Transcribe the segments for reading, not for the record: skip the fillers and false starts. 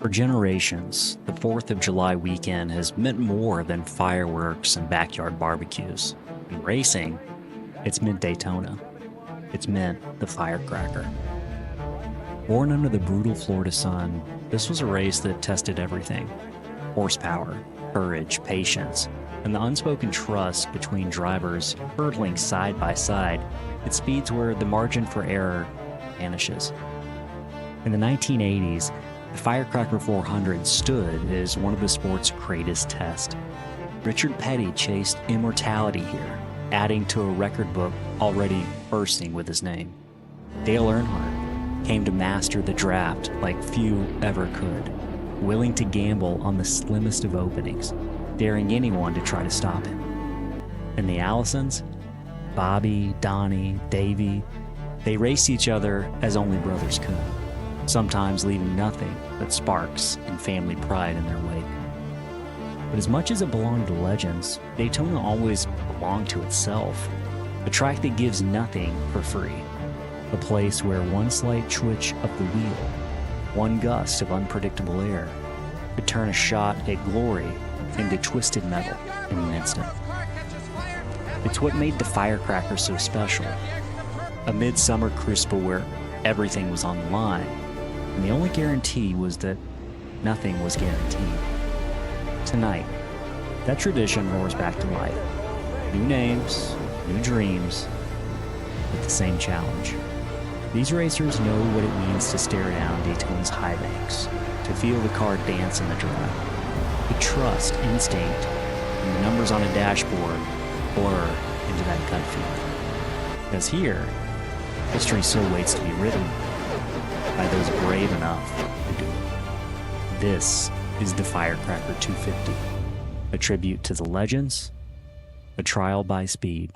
For generations, the 4th of July weekend has meant more than fireworks and backyard barbecues. In racing, it's meant Daytona. It's meant the Firecracker. Born under the brutal Florida sun, this was a race that tested everything: horsepower, courage, patience, and the unspoken trust between drivers hurtling side by side at speeds where the margin for error vanishes. In the 1980s, the Firecracker 400 stood as one of the sport's greatest tests. Richard Petty chased immortality here, adding to a record book already bursting with his name. Dale Earnhardt came to master the draft like few ever could, willing to gamble on the slimmest of openings, daring anyone to try to stop him. And the Allisons, Bobby, Donnie, Davey, they raced each other as only brothers could, sometimes leaving nothing but sparks and family pride in their wake. But as much as it belonged to legends, Daytona always belonged to itself, a track that gives nothing for free, a place where one slight twitch of the wheel, one gust of unpredictable air, could turn a shot at glory into twisted metal in an instant. It's what made the Firecracker so special, a midsummer crucible where everything was on the line, and the only guarantee was that nothing was guaranteed. Tonight, that tradition roars back to life. New names, new dreams, but the same challenge. These racers know what it means to stare down Daytona's high banks, to feel the car dance in the drive, to trust instinct, and the numbers on a dashboard blur into that gut feeling. Because here, history still waits to be written by those brave enough to do it. This is the Firecracker 250, a tribute to the legends, a trial by speed.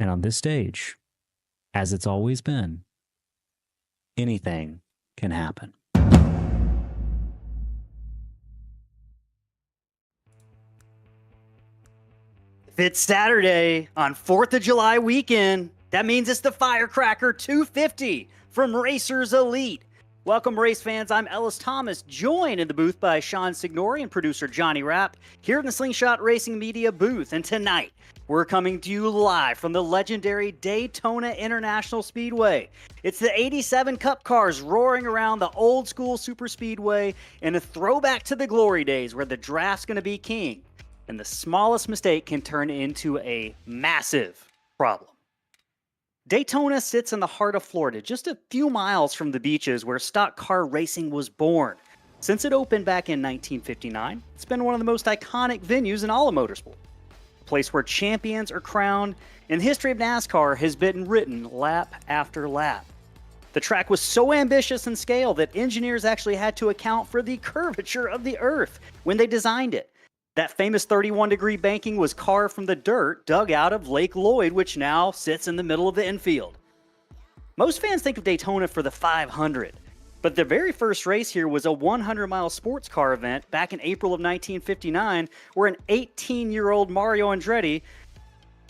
And on this stage, as it's always been, anything can happen. If it's Saturday on 4th of July weekend, that means it's the Firecracker 250 from Racers Elite. Welcome, race fans. I'm Ellis Thomas, joined in the booth by Sean Signori and producer Johnny Rapp here in the Slingshot Racing Media booth. And tonight, we're coming to you live from the legendary Daytona International Speedway. It's the 87 Cup cars roaring around the old school super speedway in a throwback to the glory days where the draft's going to be king. And the smallest mistake can turn into a massive problem. Daytona sits in the heart of Florida, just a few miles from the beaches where stock car racing was born. Since it opened back in 1959, it's been one of the most iconic venues in all of motorsport. A place where champions are crowned, and the history of NASCAR has been written lap after lap. The track was so ambitious in scale that engineers actually had to account for the curvature of the earth when they designed it. That famous 31-degree banking was carved from the dirt dug out of Lake Lloyd, which now sits in the middle of the infield. Most fans think of Daytona for the 500, but the very first race here was a 100-mile sports car event back in April of 1959, where an 18-year-old Mario Andretti,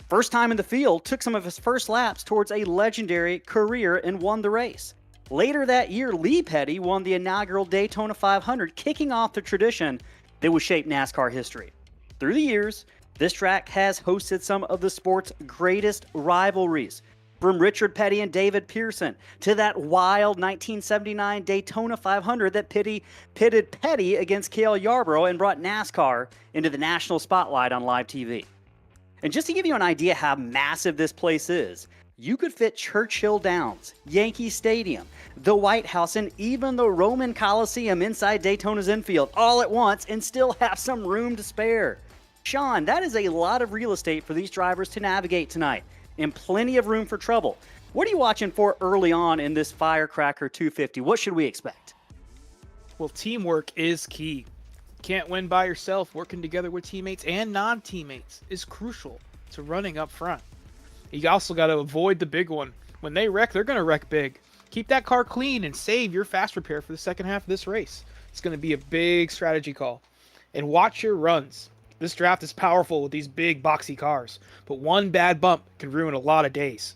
first time in the field, took some of his first laps towards a legendary career and won the race. Later that year, Lee Petty won the inaugural Daytona 500, kicking off the tradition that would shape NASCAR history. Through the years, this track has hosted some of the sport's greatest rivalries, from Richard Petty and David Pearson to that wild 1979 Daytona 500 that pitted Petty against Cale Yarborough and brought NASCAR into the national spotlight on live TV. And just to give you an idea how massive this place is, you could fit Churchill Downs, Yankee Stadium, the White House, and even the Roman Coliseum inside Daytona's infield all at once and still have some room to spare. Sean, that is a lot of real estate for these drivers to navigate tonight, and plenty of room for trouble. What are you watching for early on in this Firecracker 250? What should we expect? Well, teamwork is key. Can't win by yourself. Working together with teammates and non-teammates is crucial to running up front. You also got to avoid the big one. When they wreck, they're going to wreck big. Keep that car clean and save your fast repair for the second half of this race. It's going to be a big strategy call. And watch your runs. This draft is powerful with these big, boxy cars, but one bad bump can ruin a lot of days.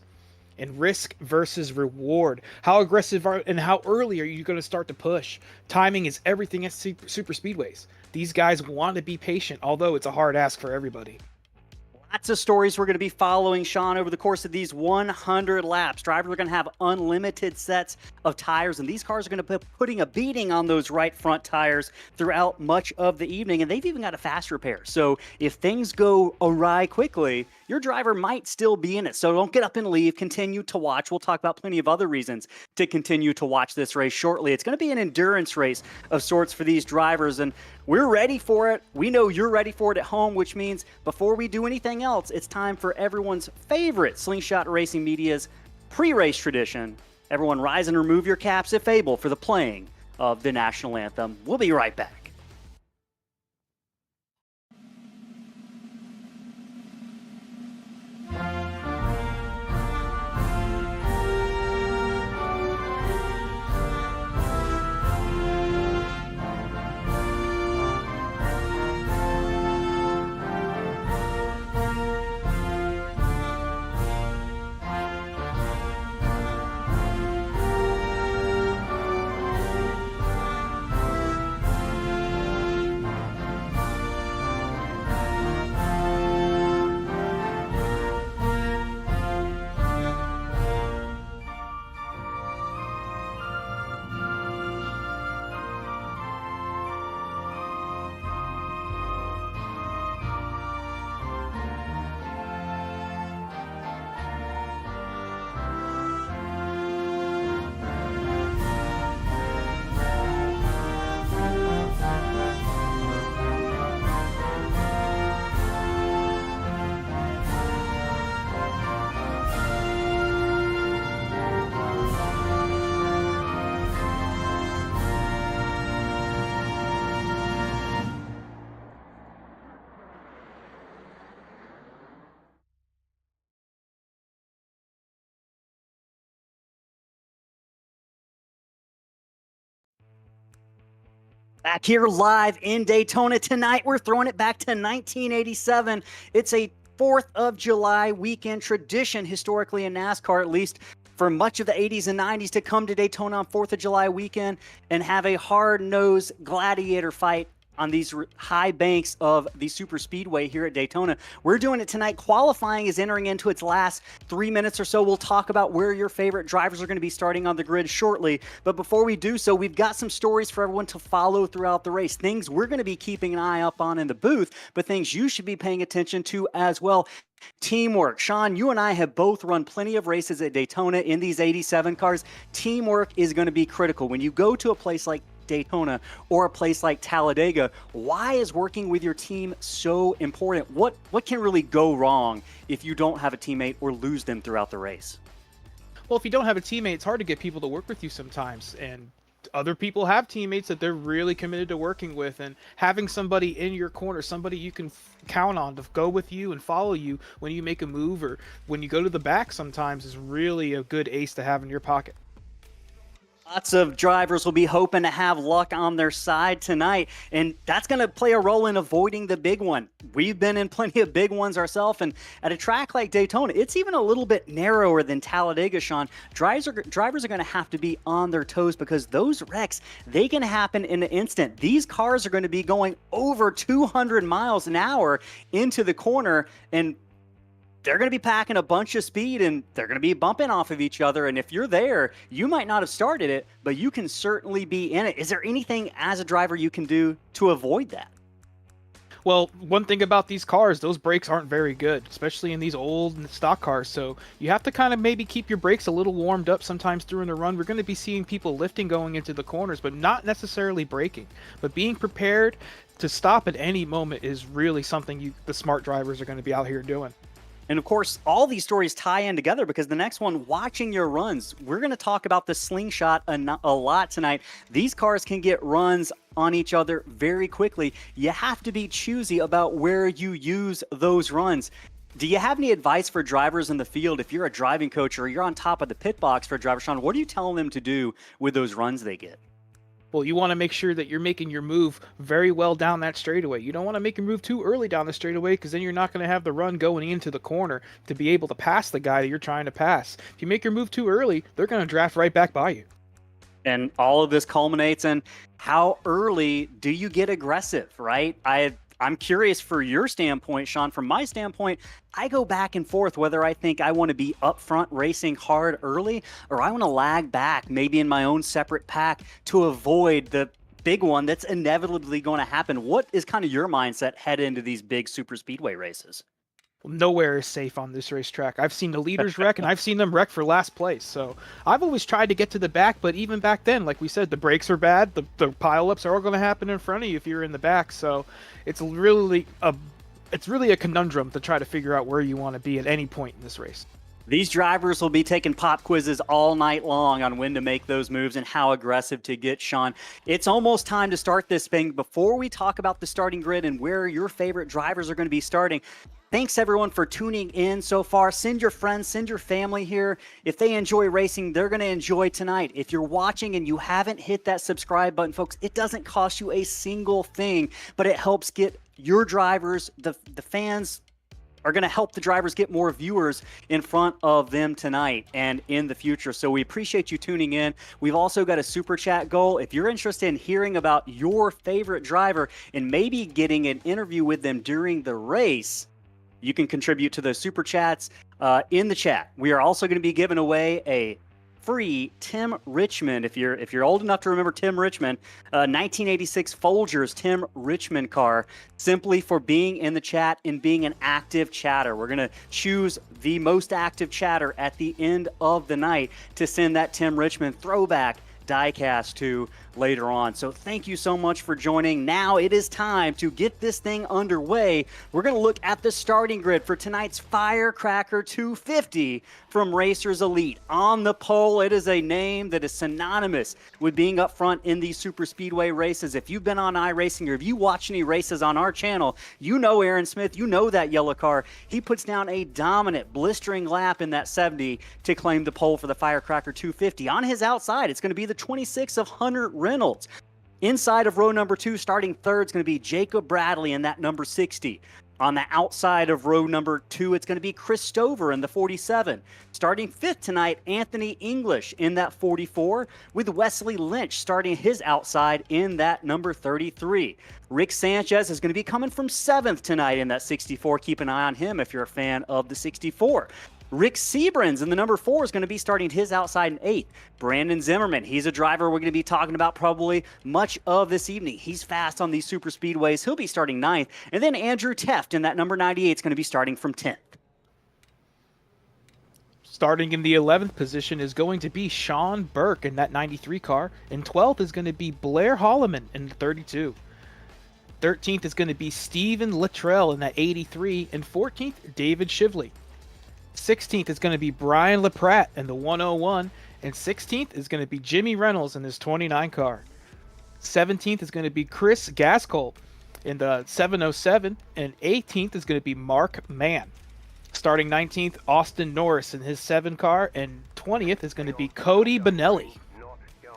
and risk versus reward. How aggressive and how early are you going to start to push? Timing is everything at super speedways. These guys want to be patient, although it's a hard ask for everybody. Lots of stories we're going to be following, Sean, over the course of these 100 laps. Drivers are going to have unlimited sets of tires, and these cars are going to be putting a beating on those right front tires throughout much of the evening, and they've even got a fast repair. So if things go awry quickly, your driver might still be in it. So don't get up and leave. Continue to watch. We'll talk about plenty of other reasons to continue to watch this race shortly. It's going to be an endurance race of sorts for these drivers, and we're ready for it. We know you're ready for it at home, which means before we do anything else, it's time for everyone's favorite Slingshot Racing Media's pre-race tradition. Everyone rise and remove your caps if able for the playing of the national anthem. We'll be right back. Back here live in Daytona tonight, we're throwing it back to 1987. It's a 4th of July weekend tradition historically in NASCAR, at least for much of the 80s and 90s, to come to Daytona on 4th of July weekend and have a hard-nosed gladiator fight on these high banks of the super speedway here at Daytona. We're doing it tonight. Qualifying is entering into its last 3 minutes or so. We'll talk about where your favorite drivers are going to be starting on the grid shortly. But before we do so, we've got some stories for everyone to follow throughout the race. Things we're going to be keeping an eye up on in the booth, but things you should be paying attention to as well. Teamwork. Sean, you and I have both run plenty of races at Daytona in these 87 cars. Teamwork is going to be critical. When you go to a place like Daytona or a place like Talladega, why is working with your team so important? What can really go wrong if you don't have a teammate or lose them throughout the race? Well, if you don't have a teammate, it's hard to get people to work with you sometimes, and other people have teammates that they're really committed to working with, and having somebody in your corner, somebody you can count on to go with you and follow you when you make a move or when you go to the back sometimes is really a good ace to have in your pocket. Lots of drivers will be hoping to have luck on their side tonight, and that's going to play a role in avoiding the big one. We've been in plenty of big ones ourselves, and at a track like Daytona, it's even a little bit narrower than Talladega, Sean. Drivers are going to have to be on their toes because those wrecks, they can happen in an instant. These cars are going to be going over 200 miles an hour into the corner, and they're going to be packing a bunch of speed, and they're going to be bumping off of each other. And if you're there, you might not have started it, but you can certainly be in it. Is there anything as a driver you can do to avoid that? Well, one thing about these cars, those brakes aren't very good, especially in these old stock cars. So you have to kind of maybe keep your brakes a little warmed up sometimes during the run. We're going to be seeing people lifting going into the corners, but not necessarily braking. But being prepared to stop at any moment is really something the smart drivers are going to be out here doing. And of course, all these stories tie in together because the next one, watching your runs, we're going to talk about the Slingshot a lot tonight. These cars can get runs on each other very quickly. You have to be choosy about where you use those runs. Do you have any advice for drivers in the field? If you're a driving coach or you're on top of the pit box for a driver, Sean, what are you telling them to do with those runs they get? Well, you want to make sure that you're making your move very well down that straightaway. You don't want to make your move too early down the straightaway because then you're not going to have the run going into the corner to be able to pass the guy that you're trying to pass. If you make your move too early, they're going to draft right back by you. And all of this culminates in how early do you get aggressive, right? I'm curious for your standpoint, Sean. From my standpoint, I go back and forth whether I think I want to be up front racing hard early or I want to lag back, maybe in my own separate pack to avoid the big one that's inevitably going to happen. What is kind of your mindset head into these big super speedway races? Nowhere is safe on this racetrack. I've seen the leaders wreck, and I've seen them wreck for last place. So I've always tried to get to the back, but even back then, like we said, the brakes are bad. The pileups are all going to happen in front of you if you're in the back. So it's really a conundrum to try to figure out where you want to be at any point in this race. These drivers will be taking pop quizzes all night long on when to make those moves and how aggressive to get, Sean. It's almost time to start this thing. Before we talk about the starting grid and where your favorite drivers are going to be starting, thanks everyone for tuning in so far. Send your friends, send your family here. If they enjoy racing, they're going to enjoy tonight. If you're watching and you haven't hit that subscribe button, folks, it doesn't cost you a single thing, but it helps get your drivers, the fans, are going to help the drivers get more viewers in front of them tonight and in the future. So we appreciate you tuning in. We've also got a super chat goal. If you're interested in hearing about your favorite driver and maybe getting an interview with them during the race, you can contribute to those super chats in the chat. We are also going to be giving away a free Tim Richmond, if you're old enough to remember Tim Richmond, 1986 Folgers Tim Richmond car, simply for being in the chat and being an active chatter. We're going to choose the most active chatter at the end of the night to send that Tim Richmond throwback diecast to later on. So thank you so much for joining. Now it is time to get this thing underway. We're going to look at the starting grid for tonight's Firecracker 250 from Racers Elite. On the pole, it is a name that is synonymous with being up front in these super speedway races. If you've been on iRacing or if you watch any races on our channel, you know Aaron Smith, you know that yellow car. He puts down a dominant blistering lap in that 70 to claim the pole for the Firecracker 250. On his outside, it's going to be the 26 of Hunter Reynolds. Inside of row number 2, starting third, is going to be Jacob Bradley in that number 60. On the outside of row number 2, it's going to be Chris Stover in the 47. Starting 5th tonight, Anthony English in that 44, with Wesley Lynch starting his outside in that number 33. Rick Sanchez is going to be coming from 7th tonight in that 64. Keep an eye on him if you're a fan of the 64. Rick Seabrans in the number 4 is going to be starting his outside in 8th. Brandon Zimmerman, he's a driver we're going to be talking about probably much of this evening. He's fast on these super speedways. He'll be starting 9th. And then Andrew Teft in that number 98 is going to be starting from 10th. Starting in the 11th position is going to be Sean Burke in that 93 car. And 12th is going to be Blair Holloman in the 32. 13th is going to be Steven Luttrell in that 83. And 14th, David Shively. 16th is going to be Brian LaPratt in the 101, and 16th is going to be Jimmy Reynolds in his 29 car. 17th is going to be Chris Gaskell in the 707, and 18th is going to be Mark Mann. Starting 19th, Austin Norris in his 7 car, and 20th is going to be Cody Bonelli.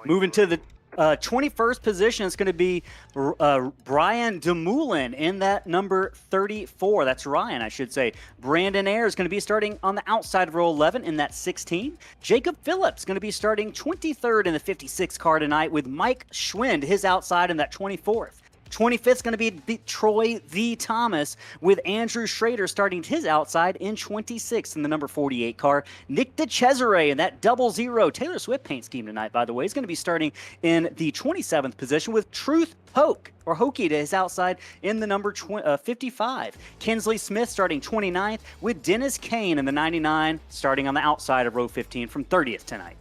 Moving to the 21st position, it's going to be Brian DeMoulin in that number 34. That's Ryan, I should say. Brandon Ayre is going to be starting on the outside of row 11 in that 16. Jacob Phillips is going to be starting 23rd in the 56 car tonight, with Mike Schwind, his outside in that 24th. 25th is going to be Troy V. Thomas, with Andrew Schrader starting his outside in 26th in the number 48 car. Nick DeCesare in that 00 Taylor Swift paint scheme tonight, by the way, is going to be starting in the 27th position, with Truth Hokie to his outside in the number 55. Kinsley Smith starting 29th, with Dennis Kane in the 99 starting on the outside of row 15 from 30th tonight.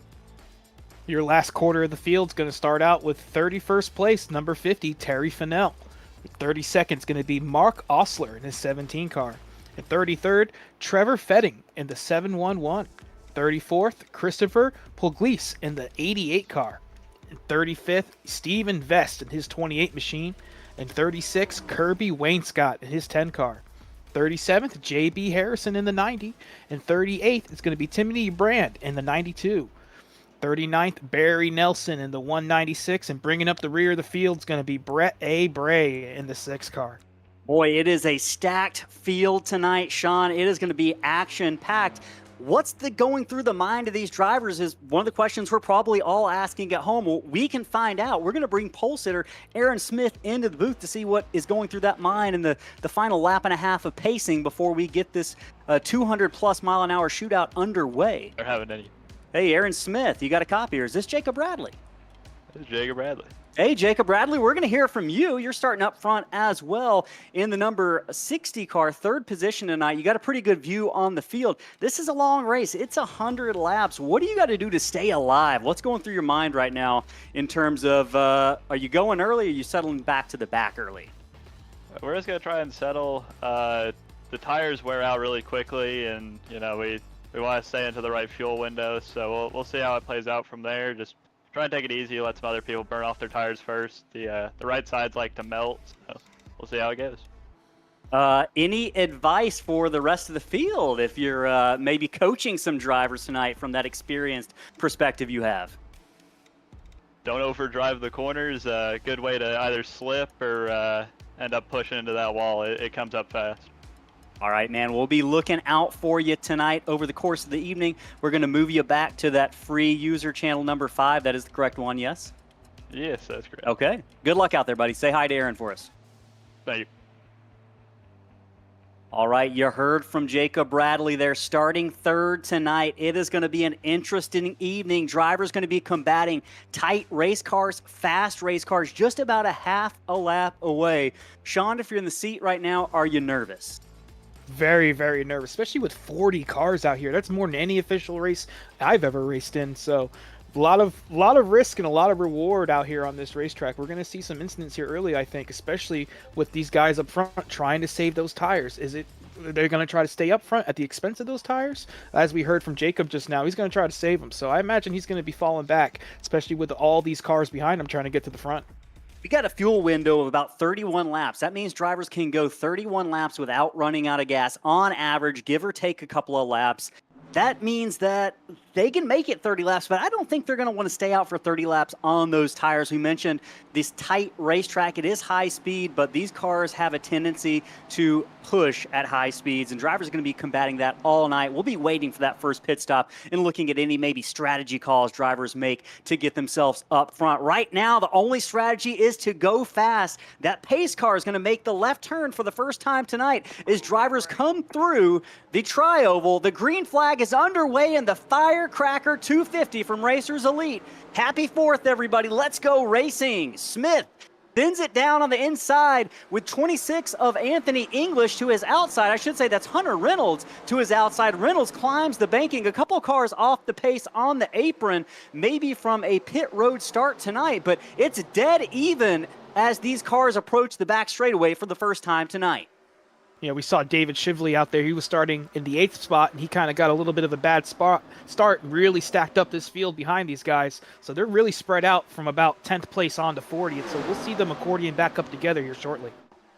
Your last quarter of the field is going to start out with 31st place, number 50, Terry Fennell. 32nd is going to be Mark Osler in his 17 car. And 33rd, Trevor Fetting in the 711. 34th, Christopher Pugliese in the 88 car. And 35th, Stephen Vest in his 28 machine. And 36th, Kirby Wainscott in his 10 car. 37th, J.B. Harrison in the 90. And 38th is going to be Timothy Brand in the 92. 39th, Barry Nelson in the 196, and bringing up the rear of the field is going to be Brett A. Bray in the 6 car. Boy, it is a stacked field tonight, Sean. It is going to be action-packed. What's going through the mind of these drivers is one of the questions we're probably all asking at home. Well, we can find out. We're going to bring pole sitter Aaron Smith into the booth to see what is going through that mind in the final lap and a half of pacing before we get this 200-plus mile-an-hour shootout underway. They're having any. Hey, Aaron Smith, you got a copy, or is this Jacob Bradley? This is Jacob Bradley. Hey, Jacob Bradley, we're going to hear from you. You're starting up front as well in the number 60 car, 3rd position tonight. You got a pretty good view on the field. This is a long race. It's 100 laps. What do you got to do to stay alive? What's going through your mind right now in terms of are you going early or are you settling back to the back early? We're just going to try and settle. The tires wear out really quickly, and, you know, we want to stay into the right fuel window, so we'll see how it plays out from there. Just try and take it easy, let some other people burn off their tires first. The right sides like to melt, so we'll see how it goes. Any advice for the rest of the field if you're maybe coaching some drivers tonight from that experienced perspective you have? Don't overdrive the corners. A good way to either slip or end up pushing into that wall. It comes up fast. All right, man, we'll be looking out for you tonight over the course of the evening. We're going to move you back to that free user channel number 5. That is the correct one, yes? Yes, that's correct. Okay. Good luck out there, buddy. Say hi to Aaron for us. Thank you. All right, you heard from Jacob Bradley there, starting 3rd tonight. It is going to be an interesting evening. Drivers going to be combating tight race cars, fast race cars, just about a half a lap away. Sean, if you're in the seat right now, are you nervous? Very, very nervous, especially with 40 cars out here. That's more than any official race I've ever raced in. So a lot of risk and a lot of reward out here on this racetrack. We're going to see some incidents here early, I think, especially with these guys up front trying to save those tires. They're going to try to stay up front at the expense of those tires? As we heard from Jacob just now, he's going to try to save them. So I imagine he's going to be falling back, especially with all these cars behind him trying to get to the front. We got a fuel window of about 31 laps. That means drivers can go 31 laps without running out of gas on average, give or take a couple of laps. That means that they can make it 30 laps, but I don't think they're going to want to stay out for 30 laps on those tires. We mentioned this tight racetrack. It is high speed, but these cars have a tendency to push at high speeds, and drivers are going to be combating that all night. We'll be waiting for that first pit stop and looking at any maybe strategy calls drivers make to get themselves up front. Right now, the only strategy is to go fast. That pace car is going to make the left turn for the first time tonight as drivers come through the tri-oval. The green flag is underway in the Firecracker 250 from Racers Elite. Happy 4th, everybody. Let's go racing. Smith bends it down on the inside with 26 of Anthony English to his outside. I should say that's Hunter Reynolds to his outside. Reynolds climbs the banking, a couple cars off the pace on the apron, maybe from a pit road start tonight, but it's dead even as these cars approach the back straightaway for the first time tonight. You know, we saw David Shively out there. He was starting in the 8th spot, and he kind of got a little bit of a bad start and really stacked up this field behind these guys. So they're really spread out from about 10th place on to 40th. So we'll see them accordion back up together here shortly.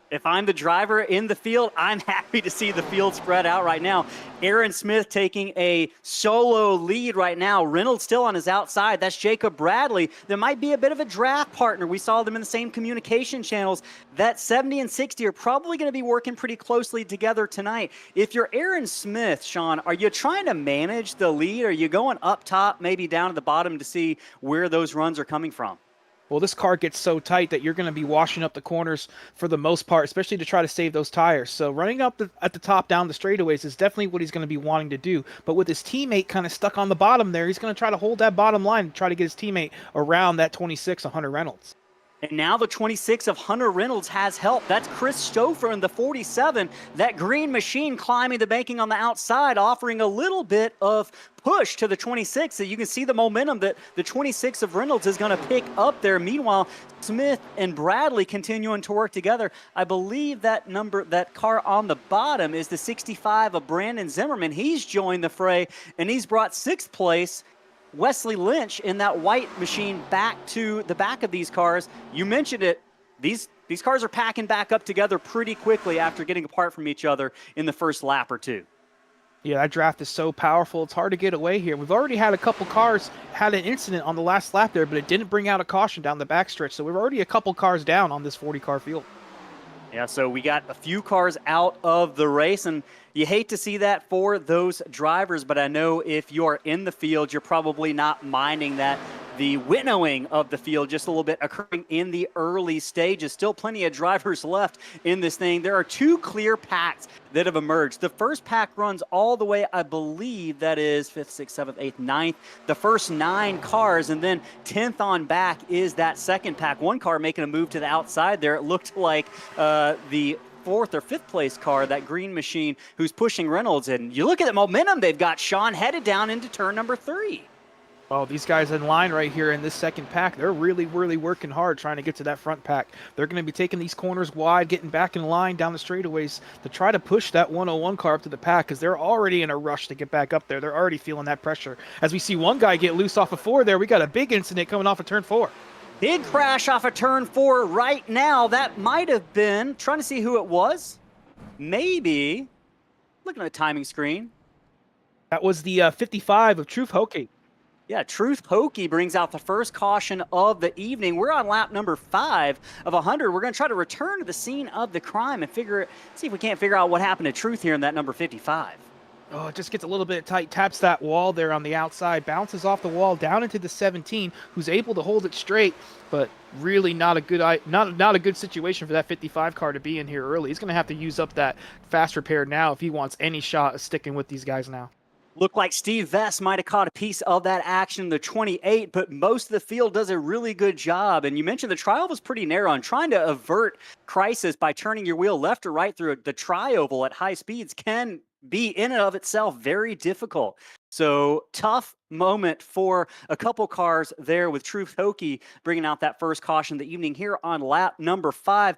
If I'm the driver in the field, I'm happy to see the field spread out right now. Aaron Smith taking a solo lead right now. Reynolds still on his outside. That's Jacob Bradley. There might be a bit of a draft partner. We saw them in the same communication channels. That 70 and 60 are probably going to be working pretty closely together tonight. If you're Aaron Smith, Sean, are you trying to manage the lead? Are you going up top, maybe down at the bottom to see where those runs are coming from? Well, this car gets so tight that you're going to be washing up the corners for the most part, especially to try to save those tires. So running up at the top down the straightaways is definitely what he's going to be wanting to do. But with his teammate kind of stuck on the bottom there, he's going to try to hold that bottom line and try to get his teammate around that 26 of Hunter Reynolds. And now the 26 of Hunter Reynolds has help. That's Chris Stouffer in the 47. That green machine climbing the banking on the outside, offering a little bit of push to the 26. So you can see the momentum that the 26 of Reynolds is going to pick up there. Meanwhile, Smith and Bradley continuing to work together. I believe that car on the bottom is the 65 of Brandon Zimmerman. He's joined the fray, and he's brought 6th place Wesley Lynch in that white machine back to the back of these cars. You mentioned it. These cars are packing back up together pretty quickly after getting apart from each other in the first lap or two. Yeah, that draft is so powerful. It's hard to get away here. We've already had a couple cars had an incident on the last lap there, but it didn't bring out a caution down the backstretch. So we're already a couple cars down on this 40-car field. Yeah, so we got a few cars out of the race, and you hate to see that for those drivers, but I know if you're in the field, you're probably not minding that the winnowing of the field just a little bit occurring in the early stages. Still plenty of drivers left in this thing. There are two clear packs that have emerged. The first pack runs all the way, I believe that is 5th, 6th, 7th, 8th, 9th, the first 9 cars, and then 10th on back is that second pack. One car making a move to the outside there. It looked like the 4th or 5th place car, that green machine who's pushing Reynolds. And you look at the momentum they've got, Sean, headed down into turn number 3. Oh, these guys in line right here in this second pack, they're really, really working hard trying to get to that front pack. They're going to be taking these corners wide, getting back in line down the straightaways to try to push that 101 car up to the pack because they're already in a rush to get back up there. They're already feeling that pressure. As we see one guy get loose off of 4 there, we got a big incident coming off of turn 4. Big crash off of turn 4 right now. That might have been, trying to see who it was. Maybe, looking at the timing screen. That was the 55 of Truth Hokey. Yeah, Truth Hokey brings out the first caution of the evening. We're on lap number 5 of 100. We're going to try to return to the scene of the crime and see if we can't figure out what happened to Truth here in that number 55. Oh, it just gets a little bit tight, taps that wall there on the outside, bounces off the wall down into the 17, who's able to hold it straight, but really not a good situation for that 55 car to be in here early. He's going to have to use up that fast repair now if he wants any shot of sticking with these guys now. Looked like Steve Vest might have caught a piece of that action in the 28, but most of the field does a really good job. And you mentioned the trial was pretty narrow, and trying to avert crisis by turning your wheel left or right through the tri-oval at high speeds can be in and of itself very difficult. So tough moment for a couple cars there with Truth Hokey bringing out that first caution of the evening here on lap number 5.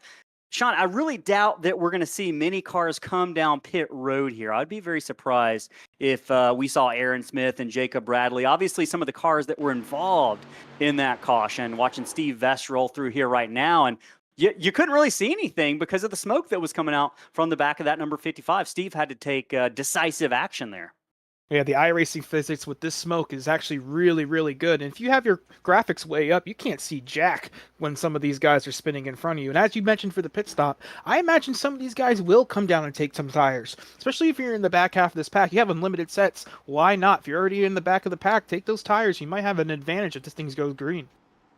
Sean, I really doubt that we're going to see many cars come down pit road here. I'd be very surprised if we saw Aaron Smith and Jacob Bradley. Obviously, some of the cars that were involved in that caution, watching Steve Vest roll through here right now, and you couldn't really see anything because of the smoke that was coming out from the back of that number 55. Steve had to take decisive action there. Yeah, the iRacing physics with this smoke is actually really, really good. And if you have your graphics way up, you can't see jack when some of these guys are spinning in front of you. And as you mentioned for the pit stop, I imagine some of these guys will come down and take some tires. Especially if you're in the back half of this pack. You have unlimited sets. Why not? If you're already in the back of the pack, take those tires. You might have an advantage if this thing goes green.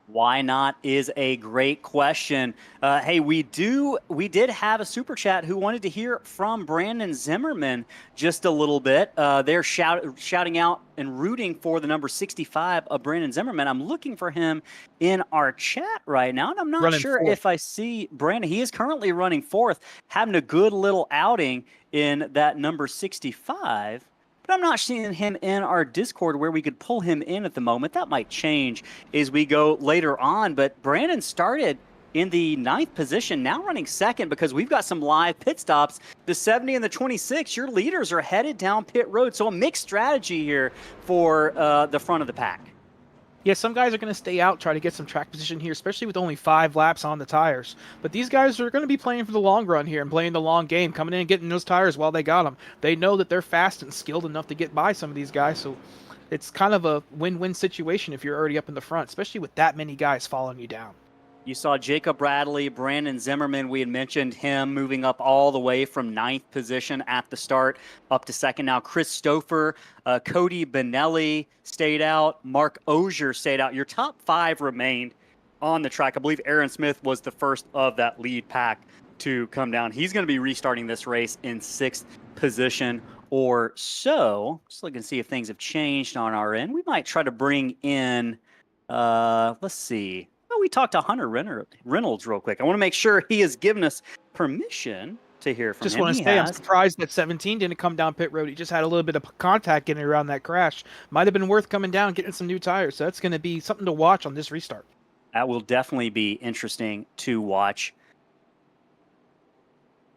Why not is a great question. Hey, we did have a super chat who wanted to hear from Brandon Zimmerman just a little bit. They're shouting out and rooting for the number 65 of Brandon Zimmerman. I'm looking for him in our chat right now, and I'm not sure if I see Brandon. He is currently running 4th, having a good little outing in that number 65. But I'm not seeing him in our Discord where we could pull him in at the moment. That might change as we go later on. But Brandon started in the 9th position, now running 2nd because we've got some live pit stops. The 70 and the 26, your leaders are headed down pit road. So a mixed strategy here for the front of the pack. Yeah, some guys are going to stay out, try to get some track position here, especially with only 5 laps on the tires. But these guys are going to be playing for the long run here and playing the long game, coming in and getting those tires while they got them. They know that they're fast and skilled enough to get by some of these guys, so it's kind of a win-win situation if you're already up in the front, especially with that many guys following you down. You saw Jacob Bradley, Brandon Zimmerman. We had mentioned him moving up all the way from 9th position at the start up to 2nd. Now, Chris Stouffer, Cody Benelli stayed out. Mark Ogier stayed out. Your top 5 remained on the track. I believe Aaron Smith was the first of that lead pack to come down. He's going to be restarting this race in 6th position or so. Just looking to see if things have changed on our end. We might try to bring in, let's see. We talked to Hunter Reynolds real quick. I want to make sure he has given us permission to hear from him. Just want to say I'm surprised that 17 didn't come down pit road. He just had a little bit of contact getting around that crash. Might have been worth coming down and getting some new tires. So that's going to be something to watch on this restart. That will definitely be interesting to watch.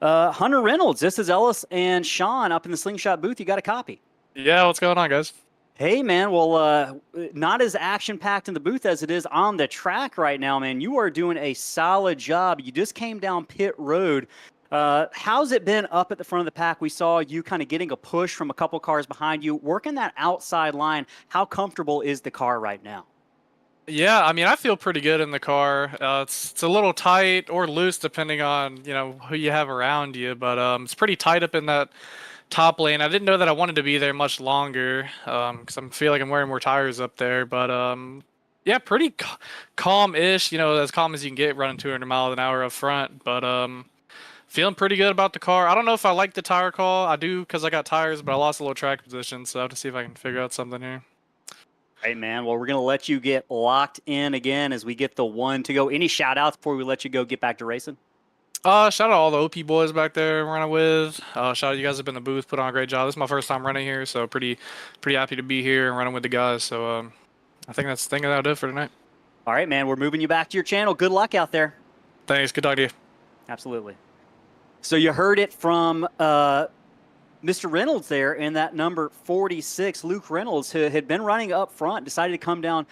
Hunter Reynolds, this is Ellis and Sean up in the Slingshot booth. You got a copy? Yeah, what's going on, guys? Hey, man. Well, not as action-packed in the booth as it is on the track right now, man. You are doing a solid job. You just came down pit road. How's it been up at the front of the pack? We saw you kind of getting a push from a couple cars behind you, working that outside line. How comfortable is the car right now? Yeah, I mean, I feel pretty good in the car. It's a little tight or loose depending on, who you have around you, but it's pretty tight up in that top lane. I didn't know that I wanted to be there much longer because I feel like I'm wearing more tires up there, but yeah, pretty calm-ish, as calm as you can get running 200 miles an hour up front, but feeling pretty good about the car. I don't know if I like the tire call. I do because I got tires, but I lost a little track position, so I have to see if I can figure out something here. All right, man. Well, we're going to let you get locked in again as we get the one to go. Any shout-outs before we let you go get back to racing? Shout out all the OP boys back there running with. Shout out you guys have been in the booth, put on a great job. This is my first time running here, so pretty happy to be here and running with the guys. So I think that'll do it for tonight. All right, man. We're moving you back to your channel. Good luck out there. Thanks. Good talking to you. Absolutely. So you heard it from Mr. Reynolds there in that number 46, Luke Reynolds, who had been running up front, decided to come down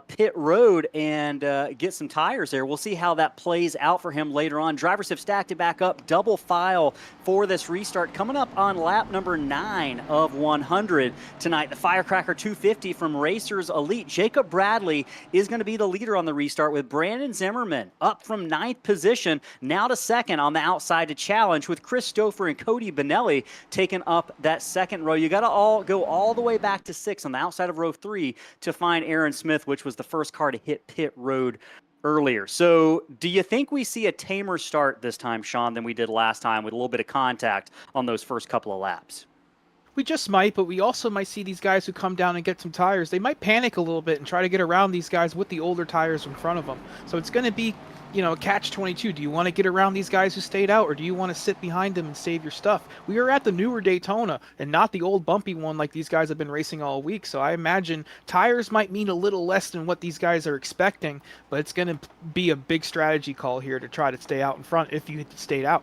pit road and get some tires there. We'll see how that plays out for him later on. Drivers have stacked it back up, double file for this restart. Coming up on lap number 9 of 100 tonight, the Firecracker 250 from Racers Elite. Jacob Bradley is going to be the leader on the restart with Brandon Zimmerman up from 9th position, now to 2nd on the outside to challenge, with Chris Stouffer and Cody Benelli taking up that 2nd row. You got to go all the way back to 6 on the outside of row 3 to find Aaron Smith, which was the first car to hit pit road earlier. So do you think we see a tamer start this time, Sean, than we did last time with a little bit of contact on those first couple of laps? We just might, but we also might see these guys who come down and get some tires. They might panic a little bit and try to get around these guys with the older tires in front of them. So it's going to be, a catch-22. Do you want to get around these guys who stayed out, or do you want to sit behind them and save your stuff? We are at the newer Daytona and not the old bumpy one like these guys have been racing all week. So I imagine tires might mean a little less than what these guys are expecting, but it's going to be a big strategy call here to try to stay out in front if you stayed out.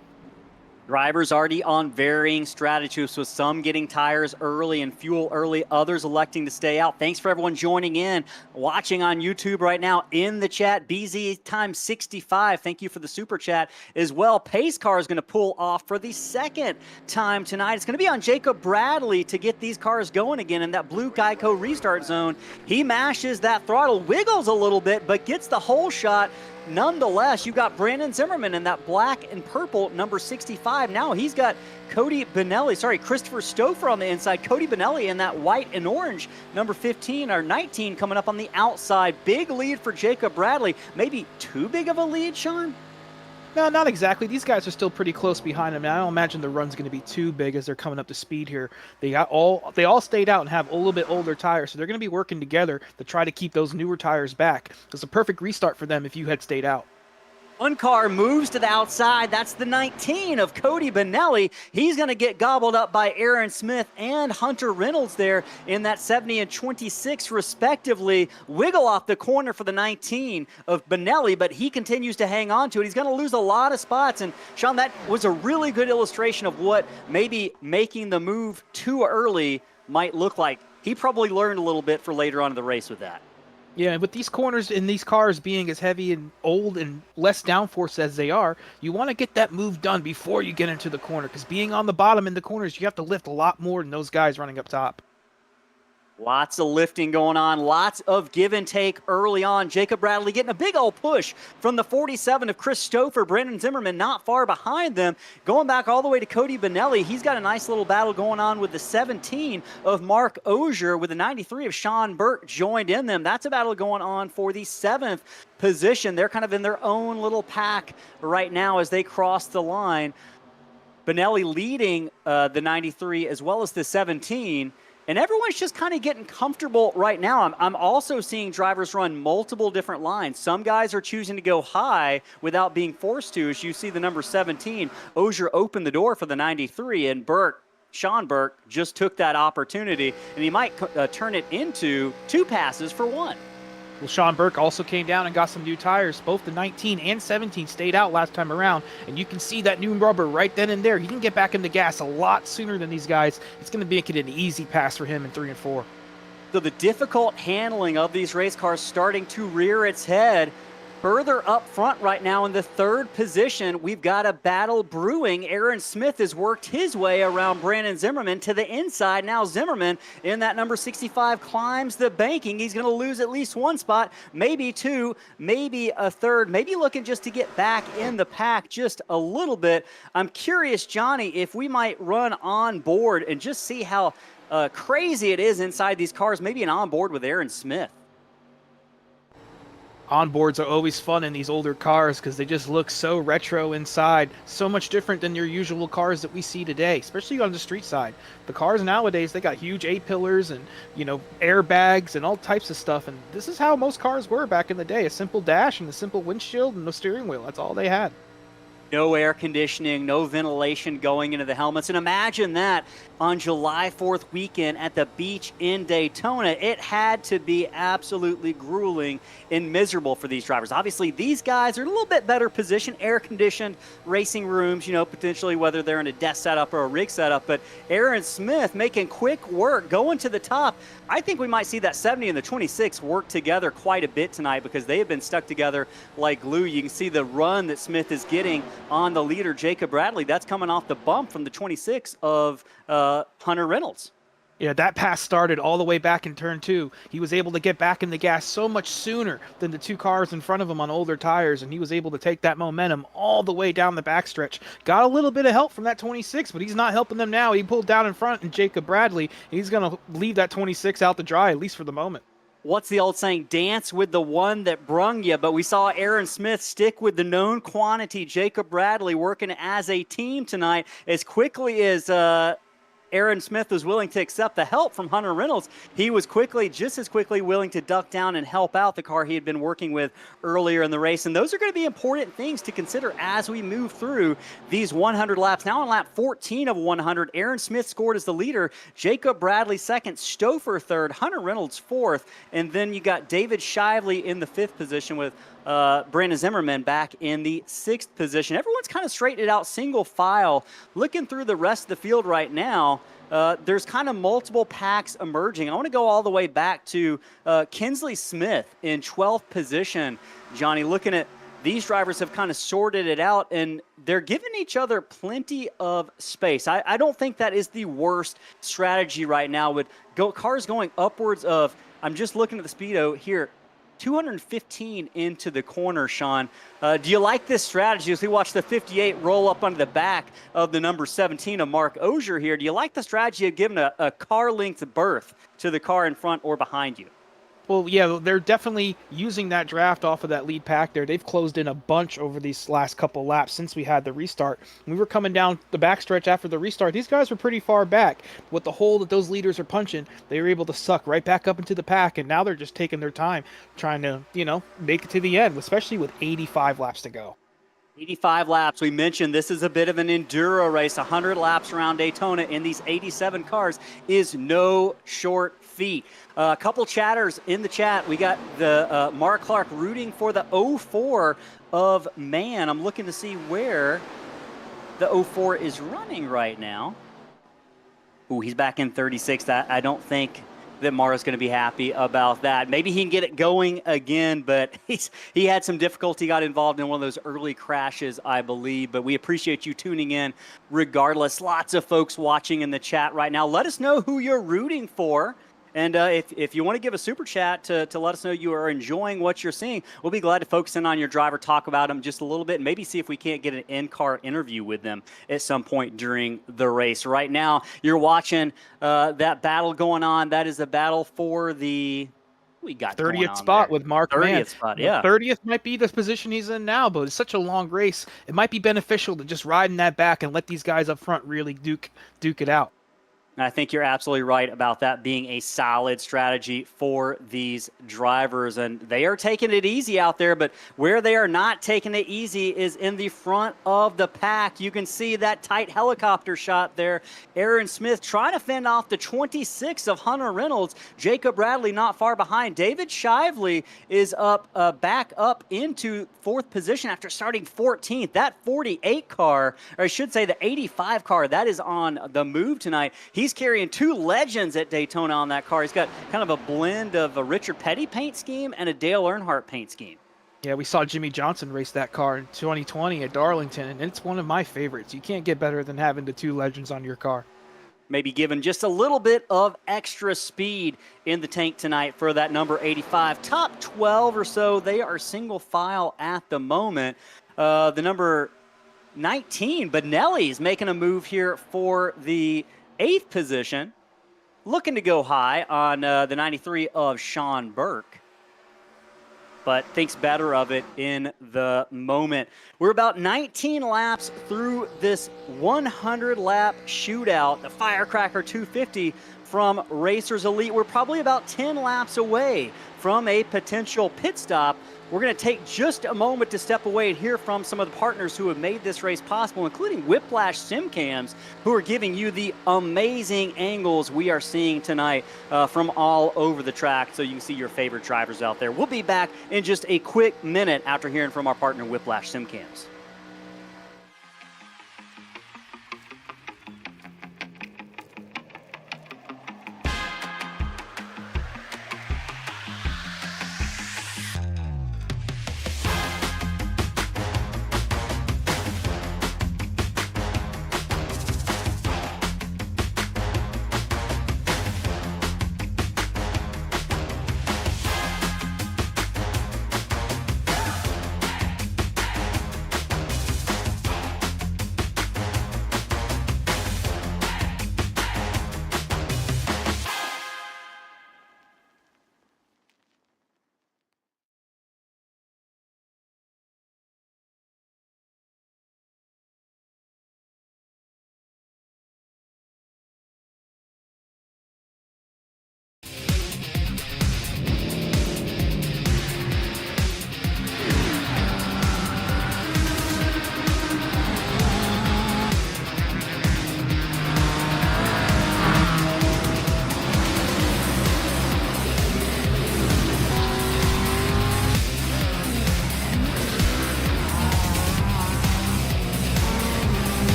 Drivers already on varying strategies, with some getting tires early and fuel early, others electing to stay out. Thanks for everyone joining in, watching on YouTube right now. In the chat, BZ Time 65, thank you for the super chat as well. Pace Car is going to pull off for the 2nd time tonight. It's going to be on Jacob Bradley to get these cars going again in that blue Geico restart zone. He mashes that throttle, wiggles a little bit, but gets the whole shot. Nonetheless, you've got Brandon Zimmerman in that black and purple number 65. Now he's got Christopher Stouffer on the inside. Cody Benelli in that white and orange number 15 or 19 coming up on the outside. Big lead for Jacob Bradley. Maybe too big of a lead, Sean? No, not exactly. These guys are still pretty close behind him. I don't imagine the run's going to be too big as they're coming up to speed here. They all stayed out and have a little bit older tires, so they're going to be working together to try to keep those newer tires back. It's a perfect restart for them if you had stayed out. One car moves to the outside. That's the 19 of Cody Benelli. He's going to get gobbled up by Aaron Smith and Hunter Reynolds there in that 70 and 26 respectively. Wiggle off the corner for the 19 of Benelli, but he continues to hang on to it. He's going to lose a lot of spots. And Sean, that was a really good illustration of what maybe making the move too early might look like. He probably learned a little bit for later on in the race with that. Yeah, with these corners and these cars being as heavy and old and less downforce as they are, you want to get that move done before you get into the corner, because being on the bottom in the corners, you have to lift a lot more than those guys running up top. Lots of lifting going on, lots of give and take early on. Jacob Bradley getting a big old push from the 47 of Chris Stouffer. Brandon Zimmerman not far behind them. Going back all the way to Cody Benelli. He's got a nice little battle going on with the 17 of Mark Ogier, with the 93 of Sean Burke joined in them. That's a battle going on for the 7th position. They're kind of in their own little pack right now as they cross the line. Benelli leading the 93 as well as the 17. And everyone's just kind of getting comfortable right now. I'm also seeing drivers run multiple different lines. Some guys are choosing to go high without being forced to. As you see the number 17, Ogier opened the door for the 93, and Sean Burke just took that opportunity, and he might turn it into 2 passes for 1. Well, Sean Burke also came down and got some new tires. Both the 19 and 17 stayed out last time around, and you can see that new rubber right then and there. He can get back into gas a lot sooner than these guys. It's going to make it an easy pass for him in 3 and 4. So the difficult handling of these race cars starting to rear its head. Further up front right now in the third position, we've got a battle brewing. Aaron Smith has worked his way around Brandon Zimmerman to the inside. Now Zimmerman in that number 65 climbs the banking. He's going to lose at least one spot, maybe two, maybe a third, maybe looking just to get back in the pack just a little bit. I'm curious, Johnny, if we might run on board and just see how crazy it is inside these cars, maybe an onboard with Aaron Smith. Onboards are always fun in these older cars because they just look so retro inside, so much different than your usual cars that we see today, especially on the street side. The cars nowadays, they got huge A-pillars and, airbags and all types of stuff, and this is how most cars were back in the day, a simple dash and a simple windshield and no steering wheel. That's all they had. No air conditioning, no ventilation going into the helmets. And imagine that on July 4th weekend at the beach in Daytona. It had to be absolutely grueling and miserable for these drivers. Obviously, these guys are in a little bit better position, air-conditioned racing rooms, potentially whether they're in a desk setup or a rig setup. But Aaron Smith making quick work, going to the top. I think we might see that 70 and the 26 work together quite a bit tonight because they have been stuck together like glue. You can see the run that Smith is getting on the leader, Jacob Bradley. That's coming off the bump from the 26 of Hunter Reynolds. Yeah, that pass started all the way back in turn 2. He was able to get back in the gas so much sooner than the two cars in front of him on older tires, and he was able to take that momentum all the way down the backstretch. Got a little bit of help from that 26, but he's not helping them now. He pulled down in front, and Jacob Bradley, he's going to leave that 26 out to dry, at least for the moment. What's the old saying? Dance with the one that brung you. But we saw Aaron Smith stick with the known quantity. Jacob Bradley working as a team tonight as quickly as Aaron Smith was willing to accept the help from Hunter Reynolds. He was just as quickly willing to duck down and help out the car he had been working with earlier in the race. And those are going to be important things to consider as we move through these 100 laps. Now on lap 14 of 100, Aaron Smith scored as the leader, Jacob Bradley second, Stouffer third, Hunter Reynolds fourth, and then you got David Shively in the fifth position with Brandon Zimmerman back in the sixth position. Everyone's kind of straightened it out single file. Looking through the rest of the field right now, there's kind of multiple packs emerging. I want to go all the way back to Kinsley Smith in 12th position. Johnny, looking at these drivers have kind of sorted it out, and they're giving each other plenty of space. I don't think that is the worst strategy right now with cars going upwards of, I'm just looking at the speedo here, 215 into the corner, Sean. Do you like this strategy as we watch the 58 roll up onto the back of the number 17 of Mark Osier here? Do you like the strategy of giving a car-length berth to the car in front or behind you? Well, yeah, they're definitely using that draft off of that lead pack there. They've closed in a bunch over these last couple laps since we had the restart. When we were coming down the backstretch after the restart, these guys were pretty far back. With the hole that those leaders are punching, they were able to suck right back up into the pack, and now they're just taking their time trying to, make it to the end, especially with 85 laps to go. 85 laps. We mentioned this is a bit of an enduro race. 100 laps around Daytona in these 87 cars is no short feat. A couple chatters in the chat. We got the Mark Clark rooting for the 04 of Man. I'm looking to see where the 04 is running right now. Ooh, he's back in 36. I don't think that Mara's going to be happy about that. Maybe he can get it going again, but he had some difficulty, got involved in one of those early crashes, I believe. But we appreciate you tuning in regardless. Lots of folks watching in the chat right now. Let us know who you're rooting for. And if you want to give a super chat to let us know you are enjoying what you're seeing, we'll be glad to focus in on your driver, talk about them just a little bit, and maybe see if we can't get an in-car interview with them at some point during the race. Right now, you're watching that battle going on. That is the battle for the... We got 30th spot with Mark 30th Mann. spot, yeah. 30th might be the position he's in now, but it's such a long race. It might be beneficial to just ride in that back and let these guys up front really duke it out. I think you're absolutely right about that being a solid strategy for these drivers. And they are taking it easy out there, but where they are not taking it easy is in the front of the pack. You can see that tight helicopter shot there. Aaron Smith trying to fend off the 26 of Hunter Reynolds. Jacob Bradley not far behind. David Shively is back up into fourth position after starting 14th. That 48 car, or I should say the 85 car, that is on the move tonight. He's carrying two legends at Daytona on that car. He's got kind of a blend of a Richard Petty paint scheme and a Dale Earnhardt paint scheme. Yeah, we saw Jimmy Johnson race that car in 2020 at Darlington, and it's one of my favorites. You can't get better than having the two legends on your car. Maybe given just a little bit of extra speed in the tank tonight for that number 85. Top 12 or so, they are single file at the moment. The number 19, Benelli, is making a move here for the 8th position. Looking to go high on the 93 of Sean Burke, but thinks better of it in the moment. We're about 19 laps through this 100-lap shootout, the Firecracker 250 from Racers Elite. We're probably about 10 laps away from a potential pit stop. We're going to take just a moment to step away and hear from some of the partners who have made this race possible, including Whiplash Simcams, who are giving you the amazing angles we are seeing tonight from all over the track, so you can see your favorite drivers out there. We'll be back in just a quick minute after hearing from our partner Whiplash Simcams.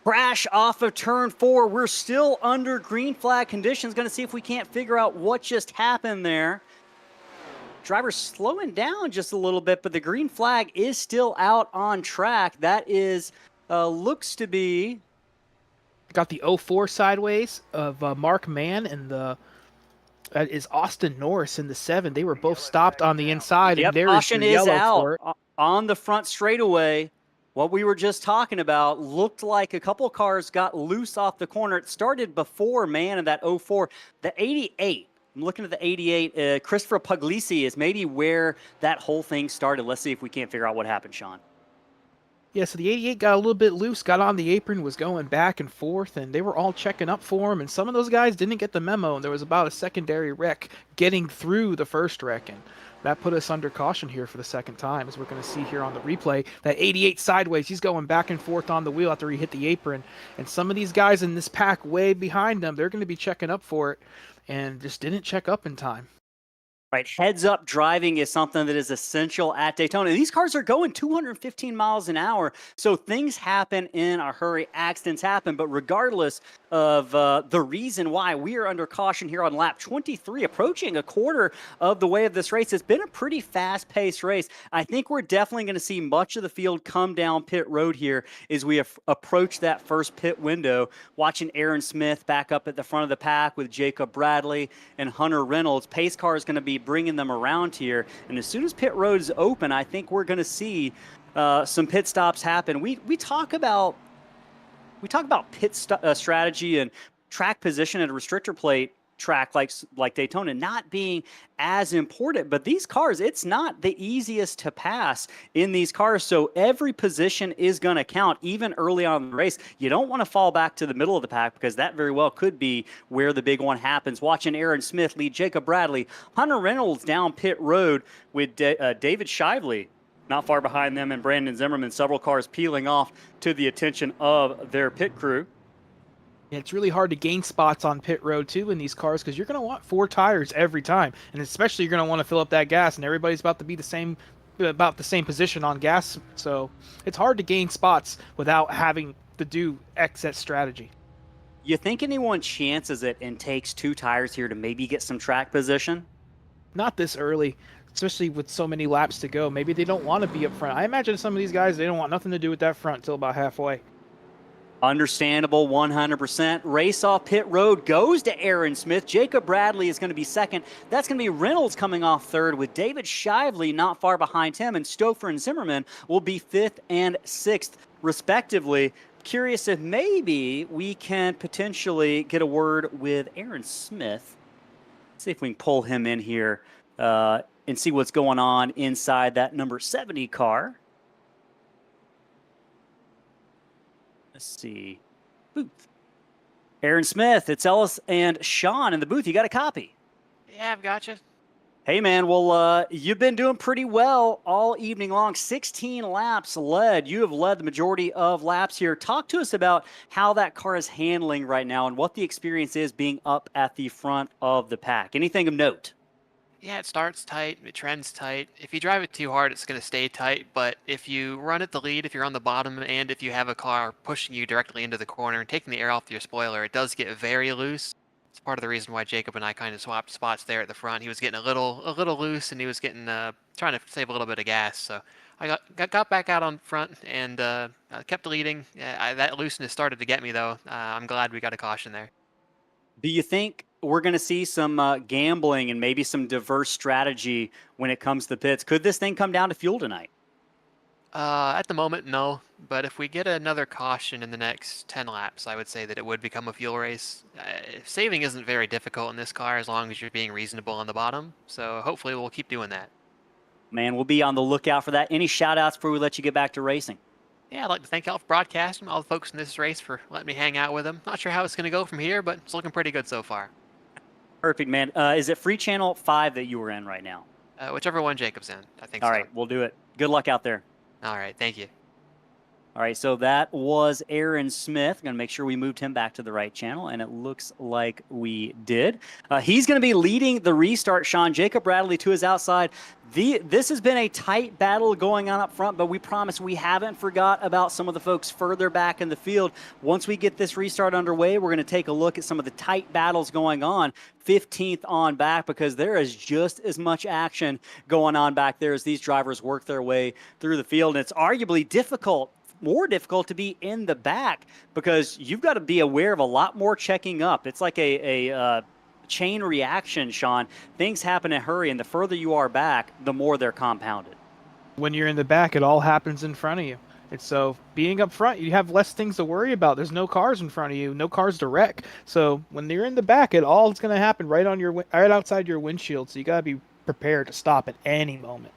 Crash off of turn 4. We're still under green flag conditions. Going to see if we can't figure out what just happened there. Driver's slowing down just a little bit, but the green flag is still out on track. That is, looks to be... Got the 04 sideways of Mark Mann, and that is Austin Norris in the 7. They were both stopped on the inside, Yep, and there caution is is out on the front straightaway. What we were just talking about looked like a couple cars got loose off the corner. It started before Mann in that 04. The 88, I'm looking at the 88. Christopher Puglisi is maybe where that whole thing started. Let's see if we can't figure out what happened, Sean. Yeah, so the 88 got a little bit loose, got on the apron, was going back and forth, and they were all checking up for him, and some of those guys didn't get the memo, and there was about a secondary wreck getting through the first wreck, and that put us under caution here for the second time, as we're going to see here on the replay. That 88 sideways, he's going back and forth on the wheel after he hit the apron, and some of these guys in this pack way behind them, they're going to be checking up for it, and just didn't check up in time. Right, heads-up driving is something that is essential at Daytona. These cars are going 215 miles an hour, so things happen in a hurry, accidents happen, but regardless of the reason why, we are under caution here on lap 23, approaching a quarter of the way of this race. It's been a pretty fast-paced race. I think we're definitely going to see much of the field come down pit road here as we approach that first pit window, watching Aaron Smith back up at the front of the pack with Jacob Bradley and Hunter Reynolds. Pace car is going to be bringing them around here, and as soon as pit road is open, I think we're going to see some pit stops happen. We talk about pit strategy and track position at a restrictor plate track like Daytona not being as important, but these cars, it's not the easiest to pass in these cars, so every position is going to count, even early on in the race. You don't want to fall back to the middle of the pack, because that very well could be where the big one happens. Watching Aaron Smith lead Jacob Bradley, Hunter Reynolds down pit road with David Shively not far behind them, and Brandon Zimmerman, several cars peeling off to the attention of their pit crew. It's really hard to gain spots on pit road, too, in these cars, because you're going to want 4 tires every time. And especially you're going to want to fill up that gas, and everybody's about to be the same about the same position on gas, so it's hard to gain spots without having to do excess strategy. You think anyone chances it and takes 2 tires here to maybe get some track position? Not this early, especially with so many laps to go. Maybe they don't want to be up front. I imagine some of these guys, they don't want nothing to do with that front until about halfway. Understandable, 100%. Race off pit road goes to Aaron Smith. Jacob Bradley is going to be second. That's going to be Reynolds coming off third, with David Shively not far behind him, and Stouffer and Zimmerman will be 5th and 6th, respectively. Curious if maybe we can potentially get a word with Aaron Smith. See if we can pull him in here and see what's going on inside that number 70 car. Let's see. Booth. Aaron Smith, it's Ellis and Sean in the booth. You got a copy? Yeah, I've got you. Hey, man. Well, you've been doing pretty well all evening long. 16 laps led. You have led the majority of laps here. Talk to us about how that car is handling right now and what the experience is being up at the front of the pack. Anything of note? Yeah, it starts tight, it trends tight. If you drive it too hard, it's going to stay tight, but if you run at the lead, if you're on the bottom, and if you have a car pushing you directly into the corner and taking the air off your spoiler, it does get very loose. It's part of the reason why Jacob and I kind of swapped spots there at the front. He was getting a little loose, and he was getting trying to save a little bit of gas. So I got back out on front and kept leading. That looseness started to get me though. I'm glad we got a caution there. Do you think we're going to see some gambling and maybe some diverse strategy when it comes to pits? Could this thing come down to fuel tonight? At the moment, no. But if we get another caution in the next 10 laps, I would say that it would become a fuel race. Saving isn't very difficult in this car as long as you're being reasonable on the bottom. So hopefully we'll keep doing that. Man, we'll be on the lookout for that. Any shout-outs before we let you get back to racing? Yeah, I'd like to thank y'all for broadcasting, all the folks in this race for letting me hang out with them. Not sure how it's going to go from here, but it's looking pretty good so far. Perfect, man. Is it free channel 5 that you were in right now? Whichever one Jacob's in, I think so. All right, we'll do it. Good luck out there. All right, thank you. All right, so that was Aaron Smith. Going to make sure we moved him back to the right channel, and it looks like we did. He's going to be leading the restart, Sean. Jacob Bradley to his outside. This has been a tight battle going on up front, but we promise we haven't forgot about some of the folks further back in the field. Once we get this restart underway, we're going to take a look at some of the tight battles going on 15th on back, because there is just as much action going on back there as these drivers work their way through the field. And it's arguably more difficult to be in the back because you've got to be aware of a lot more checking up. It's like a chain reaction, Sean. Things happen in a hurry, and the further you are back, the more they're compounded. When you're in the back, it all happens in front of you. And so being up front, you have less things to worry about. There's no cars in front of you, no cars to wreck. So when you're in the back, it all is going to happen right outside your windshield. So you got to be prepared to stop at any moment.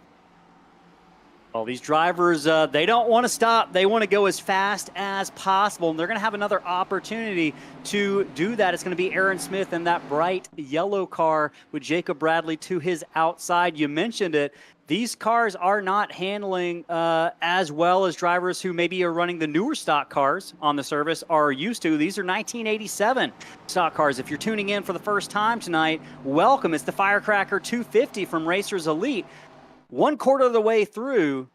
Well, these drivers, they don't want to stop. They want to go as fast as possible, and they're going to have another opportunity to do that. It's going to be Aaron Smith in that bright yellow car with Jacob Bradley to his outside. You mentioned it. These cars are not handling as well as drivers who maybe are running the newer stock cars on the service are used to. These are 1987 stock cars. If you're tuning in for the first time tonight, welcome. It's the Firecracker 250 from Racers Elite. 1/4 of the way through,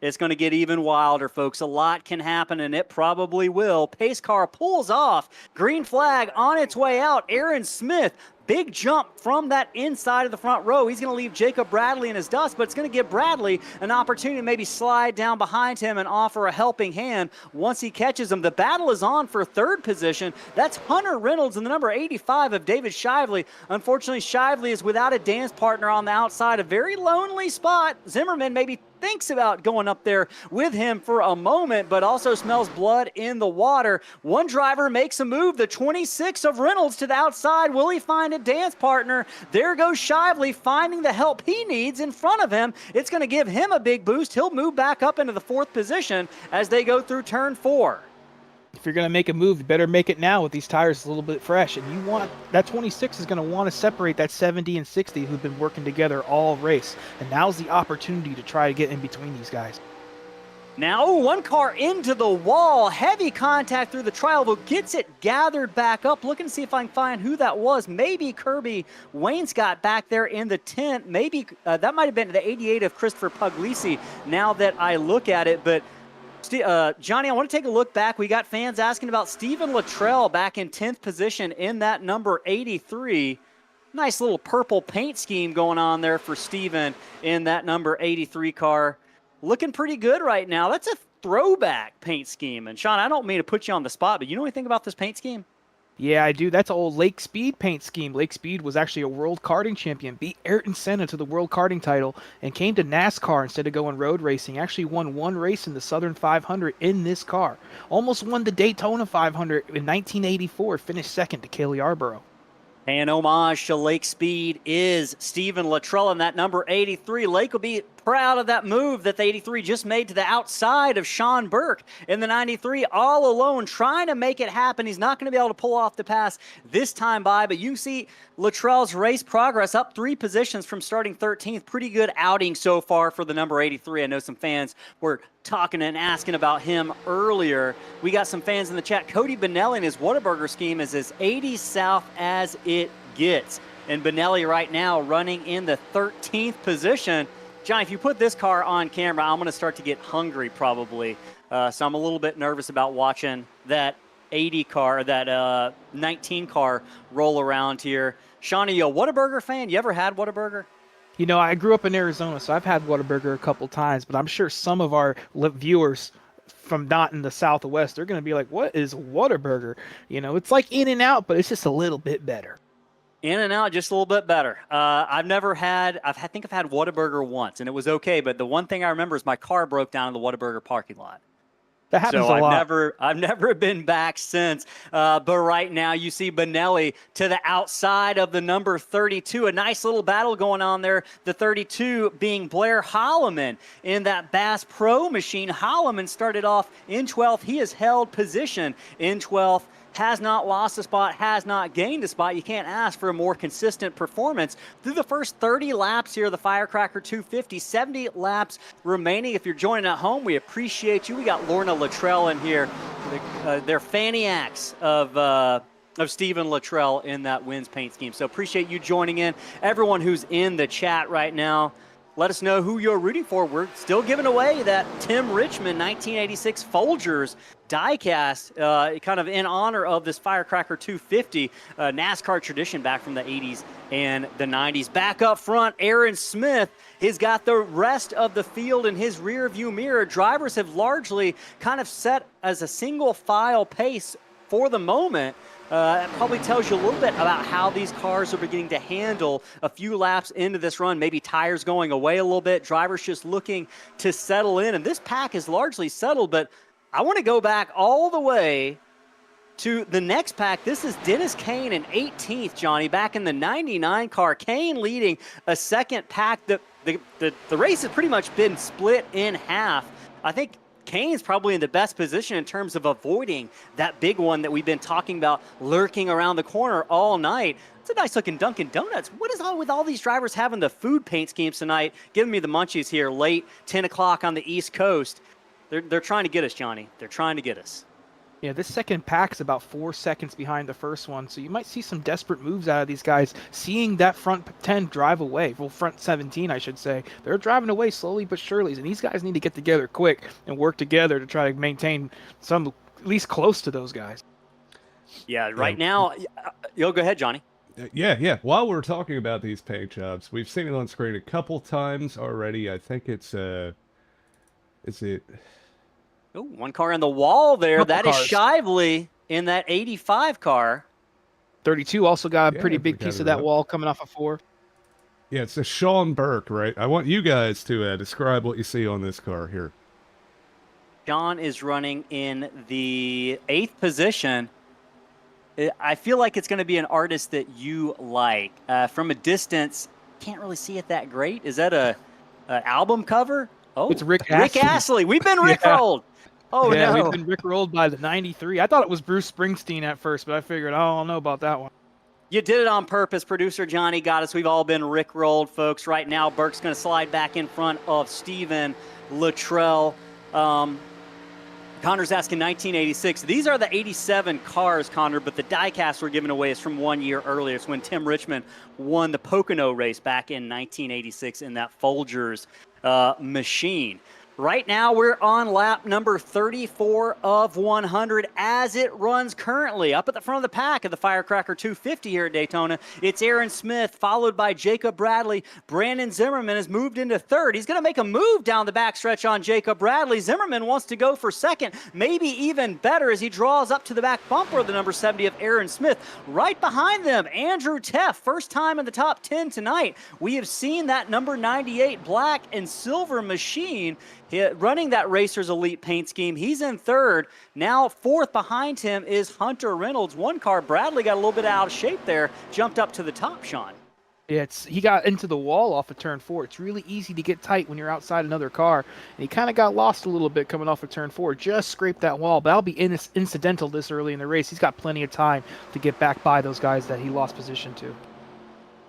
it's going to get even wilder, folks. A lot can happen, and it probably will. Pace car pulls off. Green flag on its way out. Aaron Smith, big jump from that inside of the front row. He's going to leave Jacob Bradley in his dust, but it's going to give Bradley an opportunity to maybe slide down behind him and offer a helping hand once he catches him. The battle is on for third position. That's Hunter Reynolds and the number 85 of David Shively. Unfortunately, Shively is without a dance partner on the outside, a very lonely spot. Zimmerman maybe thinks about going up there with him for a moment, but also smells blood in the water. One driver makes a move, the 26 of Reynolds to the outside. Will he find a dance partner? There goes Shively finding the help he needs in front of him. It's going to give him a big boost. He'll move back up into the 4th position as they go through turn 4. If you're going to make a move, you better make it now with these tires a little bit fresh. And you want that 26 is going to want to separate that 70 and 60 who've been working together all race. And now's the opportunity to try to get in between these guys. Now, one car into the wall, heavy contact through the tri-oval, gets it gathered back up. Looking to see if I can find who that was. Maybe Kirby Wainscott back there in the tent. Maybe that might have been the 88 of Christopher Puglisi now that I look at it. But Johnny, I want to take a look back. We got fans asking about Stephen Luttrell back in 10th position in that number 83. Nice little purple paint scheme going on there for Stephen in that number 83 car. Looking pretty good right now. That's a throwback paint scheme. And Sean, I don't mean to put you on the spot, but you know anything about this paint scheme? Yeah, I do. That's an old Lake Speed paint scheme. Lake Speed was actually a world karting champion, beat Ayrton Senna to the world karting title, and came to NASCAR instead of going road racing. Actually won one race in the Southern 500 in this car. Almost won the Daytona 500 in 1984, finished second to Cale Yarborough. Paying homage to Lake Speed is Stephen Luttrell in that number 83. Lake will be proud of that move that the 83 just made to the outside of Sean Burke in the 93, all alone, trying to make it happen. He's not going to be able to pull off the pass this time by, but you can see Luttrell's race progress up 3 positions from starting 13th. Pretty good outing so far for the number 83. I know some fans were talking and asking about him earlier. We got some fans in the chat. Cody Benelli in his Whataburger scheme is as 80 south as it gets. And Benelli right now running in the 13th position. John, if you put this car on camera, I'm going to start to get hungry probably. So I'm a little bit nervous about watching that 80 car, that 19 car roll around here. Sean, are you a Whataburger fan? You ever had Whataburger? You know, I grew up in Arizona, so I've had Whataburger a couple times, but I'm sure some of our viewers from not in the Southwest, they're going to be like, what is Whataburger? You know, it's like In-N-Out, but it's just a little bit better. In-N-Out, just a little bit better. I think I've had Whataburger once, and it was okay, but the one thing I remember is my car broke down in the Whataburger parking lot. That happens so a lot. I've never been back since. But right now you see Benelli to the outside of the number 32. A nice little battle going on there. The 32 being Blair Holloman in that Bass Pro machine. Holloman started off in 12th. He has held position in 12th. Has not lost a spot, has not gained a spot. You can't ask for a more consistent performance. Through the first 30 laps here, the Firecracker 250, 70 laps remaining. If you're joining at home, we appreciate you. We got Lorna Luttrell in here. They're faniacs of Stephen Luttrell in that wins paint scheme. So appreciate you joining in. Everyone who's in the chat right now, let us know who you're rooting for. We're still giving away that Tim Richmond 1986 Folgers diecast, kind of in honor of this Firecracker 250 NASCAR tradition back from the 80s and the 90s. Back up front, Aaron Smith has got the rest of the field in his rear view mirror. Drivers have largely kind of set as a single file pace for the moment. It probably tells you a little bit about how these cars are beginning to handle a few laps into this run. Maybe tires going away a little bit, drivers just looking to settle in. And this pack is largely settled, but I want to go back all the way to the next pack. This is Dennis Kane in 18th, Johnny, back in the 99 car. Kane leading a second pack. The race has pretty much been split in half. I think Kane's probably in the best position in terms of avoiding that big one that we've been talking about lurking around the corner all night. It's a nice looking Dunkin' Donuts. What is all with all these drivers having the food paint schemes tonight, giving me the munchies here late, 10 o'clock on the East Coast? They're trying to get us, Johnny. They're trying to get us. Yeah, this second pack is about 4 seconds behind the first one, so you might see some desperate moves out of these guys, seeing that front 10 drive away. Well, front 17, I should say. They're driving away slowly but surely, and these guys need to get together quick and work together to try to maintain some, at least close to those guys. Yeah, right now, go ahead, Johnny. Yeah. While we're talking about these paint jobs, we've seen it on screen a couple times already. I think is it... Oh, one car on the wall there. Couple that cars. is Shively in that 85 car. 32 also got a pretty I big forgot piece of about that that. wall coming off of 4. Yeah, it's a Sean Burke, right? I want you guys to describe what you see on this car here. John is running in the 8th position. I feel like it's going to be an artist that you like. From a distance, can't really see it that great. Is that an album cover? Oh, It's Rick Astley. We've been Rickrolled. Oh, yeah, no. we've been rickrolled by the 93. I thought it was Bruce Springsteen at first, but I figured, I don't know about that one. You did it on purpose. Producer Johnny got us. We've all been rickrolled, folks. Right now, Burke's going to slide back in front of Stephen Luttrell. Connor's asking 1986. These are the 87 cars, Connor, but the diecast we're giving away is from 1 year earlier. It's when Tim Richmond won the Pocono race back in 1986 in that Folgers machine. Right now, we're on lap number 34 of 100 as it runs currently. Up at the front of the pack of the Firecracker 250 here at Daytona, it's Aaron Smith, followed by Jacob Bradley. Brandon Zimmerman has moved into third. He's going to make a move down the backstretch on Jacob Bradley. Zimmerman wants to go for second, maybe even better as he draws up to the back bumper of the number 70 of Aaron Smith. Right behind them, Andrew Teff, first time in the top 10 tonight. We have seen that number 98 black and silver machine running that Racers Elite paint scheme. He's in third. Now fourth behind him is Hunter Reynolds. One car, Bradley got a little bit out of shape there, jumped up to the top, Sean. Yeah, he got into the wall off of turn 4. It's really easy to get tight when you're outside another car. And he kind of got lost a little bit coming off of turn 4. Just scraped that wall, but that'll be incidental this early in the race. He's got plenty of time to get back by those guys that he lost position to.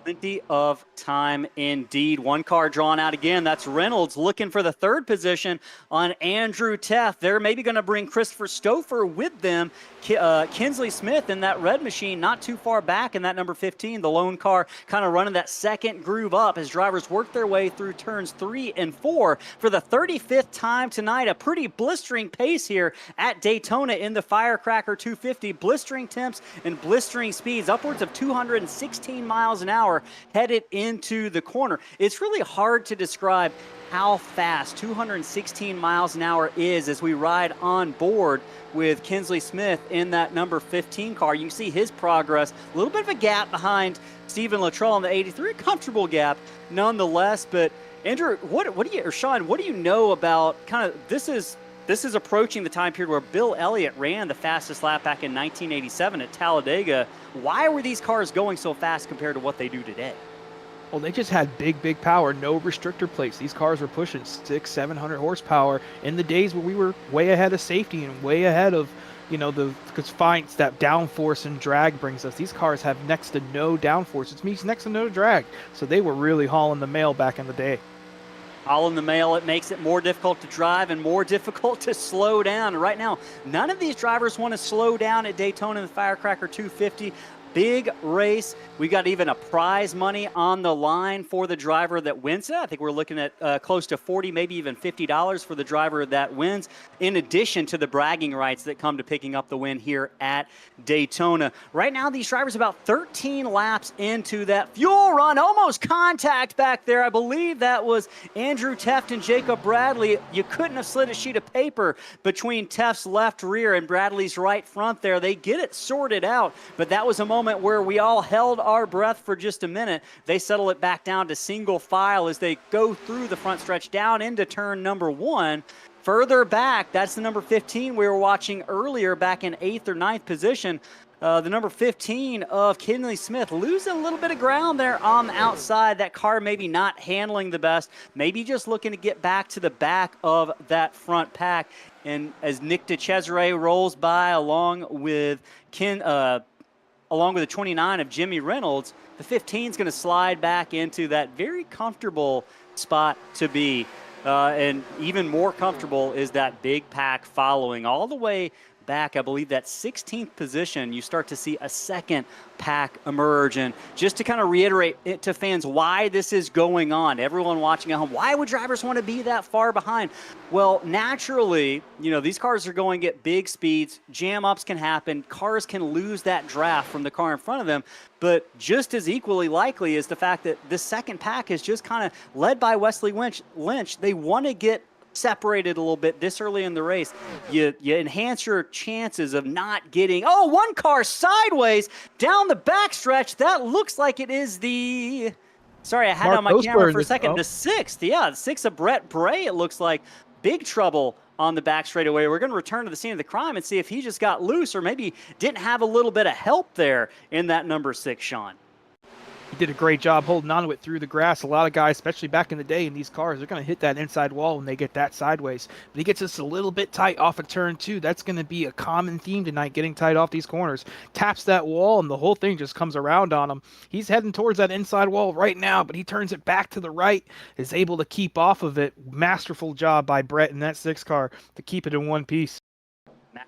Plenty of time indeed. One car drawn out again. That's Reynolds looking for the third position on Andrew Teff. They're maybe going to bring Christopher Stouffer with them. Kinsley Smith in that red machine not too far back in that number 15. The lone car kind of running that second groove up as drivers work their way through turns 3 and 4 for the 35th time tonight. A pretty blistering pace here at Daytona in the Firecracker 250. Blistering temps and blistering speeds upwards of 216 miles an hour headed into the corner. It's really hard to describe how fast 216 miles an hour is as we ride on board with Kinsley Smith in that number 15 car. You can see his progress, a little bit of a gap behind Stephen Luttrell in the 83, a comfortable gap nonetheless. But Andrew, what do you, or Sean, what do you know about kind of this is approaching the time period where Bill Elliott ran the fastest lap back in 1987 at Talladega. Why were these cars going so fast compared to what they do today? Well, they just had big power, no restrictor plates. These cars were pushing 600-700 horsepower in the days where we were way ahead of safety and way ahead of, the constraints that downforce and drag brings us. These cars have next to no downforce. It means next to no drag. So they were really hauling the mail back in the day. All in the mail, it makes it more difficult to drive and more difficult to slow down. Right now, none of these drivers want to slow down at Daytona in the Firecracker 250. Big race. We got even a prize money on the line for the driver that wins it. I think we're looking at close to $40, maybe even $50 for the driver that wins, in addition to the bragging rights that come to picking up the win here at Daytona. Right now, these drivers about 13 laps into that fuel run. Almost contact back there. I believe that was Andrew Teff and Jacob Bradley. You couldn't have slid a sheet of paper between Teff's left rear and Bradley's right front there. They get it sorted out, but that was a moment where we all held our breath for just a minute. They settle it back down to single file as they go through the front stretch down into turn number 1. Further back, that's the number 15 we were watching earlier back in 8th or 9th position. The number 15 of Kinsley Smith losing a little bit of ground there on the outside. That car maybe not handling the best, maybe just looking to get back to the back of that front pack. And as Nick DeCesare rolls by along with the 29 of Jimmy Reynolds, the 15 is going to slide back into that very comfortable spot to be. And even more comfortable is that big pack following all the way back. I believe that 16th position, you start to see a second pack emerge. And just to kind of reiterate it to fans why this is going on, everyone watching at home, why would drivers want to be that far behind? Well, naturally, these cars are going at big speeds. Jam ups can happen. Cars can lose that draft from the car in front of them. But just as equally likely is the fact that the second pack is just kind of led by Wesley Lynch. They want to get separated a little bit this early in the race. You enhance your chances of not getting, one car sideways down the backstretch. That looks like it is sorry, I had Mark it on my camera for a second. Oh. The 6th, the 6th of Brett Bray, it looks like. Big trouble on the back straightaway. We're going to return to the scene of the crime and see if he just got loose or maybe didn't have a little bit of help there in that number 6, Sean. He did a great job holding on to it through the grass. A lot of guys, especially back in the day in these cars, they're going to hit that inside wall when they get that sideways. But he gets us a little bit tight off of turn 2. That's going to be a common theme tonight, getting tight off these corners. Taps that wall, and the whole thing just comes around on him. He's heading towards that inside wall right now, but he turns it back to the right, is able to keep off of it. Masterful job by Brett in that 6 car to keep it in one piece.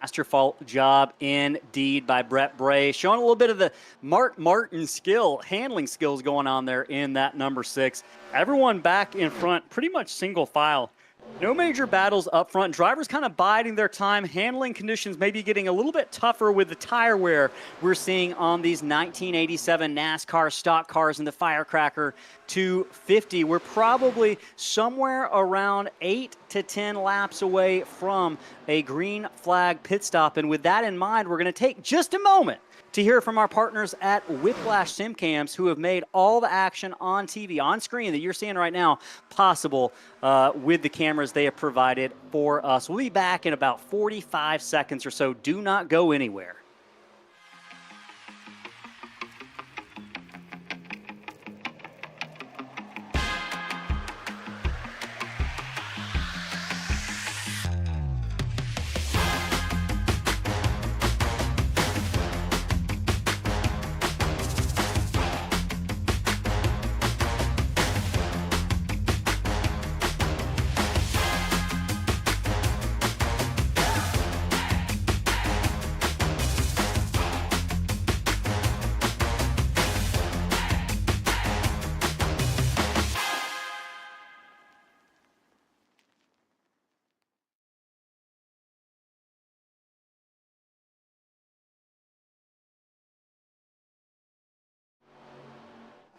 Masterful job indeed by Brett Bray, showing a little bit of the Mark Martin handling skills going on there in that number 6. Everyone back in front, pretty much single file. No major battles up front. Drivers kind of biding their time. Handling conditions maybe getting a little bit tougher with the tire wear we're seeing on these 1987 NASCAR stock cars in the Firecracker 250. We're probably somewhere around 8 to 10 laps away from a green flag pit stop. And with that in mind, we're going to take just a moment to hear from our partners at Whiplash SimCams, who have made all the action on TV, on screen that you're seeing right now, possible with the cameras they have provided for us. We'll be back in about 45 seconds or so. Do not go anywhere.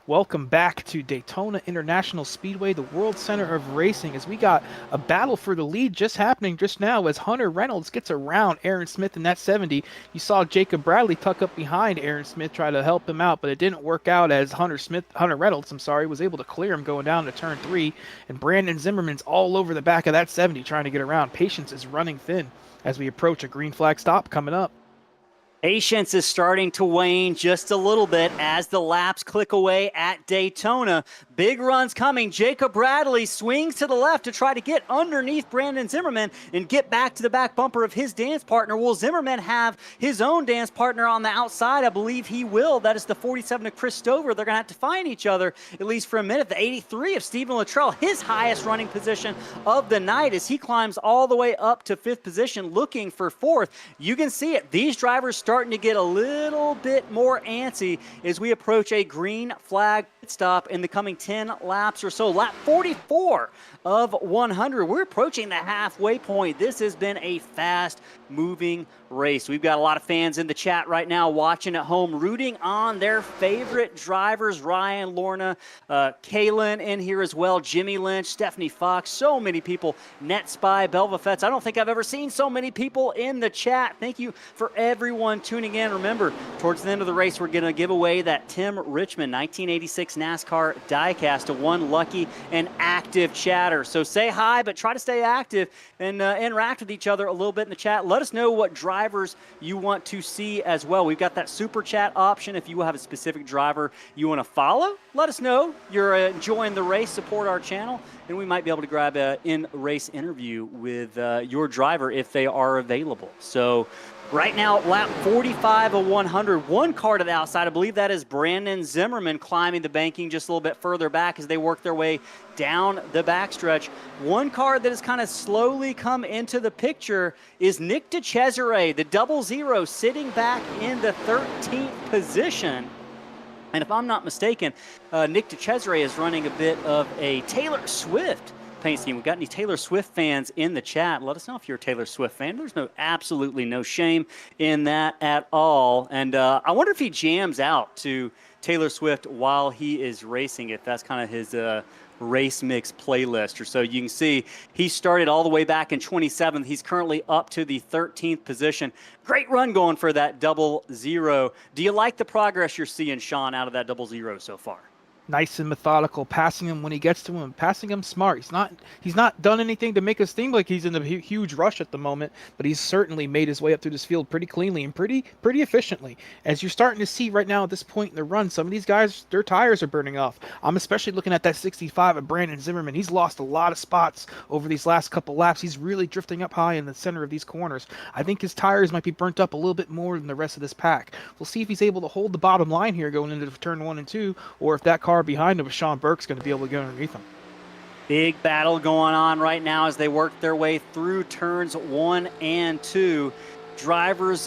Welcome back to Daytona International Speedway, the World Center of Racing, as we got a battle for the lead just happening just now as Hunter Reynolds gets around Aaron Smith in that 70. You saw Jacob Bradley tuck up behind Aaron Smith, try to help him out, but it didn't work out as Hunter Reynolds, was able to clear him going down to turn 3, and Brandon Zimmerman's all over the back of that 70 trying to get around. Patience is running thin as we approach a green flag stop coming up. Patience is starting to wane just a little bit as the laps click away at Daytona. Big runs coming. Jacob Bradley swings to the left to try to get underneath Brandon Zimmerman and get back to the back bumper of his dance partner. Will Zimmerman have his own dance partner on the outside? I believe he will. That is the 47 of Chris Stover. They're going to have to find each other, at least for a minute. The 83 of Stephen Luttrell, his highest running position of the night as he climbs all the way up to 5th position, looking for 4th. You can see it. These drivers starting to get a little bit more antsy as we approach a green flag pit stop in the coming 10 laps or so. Lap 44 of 100. We're approaching the halfway point. This has been a fast moving race. We've got a lot of fans in the chat right now watching at home, rooting on their favorite drivers. Ryan, Lorna, Kaylin in here as well, Jimmy Lynch, Stephanie Fox, so many people, NetSpy, Belva Fetz. I don't think I've ever seen so many people in the chat. Thank you for everyone tuning in. Remember, towards the end of the race, we're going to give away that Tim Richmond 1986 NASCAR diecast to one lucky and active chatter. So say hi, but try to stay active and interact with each other a little bit in the chat. Let us know what drivers you want to see as well. We've got that super chat option. If you have a specific driver you want to follow, let us know you're enjoying the race, support our channel, and we might be able to grab an in-race interview with your driver if they are available. So right now, lap 45 of 100. One car to the outside. I believe that is Brandon Zimmerman climbing the banking just a little bit further back as they work their way down the backstretch. One car that has kind of slowly come into the picture is Nick DeCesare, the 00, sitting back in the 13th position. And if I'm not mistaken, Nick DeCesare is running a bit of a Taylor Swift paint scheme. We got any Taylor Swift fans in the chat? Let us know if you're a Taylor Swift fan. There's absolutely no shame in that at all. And I wonder if he jams out to Taylor Swift while he is racing, if that's kind of his race mix playlist or so. You can see he started all the way back in 27th. He's currently up to the 13th position. Great run going for that 00. Do you like the progress you're seeing, Sean, out of that 00 so far? nice and methodical, passing him when he gets to him, passing him smart. He's not done anything to make us seem like he's in a huge rush at the moment, but he's certainly made his way up through this field pretty cleanly and pretty efficiently. As you're starting to see right now at this point in the run, some of these guys, their tires are burning off. I'm especially looking at that 65 of Brandon Zimmerman. He's lost a lot of spots over these last couple laps. He's really drifting up high in the center of these corners. I think his tires might be burnt up a little bit more than the rest of this pack. We'll see if he's able to hold the bottom line here going into turn 1 and 2, or if that car behind him with Sean Burke's going to be able to get underneath him. Big battle going on right now as they work their way through turns 1 and 2. Drivers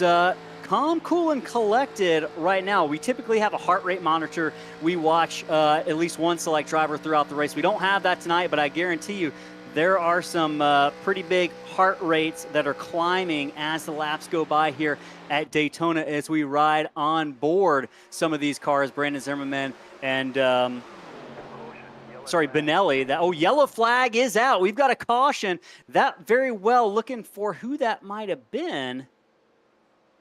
calm, cool, and collected right now. We typically have a heart rate monitor. We watch at least one select driver throughout the race. We don't have that tonight, but I guarantee you there are some pretty big heart rates that are climbing as the laps go by here at Daytona as we ride on board some of these cars. Brandon Zimmerman and Benelli. Yellow flag is out. We've got a caution. That very well looking for who that might have been.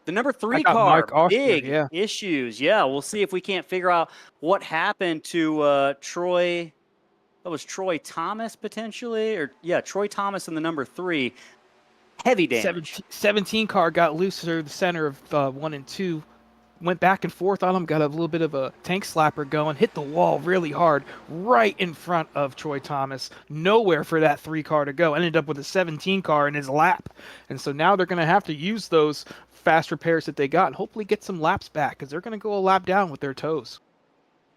The number 3 car, big issues. Yeah, we'll see if we can't figure out what happened to Troy. That was Troy Thomas potentially, Troy Thomas in the number 3. Heavy damage. 17 car got loose through the center of 1 and 2. Went back and forth on him, got a little bit of a tank slapper going, hit the wall really hard right in front of Troy Thomas. Nowhere for that 3 car to go. Ended up with a 17 car in his lap. And so now they're going to have to use those fast repairs that they got and hopefully get some laps back because they're going to go a lap down with their toes.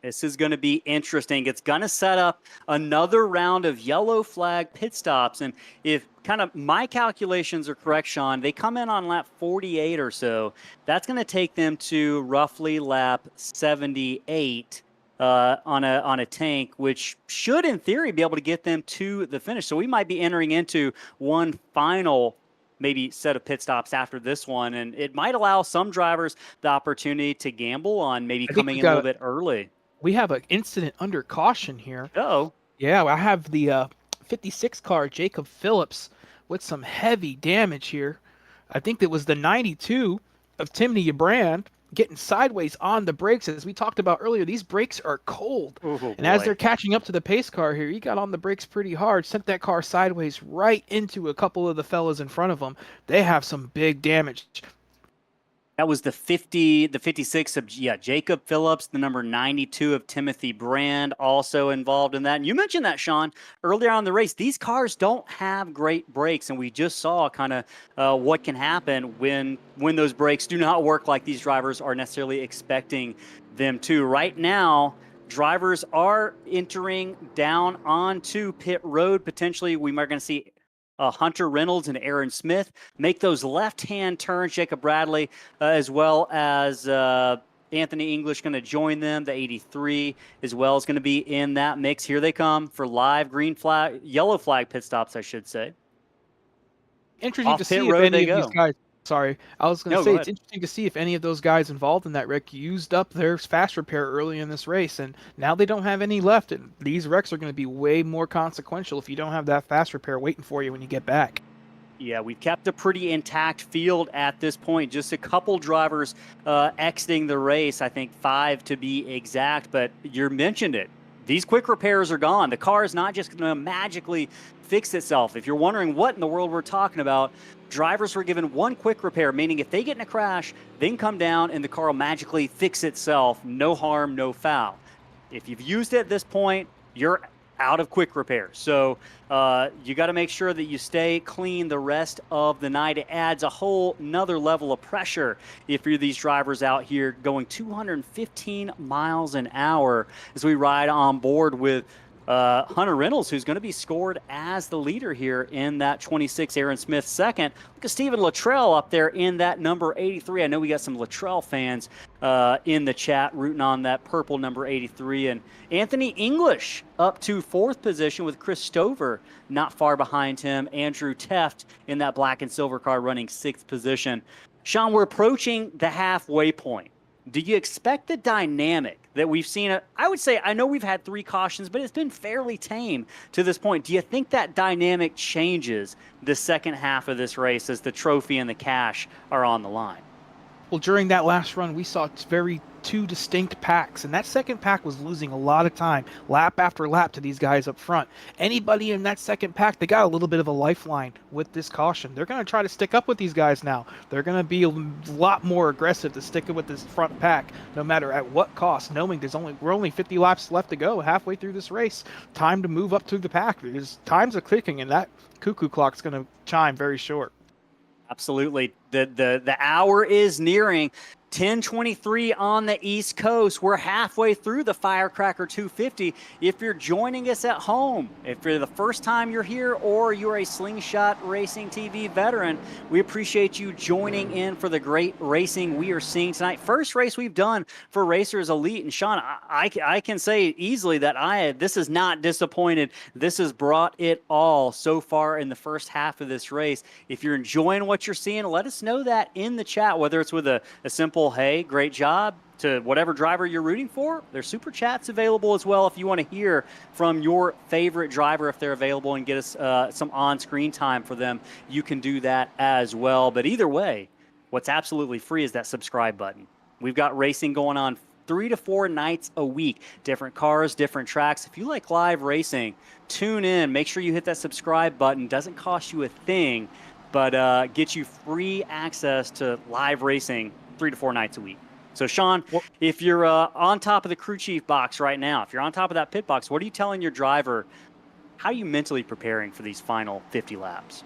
This is going to be interesting. It's going to set up another round of yellow flag pit stops. And if kind of my calculations are correct, Sean, they come in on lap 48 or so. That's going to take them to roughly lap 78 on a tank, which should, in theory, be able to get them to the finish. So we might be entering into one final maybe set of pit stops after this one. And it might allow some drivers the opportunity to gamble on maybe coming in a little bit early. We have an incident under caution here. Oh. Yeah, I have the 56 car, Jacob Phillips, with some heavy damage here. I think that was the 92 of Timney Brand getting sideways on the brakes. As we talked about earlier, these brakes are cold. And as they're catching up to the pace car here, he got on the brakes pretty hard, sent that car sideways right into a couple of the fellas in front of him. They have some big damage. That was the 56 of Jacob Phillips, the number 92 of Timothy Brand, also involved in that. And you mentioned that, Sean, earlier on in the race. These cars don't have great brakes, and we just saw kind of what can happen when those brakes do not work like these drivers are necessarily expecting them to. Right now, drivers are entering down onto pit road. Potentially, we are going to see Hunter Reynolds and Aaron Smith make those left-hand turns. Jacob Bradley, as well as Anthony English, going to join them. The 83 as well is going to be in that mix. Here they come for live yellow flag pit stops, I should say. Interesting to see if any of these guys. Sorry, I was going to say it's interesting to see if any of those guys involved in that wreck used up their fast repair early in this race, and now they don't have any left, and these wrecks are going to be way more consequential if you don't have that fast repair waiting for you when you get back. Yeah, we've kept a pretty intact field at this point. Just a couple drivers exiting the race, I think 5 to be exact, but you mentioned it. These quick repairs are gone. The car is not just going to magically fix itself. If you're wondering what in the world we're talking about, drivers were given one quick repair, meaning if they get in a crash, they can come down and the car will magically fix itself. No harm, no foul. If you've used it at this point, you're out of quick repair. So you got to make sure that you stay clean the rest of the night. It adds a whole nother level of pressure if you're these drivers out here going 215 miles an hour as we ride on board with Hunter Reynolds, who's going to be scored as the leader here in that 26, Aaron Smith second. Look at Stephen Luttrell up there in that number 83. I know we got some Luttrell fans in the chat rooting on that purple number 83. And Anthony English up to 4th position with Chris Stover not far behind him. Andrew Teft in that black and silver car running 6th position. Sean, we're approaching the halfway point. Do you expect the dynamic that we've seen? I would say, I know we've had 3 cautions, but it's been fairly tame to this point. Do you think that dynamic changes the second half of this race as the trophy and the cash are on the line? Well, during that last run, we saw very two distinct packs, and that second pack was losing a lot of time, lap after lap, to these guys up front. Anybody in that second pack, they got a little bit of a lifeline with this caution. They're going to try to stick up with these guys now. They're going to be a lot more aggressive to stick with this front pack, no matter at what cost, knowing we're only 50 laps left to go halfway through this race. Time to move up to the pack. Times are clicking, and that cuckoo clock's going to chime very short. Absolutely. The hour is nearing. 10:23 on the East Coast. We're halfway through the Firecracker 250. If you're joining us at home, if you're the first time you're here, or you're a Slingshot Racing TV veteran, we appreciate you joining in for the great racing we are seeing tonight. First race we've done for Racers Elite. And Sean, I can say easily that this is not disappointed. This has brought it all so far in the first half of this race. If you're enjoying what you're seeing, let us know that in the chat, whether it's with a simple "Hey, great job," to whatever driver you're rooting for. There's super chats available as well if you want to hear from your favorite driver, if they're available, and get us some on-screen time for them. You can do that as well. But either way, what's absolutely free is that subscribe button. We've got racing going on 3 to 4 nights a week. Different cars, different tracks. If you like live racing, tune in. Make sure you hit that subscribe button. Doesn't cost you a thing, but get you free access to live racing 3 to 4 nights a week. So, Sean, if you're on top of the crew chief box right now, if you're on top of that pit box, what are you telling your driver? How are you mentally preparing for these final 50 laps?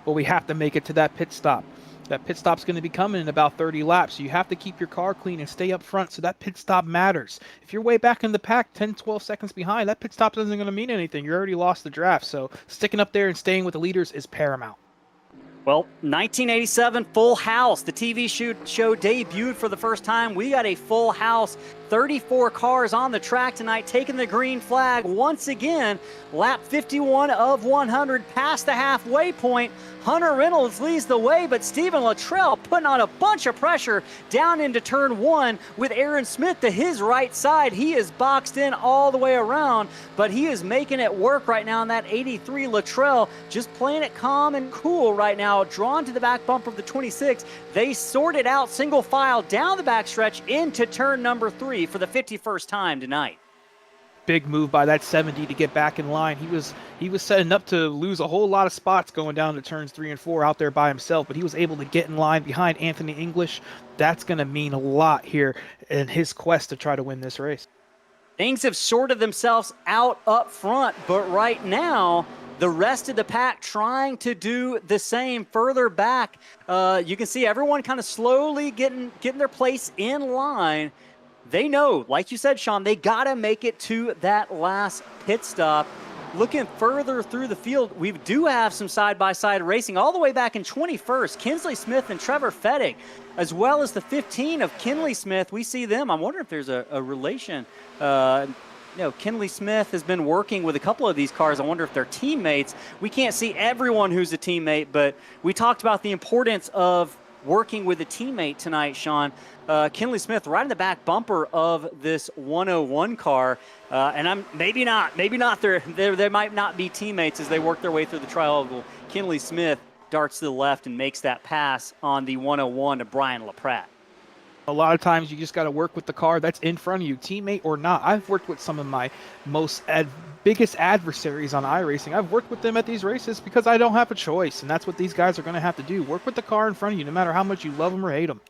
Well, we have to make it to that pit stop. That pit stop's going to be coming in about 30 laps. So you have to keep your car clean and stay up front, so that pit stop matters. If you're way back in the pack, 10, 12 seconds behind, that pit stop isn't going to mean anything. You already lost the draft. So sticking up there and staying with the leaders is paramount. Well, 1987 Full House. The TV show debuted for the first time. We got a full house. 34 cars on the track tonight, taking the green flag once again. Lap 51 of 100 past the halfway point. Hunter Reynolds leads the way, but Stephen Luttrell putting on a bunch of pressure down into turn 1 with Aaron Smith to his right side. He is boxed in all the way around, but he is making it work right now in that 83 Luttrell, just playing it calm and cool right now, drawn to the back bumper of the 26. They sorted out single file down the backstretch into turn number 3 for the 51st time tonight. Big move by that 70 to get back in line. He was setting up to lose a whole lot of spots going down to turns 3 and 4 out there by himself, but he was able to get in line behind Anthony English. That's going to mean a lot here in his quest to try to win this race. Things have sorted themselves out up front, but right now, the rest of the pack trying to do the same further back. You can see everyone kind of slowly getting their place in line. They know, like you said, Sean, they got to make it to that last pit stop. Looking further through the field, we do have some side-by-side racing all the way back in 21st. Kinsley Smith and Trevor Fettig, as well as the 15 of Kinley Smith. We see them. I wonder if there's a relation. Kinley Smith has been working with a couple of these cars. I wonder if they're teammates. We can't see everyone who's a teammate, but we talked about the importance of working with a teammate tonight, Sean. Kinley Smith right in the back bumper of this 101 car, and maybe not. They might not be teammates as they work their way through the triangle. Kinley Smith darts to the left and makes that pass on the 101 to Brian LaPratte. A lot of times you just got to work with the car that's in front of you, teammate or not. I've worked with some of my biggest adversaries on iRacing. I've worked with them at these races because I don't have a choice, and that's what these guys are going to have to do. Work with the car in front of you, no matter how much you love them or hate them.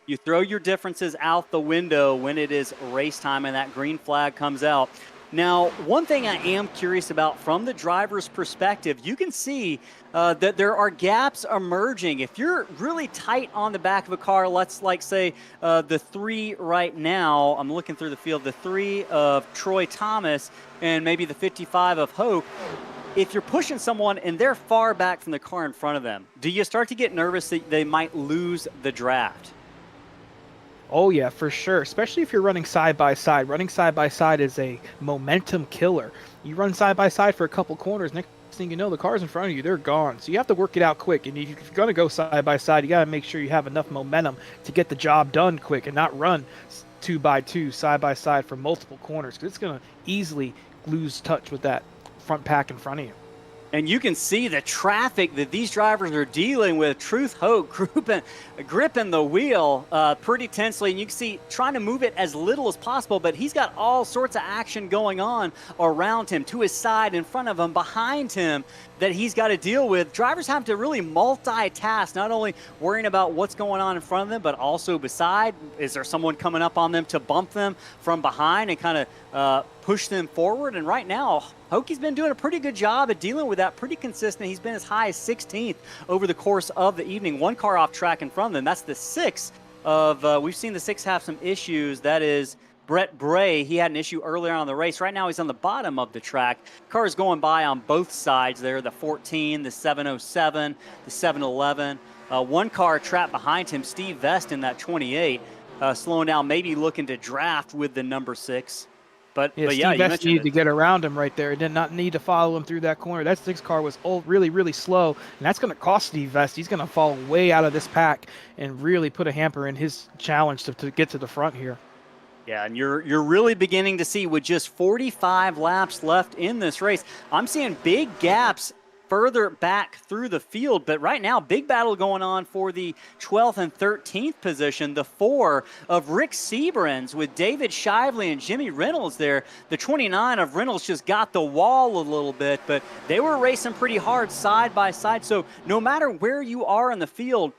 You throw your differences out the window when it is race time and that green flag comes out. Now, one thing I am curious about from the driver's perspective, you can see that there are gaps emerging. If you're really tight on the back of a car, let's say the 3 right now, I'm looking through the field, the 3 of Troy Thomas and maybe the 55 of Hope. If you're pushing someone and they're far back from the car in front of them, do you start to get nervous that they might lose the draft? Oh, yeah, for sure, especially if you're running side-by-side. Running side-by-side is a momentum killer. You run side-by-side for a couple corners, next thing you know, the cars in front of you, they're gone. So you have to work it out quick, and if you're going to go side-by-side, you got to make sure you have enough momentum to get the job done quick and not run 2x2 side-by-side for multiple corners, because it's going to easily lose touch with that front pack in front of you. And you can see the traffic that these drivers are dealing with. Truth Hogue gripping the wheel pretty tensely. And you can see trying to move it as little as possible, but he's got all sorts of action going on around him, to his side, in front of him, behind him, that he's got to deal with. Drivers have to really multitask, not only worrying about what's going on in front of them, but also beside. Is there someone coming up on them to bump them from behind and kind of push them forward? And right now, Hoki's been doing a pretty good job at dealing with that, pretty consistent. He's been as high as 16th over the course of the evening. One car off track in front of them. That's the 6 of, we've seen the 6 have some issues. That is Brett Bray. He had an issue earlier on in the race. Right now he's on the bottom of the track. Cars going by on both sides there, the 14, the 707, the 711. One car trapped behind him, Steve Vest in that 28, slowing down, maybe looking to draft with the number 6. But yeah, Steve Vest needed to get around him right there. He did not need to follow him through that corner. That 6 car was really, really slow, and that's going to cost Steve Vest. He's going to fall way out of this pack and really put a hamper in his challenge to get to the front here. Yeah, and you're really beginning to see, with just 45 laps left in this race, I'm seeing big gaps further back through the field. But right now, big battle going on for the 12th and 13th position, the 4 of Rick Seabrans with David Shively and Jimmy Reynolds there. The 29 of Reynolds just got the wall a little bit, but they were racing pretty hard side by side. So no matter where you are in the field,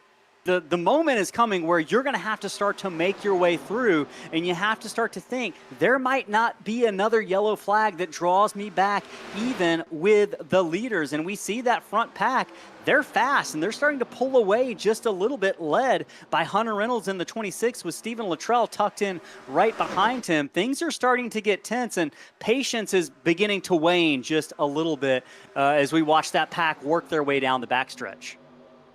the moment is coming where you're going to have to start to make your way through, and you have to start to think, there might not be another yellow flag that draws me back even with the leaders. And we see that front pack, they're fast, and they're starting to pull away just a little bit, led by Hunter Reynolds in the 26 with Stephen Luttrell tucked in right behind him. Things are starting to get tense, and patience is beginning to wane just a little bit as we watch that pack work their way down the backstretch.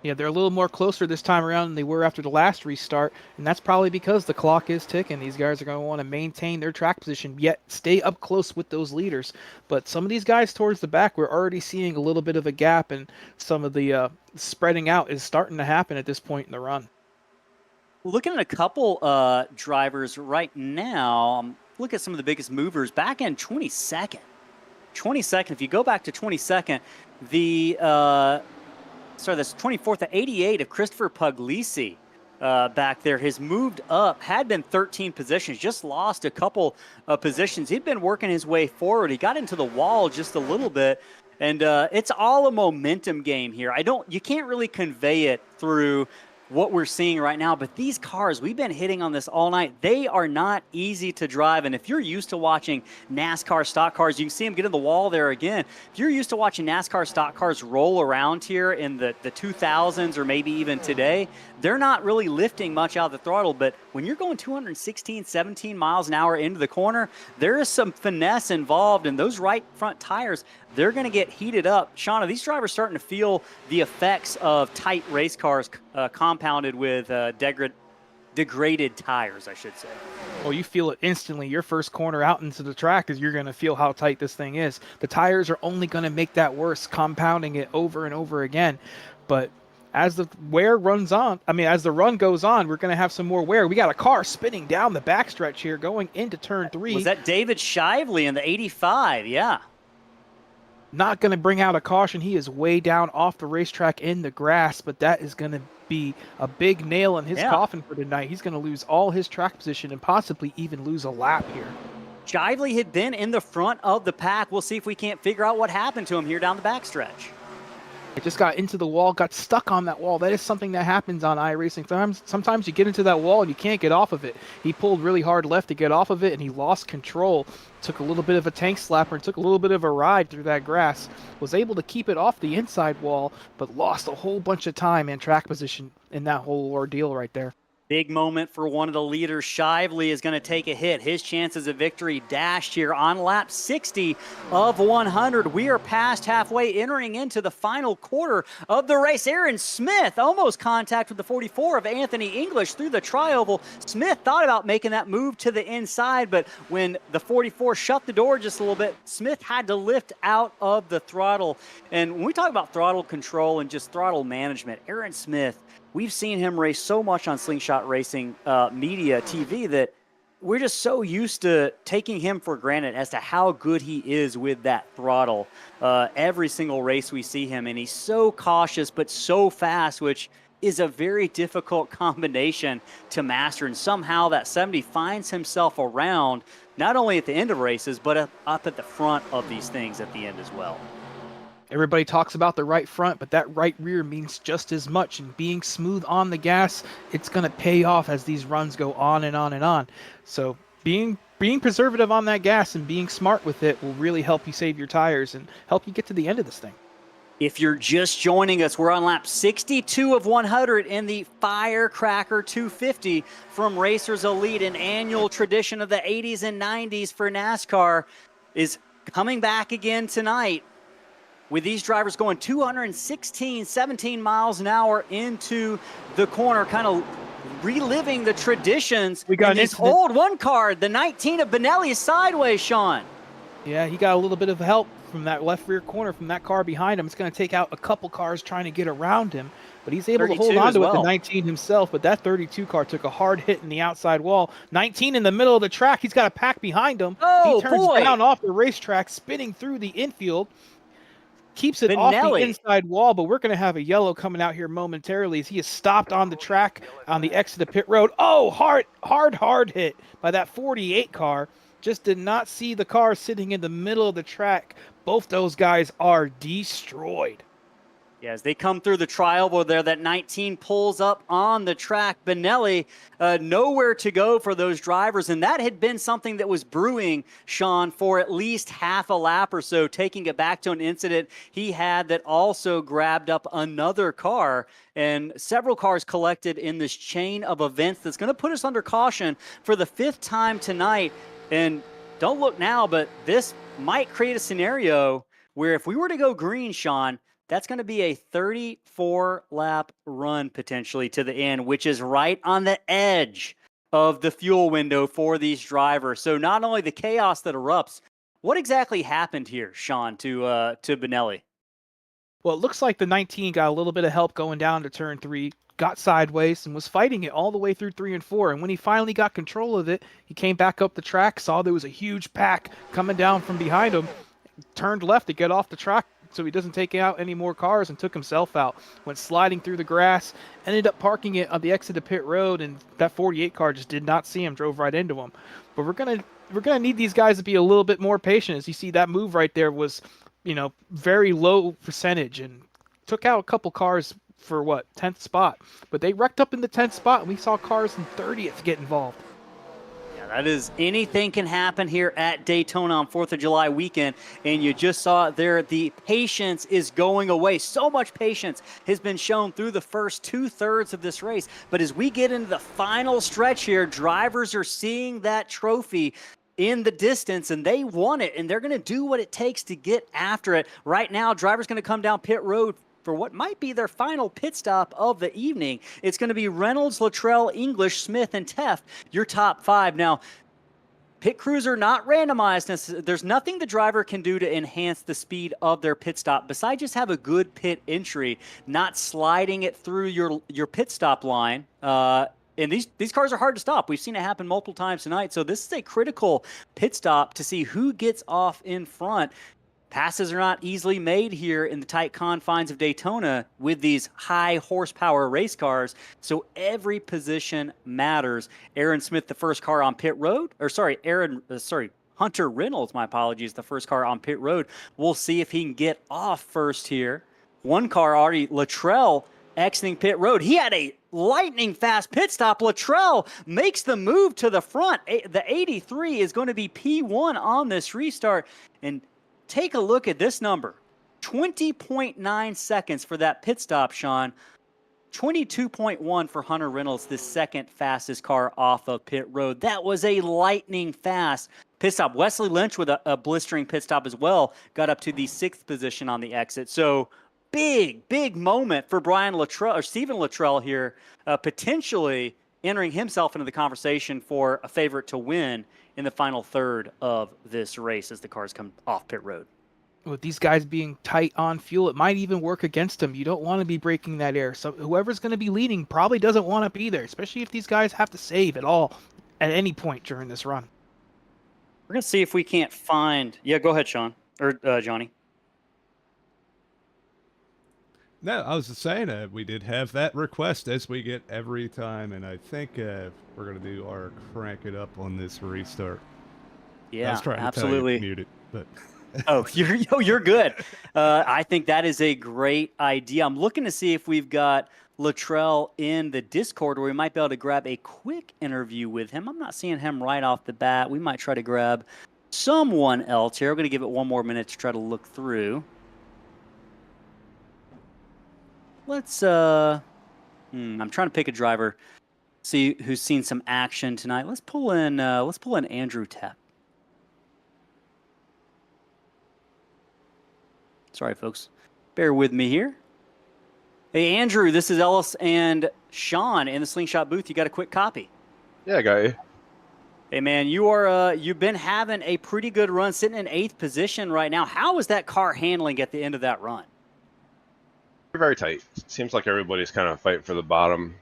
Yeah, they're a little more closer this time around than they were after the last restart, and that's probably because the clock is ticking. These guys are going to want to maintain their track position, yet stay up close with those leaders. But some of these guys towards the back, we're already seeing a little bit of a gap, and some of the spreading out is starting to happen at this point in the run. Looking at a couple drivers right now, look at some of the biggest movers. Back in 22nd, if you go back to 22nd, that's 24th to 88 of Christopher Puglisi back there has moved up, had been 13 positions, just lost a couple of positions. He'd been working his way forward. He got into the wall just a little bit, and it's all a momentum game here. You can't really convey it through what we're seeing right now, but these cars, we've been hitting on this all night. They are not easy to drive, and if you're used to watching NASCAR stock cars, you can see them get in the wall there again. If you're used to watching NASCAR stock cars roll around here in the 2000s or maybe even today, they're not really lifting much out of the throttle, but when you're going 216, 17 miles an hour into the corner, there is some finesse involved, and those right front tires, they're going to get heated up. Shauna, these drivers starting to feel the effects of tight race cars compounded with degraded tires, I should say. Well, you feel it instantly. Your first corner out into the track is you're going to feel how tight this thing is. The tires are only going to make that worse, compounding it over and over again. But as the as the run goes on, we're going to have some more wear. We got a car spinning down the backstretch here going into turn 3. Was that David Shively in the 85? Yeah. Not going to bring out a caution. He is way down off the racetrack in the grass, but that is going to be a big nail in his coffin for tonight. He's going to lose all his track position and possibly even lose a lap here. Shively had been in the front of the pack. We'll see if we can't figure out what happened to him here down the backstretch. It just got into the wall, got stuck on that wall. That is something that happens on iRacing. Sometimes you get into that wall and you can't get off of it. He pulled really hard left to get off of it, and he lost control. Took a little bit of a tank slapper and took a little bit of a ride through that grass. Was able to keep it off the inside wall, but lost a whole bunch of time and track position in that whole ordeal right there. Big moment for one of the leaders. Shively is going to take a hit. His chances of victory dashed here on lap 60 of 100. We are past halfway, entering into the final quarter of the race. Aaron Smith almost contact with the 44 of Anthony English through the tri-oval. Smith thought about making that move to the inside, but when the 44 shut the door just a little bit, Smith had to lift out of the throttle. And when we talk about throttle control and just throttle management, Aaron Smith, we've seen him race so much on Slingshot Racing media TV that we're just so used to taking him for granted as to how good he is with that throttle. Every single race we see him, and he's so cautious but so fast, which is a very difficult combination to master. And somehow that 70 finds himself around, not only at the end of races, but up at the front of these things at the end as well. Everybody talks about the right front, but that right rear means just as much. And being smooth on the gas, it's going to pay off as these runs go on and on and on. So being preservative on that gas and being smart with it will really help you save your tires and help you get to the end of this thing. If you're just joining us, we're on lap 62 of 100 in the Firecracker 250 from Racers Elite, an annual tradition of the 80s and 90s for NASCAR, is coming back again tonight, with these drivers going 17 miles an hour into the corner, kind of reliving the traditions. We got in this old one car, the 19 of Benelli, is sideways, Sean. Yeah, he got a little bit of help from that left rear corner from that car behind him. It's going to take out a couple cars trying to get around him, but he's able to hold on to it, the 19 himself. But that 32 car took a hard hit in the outside wall. 19 in the middle of the track. He's got a pack behind him. Oh, he turns down off the racetrack, spinning through the infield. Keeps it off the inside wall, but we're going to have a yellow coming out here momentarily as he is stopped on the track on the exit of pit road. Oh, hard hit by that 48 car. Just did not see the car sitting in the middle of the track. Both those guys are destroyed. Yeah, as they come through the trial where there, that 19 pulls up on the track. Benelli, nowhere to go for those drivers, and that had been something that was brewing, Sean, for at least half a lap or so, taking it back to an incident he had that also grabbed up another car, and several cars collected in this chain of events that's going to put us under caution for the 5th time tonight. And don't look now, but this might create a scenario where if we were to go green, Sean, that's going to be a 34-lap run potentially to the end, which is right on the edge of the fuel window for these drivers. So not only the chaos that erupts, what exactly happened here, Sean, to Benelli? Well, it looks like the 19 got a little bit of help going down to turn 3, got sideways, and was fighting it all the way through 3 and 4. And when he finally got control of it, he came back up the track, saw there was a huge pack coming down from behind him, turned left to get off the track so he doesn't take out any more cars, and took himself out. Went sliding through the grass, ended up parking it on the exit of pit road, and that 48 car just did not see him, drove right into him. But we're gonna need these guys to be a little bit more patient. As you see, that move right there was, very low percentage and took out a couple cars for 10th spot. But they wrecked up in the 10th spot, and we saw cars in 30th get involved. That is, anything can happen here at Daytona on 4th of July weekend, and you just saw it there. The patience is going away. So much patience has been shown through the first 2/3 of this race, but as we get into the final stretch here, drivers are seeing that trophy in the distance, and they want it, and they're going to do what it takes to get after it. Right now, drivers going to come down pit road for what might be their final pit stop of the evening. It's going to be Reynolds, Luttrell, English, Smith, and Teft, your top 5. Now, pit crews are not randomized. There's nothing the driver can do to enhance the speed of their pit stop besides just have a good pit entry, not sliding it through your pit stop line. And these cars are hard to stop. We've seen it happen multiple times tonight. So this is a critical pit stop to see who gets off in front. Passes are not easily made here in the tight confines of Daytona with these high horsepower race cars. So every position matters. Aaron Smith, the first car on pit road, Hunter Reynolds, my apologies, the first car on pit road. We'll see if he can get off first here. One car already, Luttrell, exiting pit road. He had a lightning fast pit stop. Luttrell makes the move to the front. The 83 is going to be P1 on this restart. And take a look at this number. 20.9 seconds for that pit stop, Sean. 22.1 for Hunter Reynolds, the second fastest car off of pit road. That was a lightning fast pit stop. Wesley Lynch with a blistering pit stop as well, got up to the 6th position on the exit. So big moment for Brian Luttrell, or Stephen Luttrell here, potentially entering himself into the conversation for a favorite to win in the final third of this race as the cars come off pit road. With these guys being tight on fuel, it might even work against them. You don't want to be breaking that air. So whoever's going to be leading probably doesn't want to be there, especially if these guys have to save at all. at any point during this run. We're going to see if we can't find... Yeah, go ahead, Sean. Or Johnny. No, I was just saying we did have that request as we get every time, and I think we're going to do our crank it up on this restart. Yeah, I was trying absolutely. to tell you to mute it, but... Oh, you're good. I think that is a great idea. I'm looking to see if we've got Luttrell in the Discord, where we might be able to grab a quick interview with him. I'm not seeing him right off the bat. We might try to grab someone else here. We're going to give it one more minute to try to look through. Let's I'm trying to pick a driver, see who's seen some action tonight. Let's pull in Andrew Tepp. Sorry, folks. Bear with me here. Hey, Andrew, this is Ellis and Sean in the Slingshot booth. You got a quick copy? Yeah, I got you. Hey, man, you've been having a pretty good run, sitting in 8th position right now. How was that car handling at the end of that run? Very tight. Seems like everybody's kind of fighting for the bottom.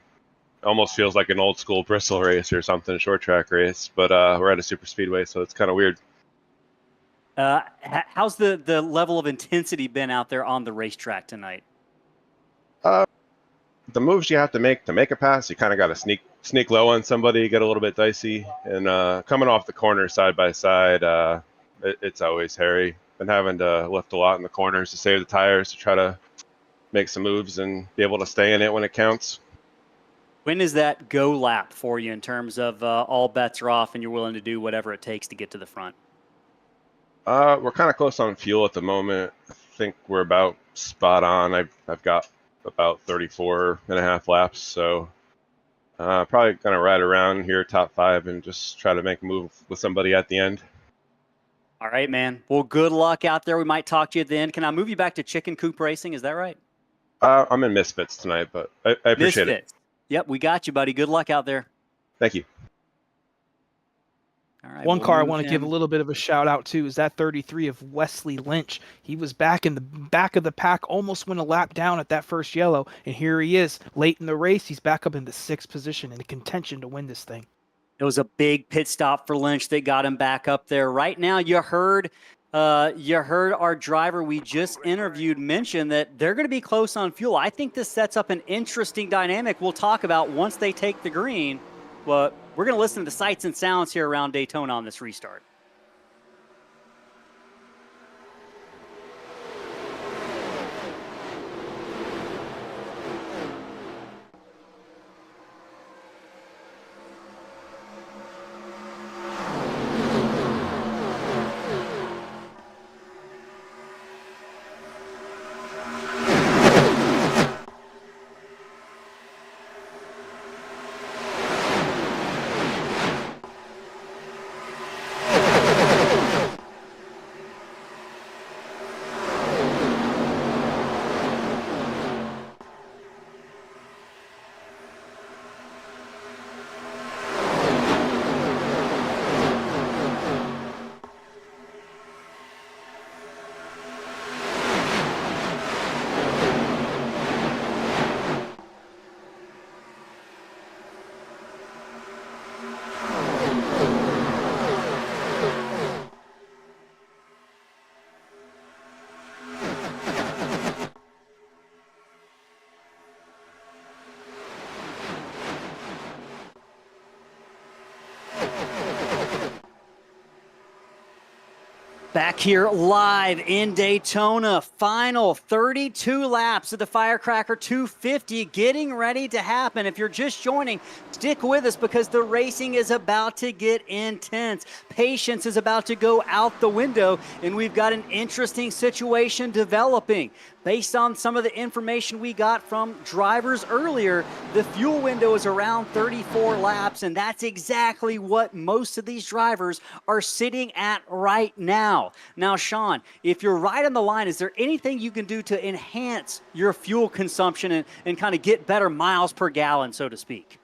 Almost feels like an old school Bristol race or something, short track race. But we're at a super speedway, so it's kind of weird. How's the level of intensity been out there on the racetrack tonight? The moves you have to make a pass, you kind of got to sneak low on somebody, get a little bit dicey, and coming off the corner side by side, it's always hairy. Been having to lift a lot in the corners to save the tires, to try to make some moves and be able to stay in it when it counts. When is that go lap for you in terms of all bets are off and you're willing to do whatever it takes to get to the front? We're kind of close on fuel at the moment. I think we're about spot on. I've got about 34 and a half laps, so probably going to ride around here top 5 and just try to make a move with somebody at the end. All right, man. Well, good luck out there. We might talk to you at the end. Can I move you back to chicken coop racing? Is that right? I'm in Misfits tonight, but I appreciate Misfits. Yep, we got you, buddy. Good luck out there. Thank you. All right, One car I want to give a little bit of a shout out to is that 33 of Wesley Lynch. He was back in the back of the pack, almost went a lap down at that first yellow, and here he is late in the race. He's back up in the 6th position in contention to win this thing. It was a big pit stop for Lynch that got him back up there. Right now, you heard our driver we just interviewed mention that they're going to be close on fuel. I think this sets up an interesting dynamic we'll talk about once they take the green. But we're going to listen to the sights and sounds here around Daytona on this restart. Back here live in Daytona, final 32 laps of the Firecracker 250 getting ready to happen. If you're just joining, stick with us because the racing is about to get intense. Patience is about to go out the window, and we've got an interesting situation developing. Based on some of the information we got from drivers earlier, the fuel window is around 34 laps, and that's exactly what most of these drivers are sitting at right now. Now, Sean, if you're right on the line, is there anything you can do to enhance your fuel consumption and kind of get better miles per gallon, so to speak?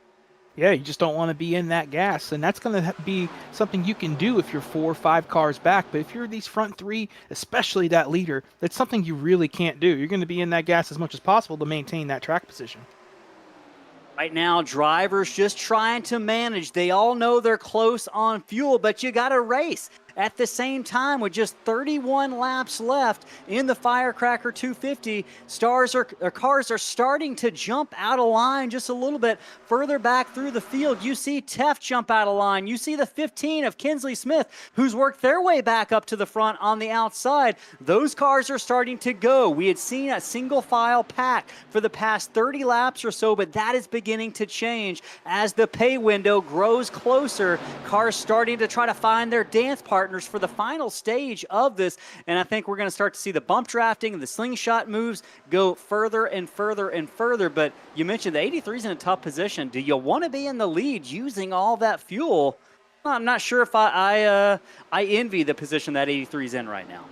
Yeah, you just don't want to be in that gas, and that's going to be something you can do if you're 4 or 5 cars back. But if you're these front 3, especially that leader, that's something you really can't do. You're going to be in that gas as much as possible to maintain that track position. Right now, drivers just trying to manage. They all know they're close on fuel, but you got to race. At the same time, with just 31 laps left in the Firecracker 250, cars are starting to jump out of line just a little bit further back through the field. You see Teff jump out of line. You see the 15 of Kinsley Smith, who's worked their way back up to the front on the outside. Those cars are starting to go. We had seen a single file pack for the past 30 laps or so, but that is beginning to change as the pay window grows closer. Cars starting to try to find their dance partners for the final stage of this, and I think we're going to start to see the bump drafting and the slingshot moves go further and further and further. But you mentioned the 83's in a tough position. Do you want to be in the lead using all that fuel? I'm not sure if I envy the position that 83's in right now.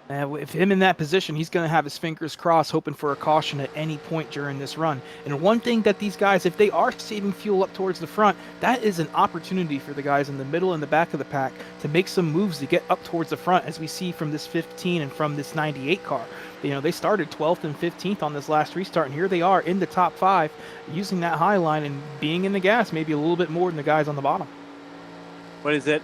If him in that position, he's going to have his fingers crossed, hoping for a caution at any point during this run. And one thing that these guys, if they are saving fuel up towards the front, that is an opportunity for the guys in the middle and the back of the pack to make some moves to get up towards the front, as we see from this 15 and from this 98 car. You know, they started 12th and 15th on this last restart, and here they are in the top 5, using that high line and being in the gas maybe a little bit more than the guys on the bottom. What is it?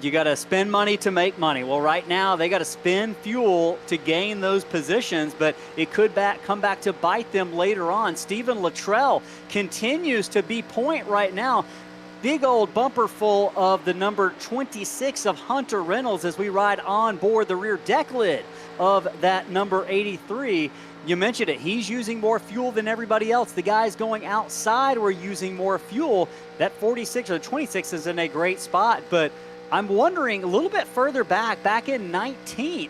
You got to spend money to make money. Well, right now they got to spend fuel to gain those positions, but it could come back to bite them later on. Stephen Luttrell continues to be point right now. Big old bumper full of the number 26 of Hunter Reynolds as we ride on board the rear deck lid of that number 83. You mentioned it. He's using more fuel than everybody else. The guys going outside were using more fuel. That 46 or the 26 is in a great spot, but I'm wondering a little bit further back in 19th,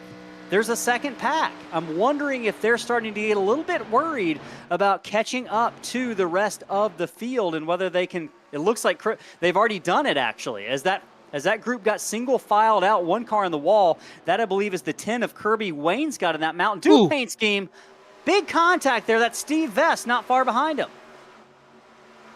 there's a second pack. I'm wondering if they're starting to get a little bit worried about catching up to the rest of the field and whether they can. It looks like they've already done it, actually, as that group got single filed out, one car on the wall. That, I believe, is the 10 of Kirby Wayne's got in that Mountain Dew paint scheme. Big contact there. That's Steve Vest not far behind him.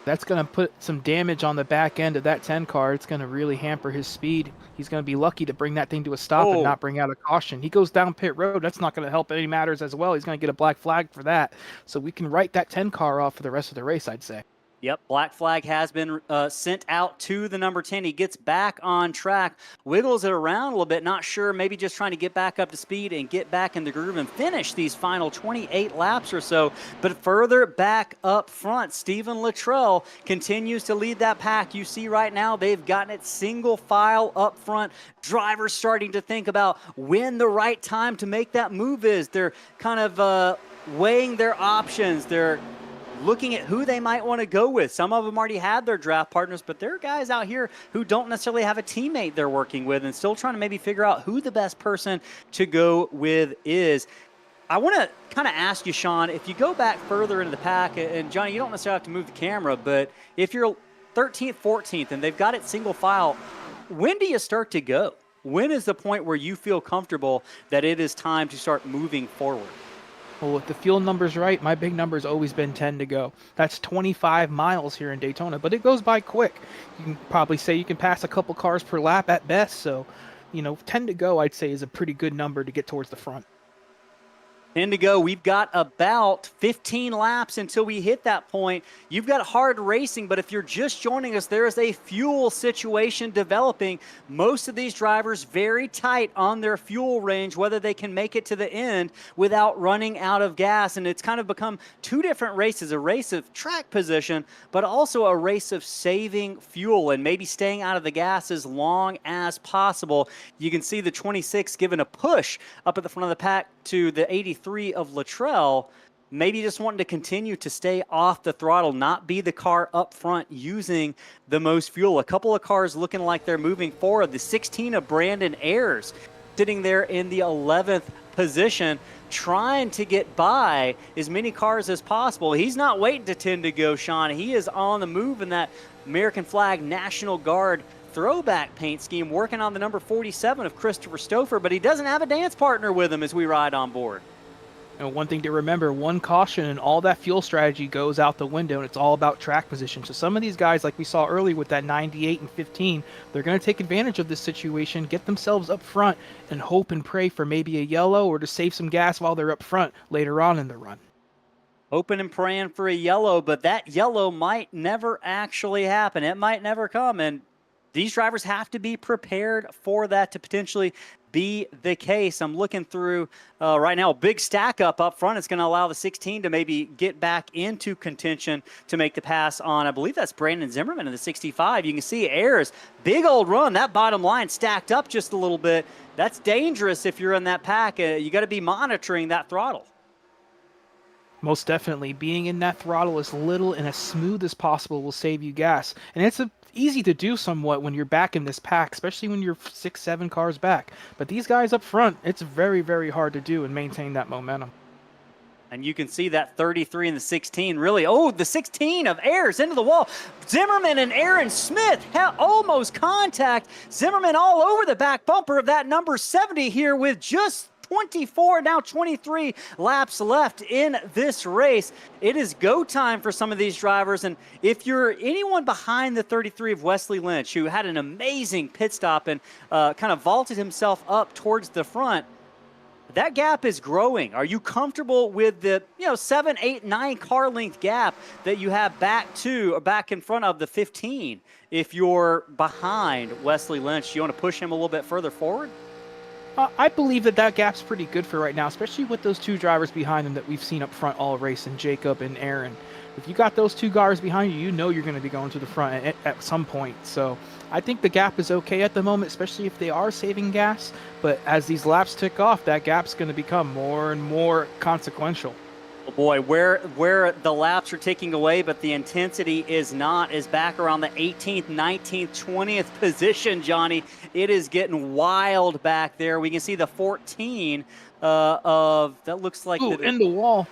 That's going to put some damage on the back end of that 10 car. It's going to really hamper his speed. He's going to be lucky to bring that thing to a stop and not bring out a caution. He goes down pit road. That's not going to help any matters as well. He's going to get a black flag for that. So we can write that 10 car off for the rest of the race, I'd say. Yep, black flag has been sent out to the number 10. He gets back on track, wiggles it around a little bit, not sure, maybe just trying to get back up to speed and get back in the groove and finish these final 28 laps or so. But further back up front, Stephen Luttrell continues to lead that pack. You see right now they've gotten it single file up front. Drivers starting to think about when the right time to make that move is. They're kind of weighing their options. They're looking at who they might want to go with. Some of them already had their draft partners, but there are guys out here who don't necessarily have a teammate they're working with and still trying to maybe figure out who the best person to go with is. I want to kind of ask you, Sean, if you go back further into the pack, and Johnny, you don't necessarily have to move the camera, but if you're 13th, 14th, and they've got it single file, when do you start to go? When is the point where you feel comfortable that it is time to start moving forward? Well, if the fuel number's right, my big number's always been 10 to go. That's 25 miles here in Daytona, but it goes by quick. You can probably say you can pass a couple cars per lap at best, so, 10 to go, I'd say, is a pretty good number to get towards the front. 10 to go. We've got about 15 laps until we hit that point. You've got hard racing, but if you're just joining us, there is a fuel situation developing. Most of these drivers very tight on their fuel range, whether they can make it to the end without running out of gas. And it's kind of become two different races, a race of track position, but also a race of saving fuel and maybe staying out of the gas as long as possible. You can see the 26 giving a push up at the front of the pack to the 83 of Luttrell, maybe just wanting to continue to stay off the throttle, not be the car up front using the most fuel. A couple of cars looking like they're moving forward. The 16 of Brandon Ayers sitting there in the 11th position, trying to get by as many cars as possible. He's not waiting to 10 to go, Sean. He is on the move in that American flag National Guard throwback paint scheme, working on the number 47 of Christopher Stouffer, but he doesn't have a dance partner with him as we ride on board. And one thing to remember, one caution and all that fuel strategy goes out the window, and it's all about track position. So some of these guys, like we saw earlier with that 98 and 15, they're going to take advantage of this situation, get themselves up front, and hope and pray for maybe a yellow or to save some gas while they're up front later on in the run. hoping and praying for a yellow, but that yellow might never actually happen. It might never come, and these drivers have to be prepared for that to potentially be the case. I'm looking through right now, a big stack up front. It's going to allow the 16 to maybe get back into contention to make the pass on, I believe that's Brandon Zimmerman in the 65. You can see Ayers, big old run. That bottom line stacked up just a little bit. That's dangerous if you're in that pack. You got to be monitoring that throttle. Most definitely. Being in that throttle as little and as smooth as possible will save you gas. And it's easy to do somewhat when you're back in this pack, especially when you're 6-7 cars back. But these guys up front, it's very, very hard to do and maintain that momentum. And you can see that 33 and the 16 really, the 16 of Ayers into the wall. Zimmerman and Aaron Smith almost contact. Zimmerman all over the back bumper of that number 70 here with just 24, now 23 laps left in this race. It is go time for some of these drivers. And if you're anyone behind the 33 of Wesley Lynch, who had an amazing pit stop and kind of vaulted himself up towards the front, that gap is growing. Are you comfortable with the 7, 8, 9 car length gap that you have back in front of the 15? If you're behind Wesley Lynch, you want to push him a little bit further forward? I believe that gap's pretty good for right now, especially with those two drivers behind him that we've seen up front all race, and Jacob and Aaron. If you got those two guys behind you, you know you're going to be going to the front at some point. So I think the gap is okay at the moment, especially if they are saving gas. But as these laps tick off, that gap's going to become more and more consequential. Oh boy, where the laps are ticking away, but the intensity is not, is back around the 18th, 19th, 20th position, Johnny. It is getting wild back there. We can see the 14 of, that looks like... in the wall.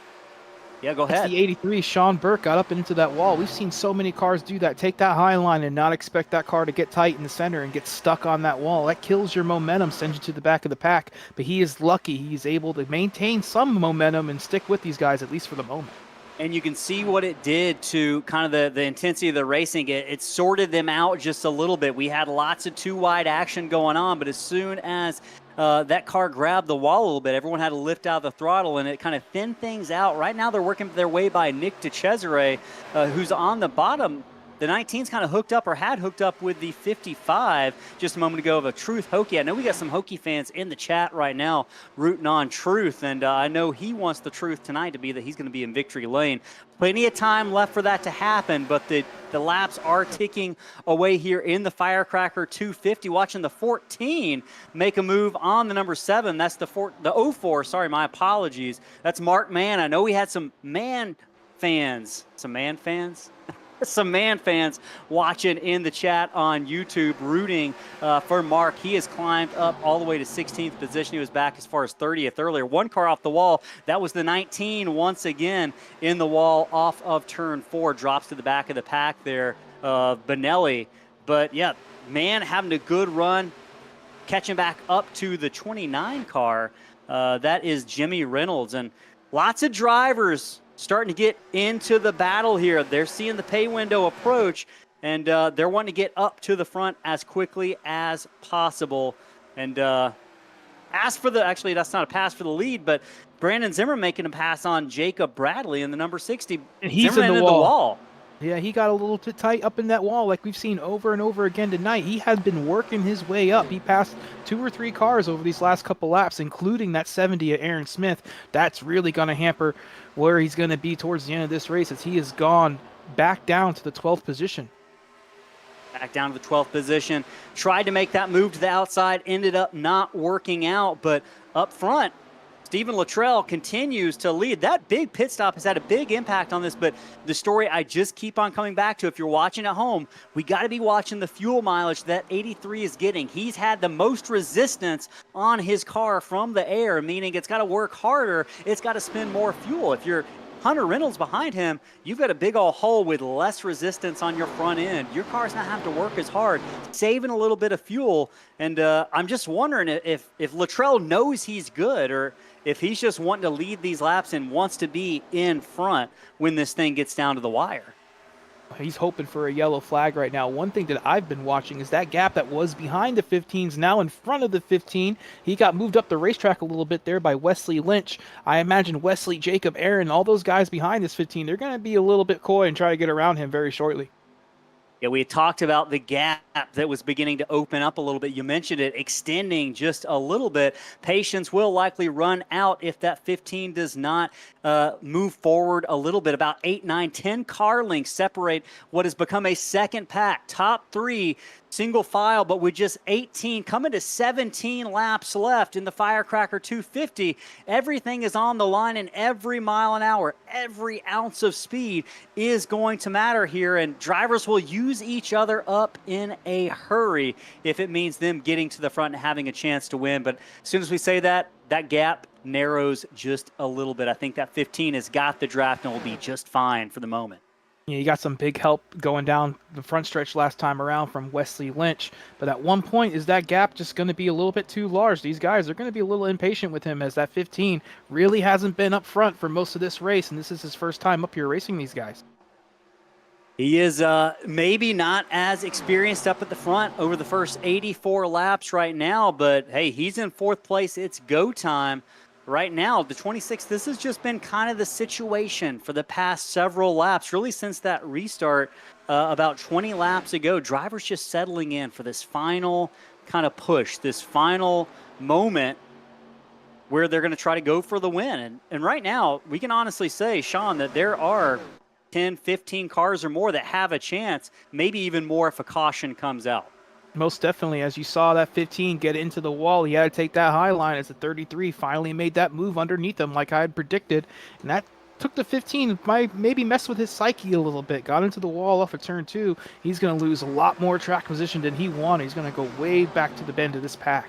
Yeah, go ahead. That's the 83. Sean Burke got up into that wall. We've seen so many cars do that. Take that high line and not expect that car to get tight in the center and get stuck on that wall. That kills your momentum, sends you to the back of the pack. But he is lucky. He's able to maintain some momentum and stick with these guys, at least for the moment. And you can see what it did to kind of the intensity of the racing. It sorted them out just a little bit. We had lots of two-wide action going on, but as soon as that car grabbed the wall a little bit, everyone had to lift out the throttle, and it kind of thinned things out. Right now they're working their way by Nick DeCesare, who's on the bottom. The 19's kind of hooked up, or had hooked up, with the 55 just a moment ago of a Truth Hokie. I know we got some Hokie fans in the chat right now rooting on Truth, and I know he wants the Truth tonight to be that he's going to be in victory lane. Plenty of time left for that to happen, but the laps are ticking away here in the Firecracker 250. Watching the 14 make a move on the number 7. That's the 04, sorry, my apologies. That's Mark Mann. I know we had some Man fans. Some Man fans? Some Man fans watching in the chat on YouTube, rooting for Mark. He has climbed up all the way to 16th position. He was back as far as 30th earlier. One car off the wall. That was the 19 once again in the wall off of turn 4. Drops to the back of the pack there, Benelli. But yeah, Man having a good run, catching back up to the 29 car. That is Jimmy Reynolds. And lots of drivers starting to get into the battle here. They're seeing the pay window approach, and they're wanting to get up to the front as quickly as possible. And actually, that's not a pass for the lead, but Brandon Zimmer making a pass on Jacob Bradley in the number 60. And he's Zimmerman in the wall. wall. Yeah, he got a little too tight up in that wall like we've seen over and over again tonight. He has been working his way up. He passed 2 or 3 cars over these last couple laps, including that 70 of Aaron Smith. That's really going to hamper where he's going to be towards the end of this race, as he has gone back down to the 12th position. Back down to the 12th position. Tried to make that move to the outside, ended up not working out, but up front, Stephen Luttrell continues to lead. That big pit stop has had a big impact on this, but the story I just keep on coming back to, if you're watching at home, we got to be watching the fuel mileage that 83 is getting. He's had the most resistance on his car from the air, meaning it's got to work harder. It's got to spend more fuel. If you're Hunter Reynolds behind him, you've got a big old hole with less resistance on your front end. Your car's not having to work as hard, saving a little bit of fuel. And I'm just wondering if Luttrell knows he's good, or if he's just wanting to lead these laps and wants to be in front when this thing gets down to the wire. He's hoping for a yellow flag right now. One thing that I've been watching is that gap that was behind the 15s now in front of the 15. He got moved up the racetrack a little bit there by Wesley Lynch. I imagine Wesley, Jacob, Aaron, all those guys behind this 15, they're going to be a little bit coy and try to get around him very shortly. Yeah, we talked about the gap that was beginning to open up a little bit. You mentioned it extending just a little bit. Patience will likely run out if that 15 does not move forward a little bit. About 8, 9, 10 car lengths separate what has become a second pack. Top 3 single file, but with just 18 coming to 17 laps left in the Firecracker 250. Everything is on the line, and every mile an hour, every ounce of speed is going to matter here, and drivers will use each other up in a hurry if it means them getting to the front and having a chance to win. But as soon as we say that, that gap narrows just a little bit. I think that 15 has got the draft and will be just fine for the moment. Yeah, you got some big help going down the front stretch last time around from Wesley Lynch. But at one point, is that gap just going to be a little bit too large? These guys are going to be a little impatient with him, as that 15 really hasn't been up front for most of this race, and this is his first time up here racing these guys. He is maybe not as experienced up at the front over the first 84 laps right now, but hey, he's in 4th place. It's go time. Right now, the 26th, this has just been kind of the situation for the past several laps, really since that restart about 20 laps ago. Drivers just settling in for this final kind of push, this final moment where they're going to try to go for the win. And right now, we can honestly say, Sean, that there are 10, 15 cars or more that have a chance, maybe even more if a caution comes out. Most definitely. As you saw that 15 get into the wall, he had to take that high line as the 33 finally made that move underneath him like I had predicted. And that took the 15, maybe messed with his psyche a little bit. Got into the wall off of turn 2. He's going to lose a lot more track position than he wanted. He's going to go way back to the bend of this pack.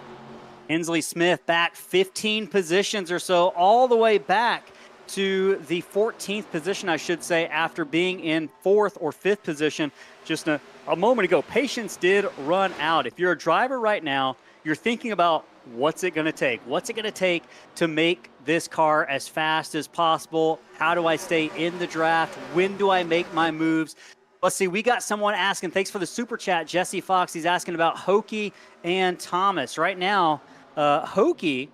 Hensley Smith back 15 positions or so, all the way back to the 14th position, I should say, after being in 4th or 5th position just a moment ago. Patience did run out. If you're a driver right now, you're thinking about what's it going to take? What's it going to take to make this car as fast as possible? How do I stay in the draft? When do I make my moves? Let's see, we got someone asking, thanks for the super chat, Jesse Fox. He's asking about Hokie and Thomas. Right now, Hokie,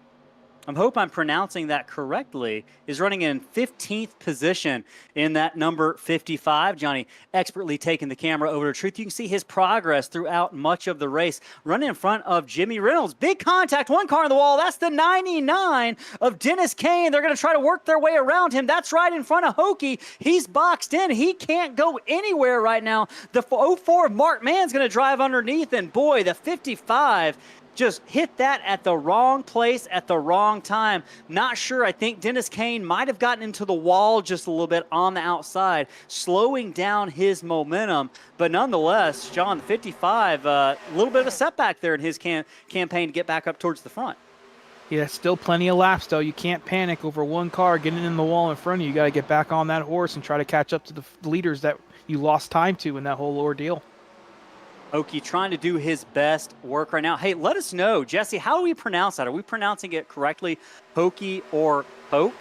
I hope I'm pronouncing that correctly, is running in 15th position in that number 55. Johnny expertly taking the camera over to Truth. You can see his progress throughout much of the race. Running in front of Jimmy Reynolds. Big contact, one car on the wall. That's the 99 of Dennis Kane. They're going to try to work their way around him. That's right in front of Hokie. He's boxed in. He can't go anywhere right now. The 04 of Mark Mann's going to drive underneath, and boy, the 55 just hit that at the wrong place at the wrong time. Not sure. I think Dennis Kane might have gotten into the wall just a little bit on the outside, slowing down his momentum. But nonetheless, John, 55, a little bit of a setback there in his campaign to get back up towards the front. Yeah, still plenty of laps, though. You can't panic over one car getting in the wall in front of you. You got to get back on that horse and try to catch up to the leaders that you lost time to in that whole ordeal. Hokie trying to do his best work right now. Hey, let us know, Jesse, how do we pronounce that? Are we pronouncing it correctly, Hokie or Hoke?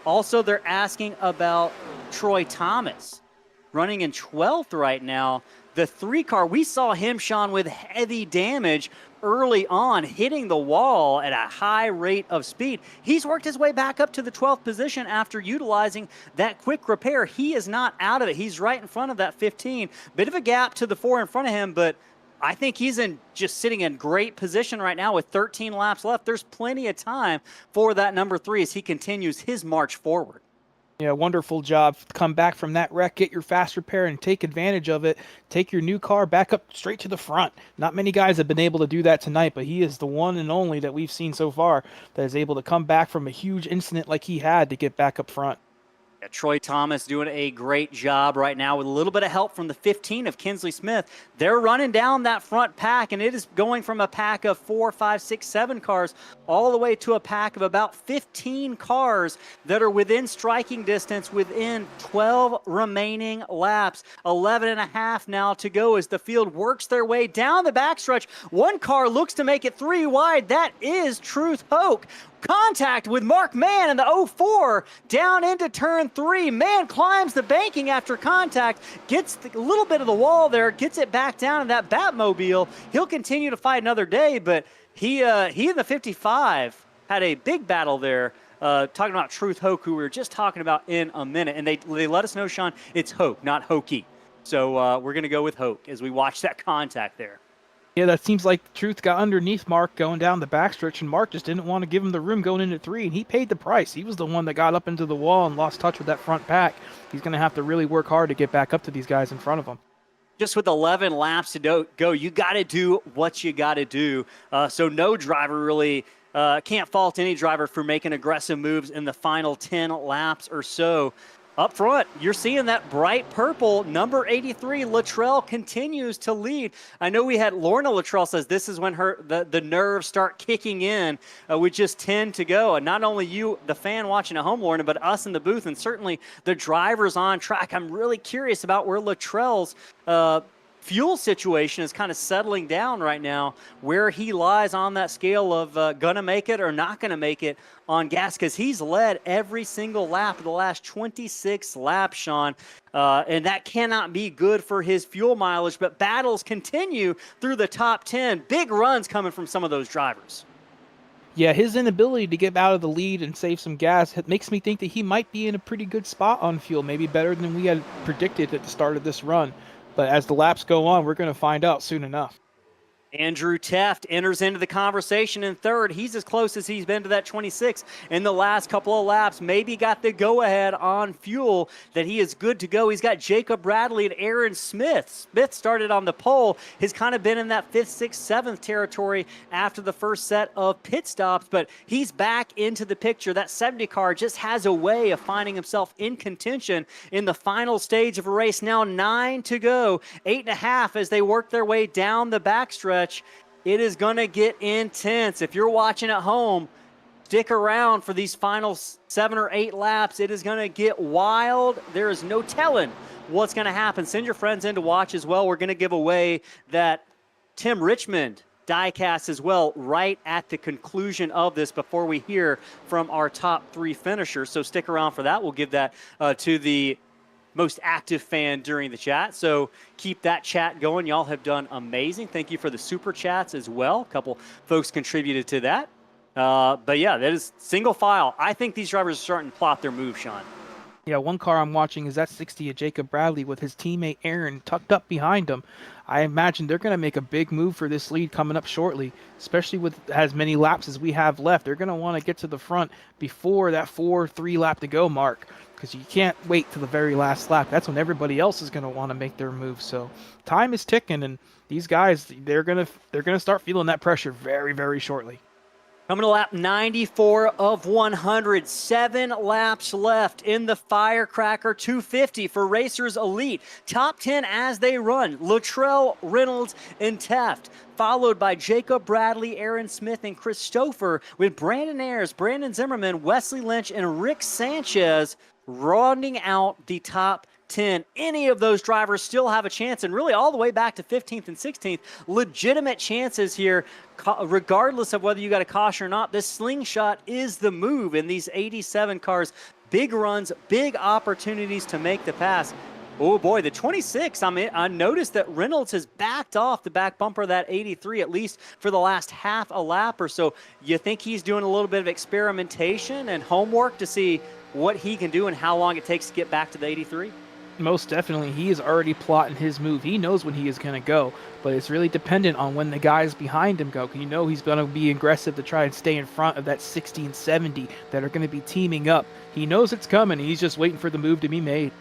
Also, they're asking about Troy Thomas, running in 12th right now. The 3 car, we saw him, Sean, with heavy damage early on, hitting the wall at a high rate of speed. He's worked his way back up to the 12th position after utilizing that quick repair. He is not out of it. He's right in front of that 15. Bit of a gap to the 4 in front of him, but I think he's just sitting in great position right now with 13 laps left. There's plenty of time for that number 3 as he continues his march forward. Yeah, wonderful job. Come back from that wreck, get your fast repair, and take advantage of it. Take your new car back up straight to the front. Not many guys have been able to do that tonight, but he is the one and only that we've seen so far that is able to come back from a huge incident like he had to get back up front. Yeah, Troy Thomas doing a great job right now with a little bit of help from the 15 of Kinsley Smith. They're running down that front pack, and it is going from a pack of 4, 5, 6, 7 cars all the way to a pack of about 15 cars that are within striking distance within 12 remaining laps. 11 and a half now to go as the field works their way down the backstretch. One car looks to make it 3 wide. That is Truth Hoke. Contact with Mark Mann in the 04 down into turn 3. Mann climbs the banking after contact, gets a little bit of the wall there, gets it back down in that Batmobile. He'll continue to fight another day, but he in the 55 had a big battle there. Talking about Truth Hoke, who we were just talking about in a minute. And they let us know, Sean, it's Hoke, not Hokey. So we're going to go with Hoke as we watch that contact there. Yeah, that seems like Truth got underneath Mark going down the backstretch, and Mark just didn't want to give him the room going into 3, and he paid the price. He was the one that got up into the wall and lost touch with that front pack. He's going to have to really work hard to get back up to these guys in front of him. Just with 11 laps to go, you got to do what you got to do. So no driver really can't fault any driver for making aggressive moves in the final 10 laps or so. Up front, you're seeing that bright purple, number 83, Luttrell continues to lead. I know we had Lorna Luttrell says this is when the nerves start kicking in with just 10 to go. And not only you, the fan watching at home, Lorna, but us in the booth and certainly the drivers on track. I'm really curious about where Luttrell's fuel situation is kind of settling down right now, where he lies on that scale of gonna make it or not gonna make it on gas, because he's led every single lap of the last 26 laps, Sean, and that cannot be good for his fuel mileage. But battles continue through the top 10. Big runs coming from some of those drivers. Yeah, his inability to get out of the lead and save some gas makes me think that he might be in a pretty good spot on fuel, maybe better than we had predicted at the start of this run. But as the laps go on, we're going to find out soon enough. Andrew Teft enters into the conversation in third. He's as close as he's been to that 26 in the last couple of laps. Maybe got the go-ahead on fuel that he is good to go. He's got Jacob Bradley and Aaron Smith. Smith started on the pole. Has kind of been in that 5th, 6th, 7th territory after the first set of pit stops, but he's back into the picture. That 70 car just has a way of finding himself in contention in the final stage of a race. Now 9 to go, 8.5 as they work their way down the backstretch. It is going to get intense. If you're watching at home, stick around for these final 7 or 8 laps. It is going to get wild. There is no telling what's going to happen. Send your friends in to watch as well. We're going to give away that Tim Richmond diecast as well right at the conclusion of this before we hear from our top 3 finishers. So stick around for that. We'll give that to the most active fan during the chat. So keep that chat going. Y'all have done amazing. Thank you for the super chats as well. A couple folks contributed to that. But yeah, that is single file. I think these drivers are starting to plot their move, Sean. Yeah, one car I'm watching is that 60 of Jacob Bradley with his teammate Aaron tucked up behind him. I imagine they're going to make a big move for this lead coming up shortly, especially with as many laps as we have left. They're going to want to get to the front before that 4-3 lap to go mark, because you can't wait to the very last lap. That's when everybody else is going to want to make their move. So time is ticking, and these guys, they're going to start feeling that pressure very, very shortly. Coming to lap 94 of 100. 7 laps left in the Firecracker 250 for Racers Elite. Top 10 as they run. Luttrell, Reynolds, and Teft. Followed by Jacob Bradley, Aaron Smith, and Christopher, with Brandon Ayers, Brandon Zimmerman, Wesley Lynch, and Rick Sanchez rounding out the top 10. Any of those drivers still have a chance, and really all the way back to 15th and 16th, legitimate chances here, regardless of whether you got a caution or not. This slingshot is the move in these 87 cars. Big runs, big opportunities to make the pass. Oh boy, the 26, I noticed that Reynolds has backed off the back bumper of that 83, at least for the last half a lap or so. You think he's doing a little bit of experimentation and homework to see what he can do and how long it takes to get back to the 83? Most definitely. He is already plotting his move. He knows when he is going to go, but it's really dependent on when the guys behind him go. You know he's going to be aggressive to try and stay in front of that 60 and 70 that are going to be teaming up. He knows it's coming. He's just waiting for the move to be made.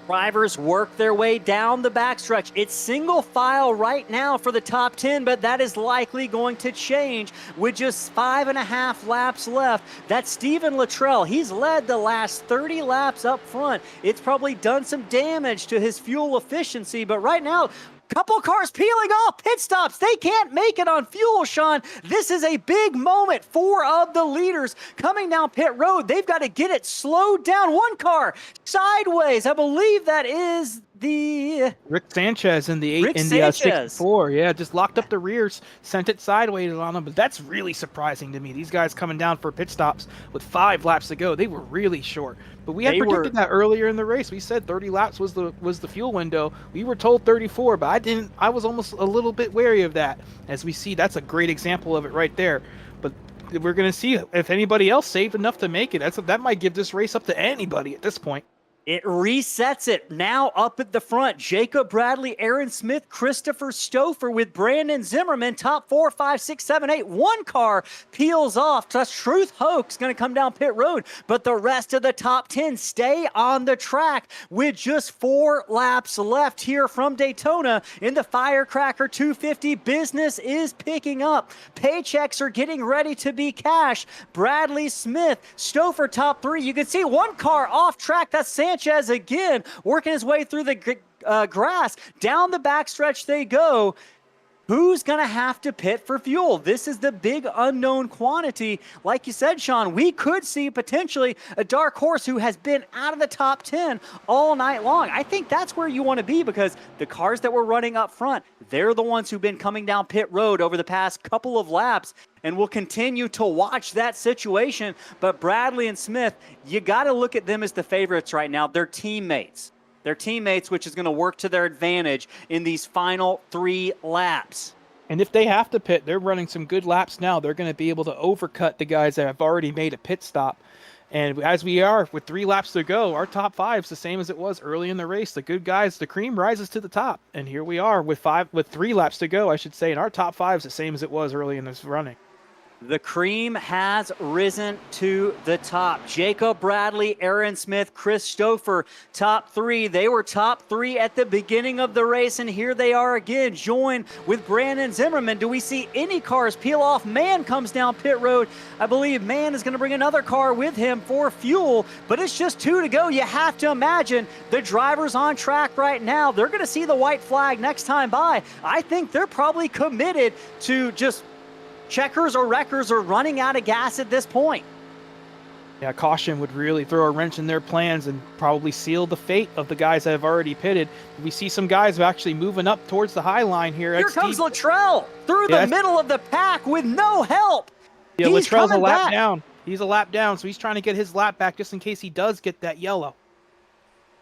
Drivers work their way down the backstretch. It's single file right now for the top 10, but that is likely going to change with just 5.5 laps left. That's Steven Luttrell. He's led the last 30 laps up front. It's probably done some damage to his fuel efficiency, but right now, couple cars peeling off pit stops. They can't make it on fuel, Sean. This is a big moment. 4 of the leaders coming down pit road. They've got to get it slowed down. One car sideways. I believe that is the Rick Sanchez in the Rick 64. Yeah, just locked up the rears, sent it sideways on them. But that's really surprising to me. These guys coming down for pit stops with 5 laps to go. They were really short. But we had predicted that earlier in the race. We said 30 laps was the fuel window. We were told 34, but I was almost a little bit wary of that. As we see, that's a great example of it right there. But we're going to see if anybody else saved enough to make it. That might give this race up to anybody at this point. It resets it. Now up at the front, Jacob Bradley, Aaron Smith, Christopher Stouffer with Brandon Zimmerman, top 4, 5, 6, 7, 8. One car peels off. Truth Hoax going to come down pit road, but the rest of the top 10 stay on the track with just 4 laps left here from Daytona in the Firecracker 250. Business is picking up. Paychecks are getting ready to be cashed. Bradley, Smith, Stouffer top 3. You can see one car off track. That's Sanchez again, working his way through the grass. Down the backstretch they go. Who's going to have to pit for fuel? This is the big unknown quantity. Like you said, Sean, we could see potentially a dark horse who has been out of the top 10 all night long. I think that's where you want to be because the cars that were running up front, they're the ones who've been coming down pit road over the past couple of laps. And we'll continue to watch that situation. But Bradley and Smith, you got to look at them as the favorites right now. They're teammates. They're teammates, which is going to work to their advantage in these final 3 laps. And if they have to pit, they're running some good laps now. They're going to be able to overcut the guys that have already made a pit stop. And as we are with 3 laps to go, our top 5 is the same as it was early in the race. The good guys, the cream rises to the top. And here we are with 3 laps to go, I should say. And our top 5 is the same as it was early in this running. The cream has risen to the top. Jacob Bradley, Aaron Smith, Chris Stouffer, top 3. They were top 3 at the beginning of the race, and here they are again, joined with Brandon Zimmerman. Do we see any cars peel off? Mann comes down pit road. I believe Mann is going to bring another car with him for fuel, but it's just 2 to go. You have to imagine the drivers on track right now. They're going to see the white flag next time by. I think they're probably committed to just checkers or wreckers are running out of gas at this point. Yeah, caution would really throw a wrench in their plans and probably seal the fate of the guys that have already pitted. We see some guys actually moving up towards the high line here. Here comes Luttrell through the middle of the pack with no help. Yeah, Luttrell's a lap down. He's a lap down, so he's trying to get his lap back just in case he does get that yellow.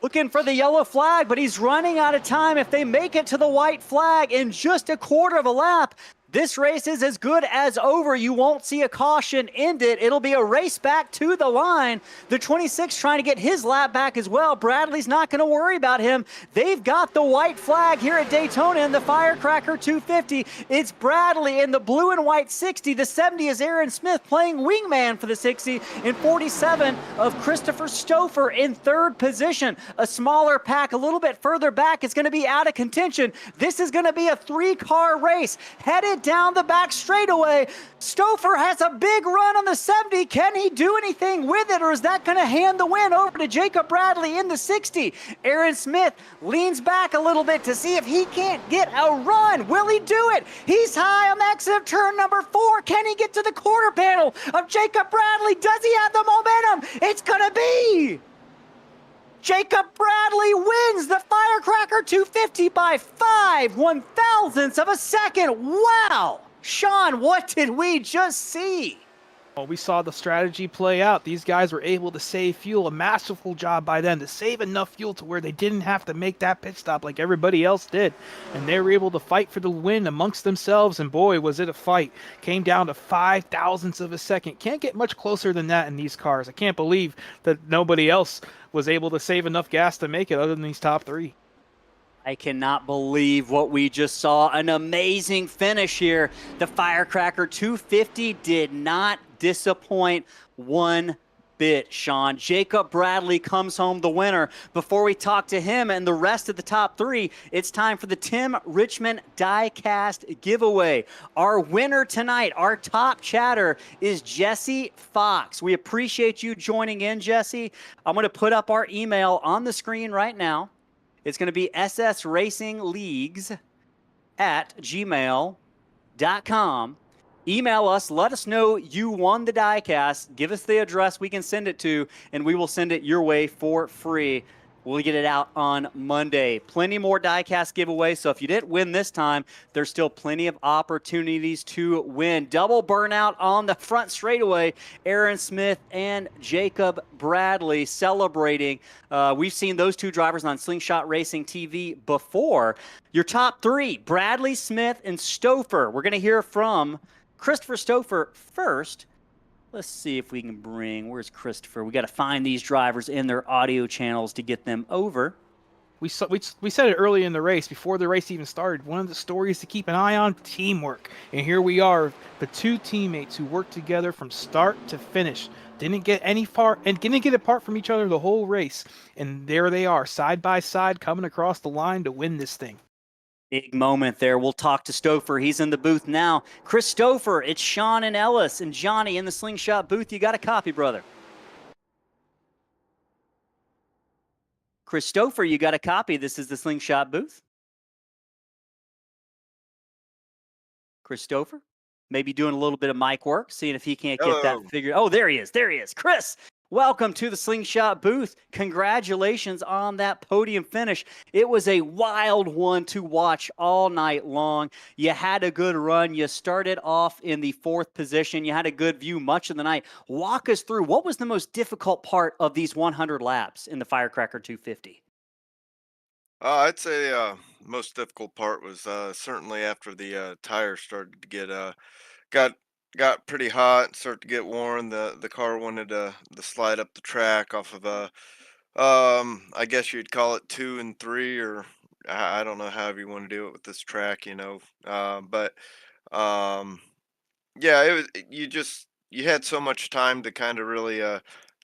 Looking for the yellow flag, but he's running out of time. If they make it to the white flag in just a quarter of a lap, this race is as good as over. You won't see a caution end it. It'll be a race back to the line. The 26 trying to get his lap back as well. Bradley's not going to worry about him. They've got the white flag here at Daytona in the Firecracker 250. It's Bradley in the blue and white 60. The 70 is Aaron Smith playing wingman for the 60. And 47 of Christopher Stouffer in 3rd position. A smaller pack a little bit further back is going to be out of contention. This is going to be a 3-car race headed down the back straightaway. Stouffer has a big run on the 70. Can he do anything with it, or is that going to hand the win over to Jacob Bradley in the 60? Aaron Smith leans back a little bit to see if he can't get a run. Will he do it? He's high on the exit of turn number 4. Can he get to the quarter panel of Jacob Bradley? Does he have the momentum? It's going to be Jacob Bradley wins the Firecracker 250 by 5/1000ths of a second. Wow. Sean, what did we just see? Well, we saw the strategy play out. These guys were able to save fuel. A masterful job by them to save enough fuel to where they didn't have to make that pit stop like everybody else did. And they were able to fight for the win amongst themselves. And boy, was it a fight. Came down to 5/1000ths of a second. Can't get much closer than that in these cars. I can't believe that nobody else was able to save enough gas to make it other than these top 3. I cannot believe what we just saw. An amazing finish here. The Firecracker 250 did not disappoint one bit, Sean. Jacob Bradley comes home the winner. Before we talk to him and the rest of the top 3, it's time for the Tim Richmond Diecast giveaway. Our winner tonight, our top chatter, is Jesse Fox. We appreciate you joining in, Jesse. I'm going to put up our email on the screen right now. It's going to be ssracingleagues@gmail.com. Email us. Let us know you won the diecast. Give us the address we can send it to, and we will send it your way for free. We'll get it out on Monday. Plenty more diecast giveaways, so if you didn't win this time, there's still plenty of opportunities to win. Double burnout on the front straightaway. Aaron Smith and Jacob Bradley celebrating. We've seen those two drivers on Slingshot Racing TV before. Your top three, Bradley, Smith, and Stouffer. We're going to hear from Christopher Stouffer first. Let's see if we can bring, where's Christopher? We got to find these drivers in their audio channels to get them over. We said it early in the race, before the race even started. One of the stories to keep an eye on, teamwork. And here we are, the two teammates who worked together from start to finish. Didn't get apart from each other the whole race. And there they are, side by side, coming across the line to win this thing. Big moment there. We'll talk to Stouffer. He's in the booth now. Chris Stouffer, it's Sean and Ellis and Johnny in the Slingshot booth. You got a copy, brother. Chris Stouffer, you got a copy. This is the Slingshot booth. Chris Stouffer, maybe doing a little bit of mic work, seeing if he can't get that figured. Oh, there he is. There he is. Chris, welcome to the Slingshot booth. Congratulations on that podium finish. It was a wild one to watch all night long. You had a good run. You started off in the 4th position. You had a good view much of the night. Walk us through, what was the most difficult part of these 100 laps in the Firecracker 250? I'd say most difficult part was certainly after the tires started to get got pretty hot, started to get worn. The car wanted to slide up the track off of a I guess you'd call it 2 and 3, or I don't know however you want to do it with this track, you know. But um, yeah, it was you had so much time to kind of really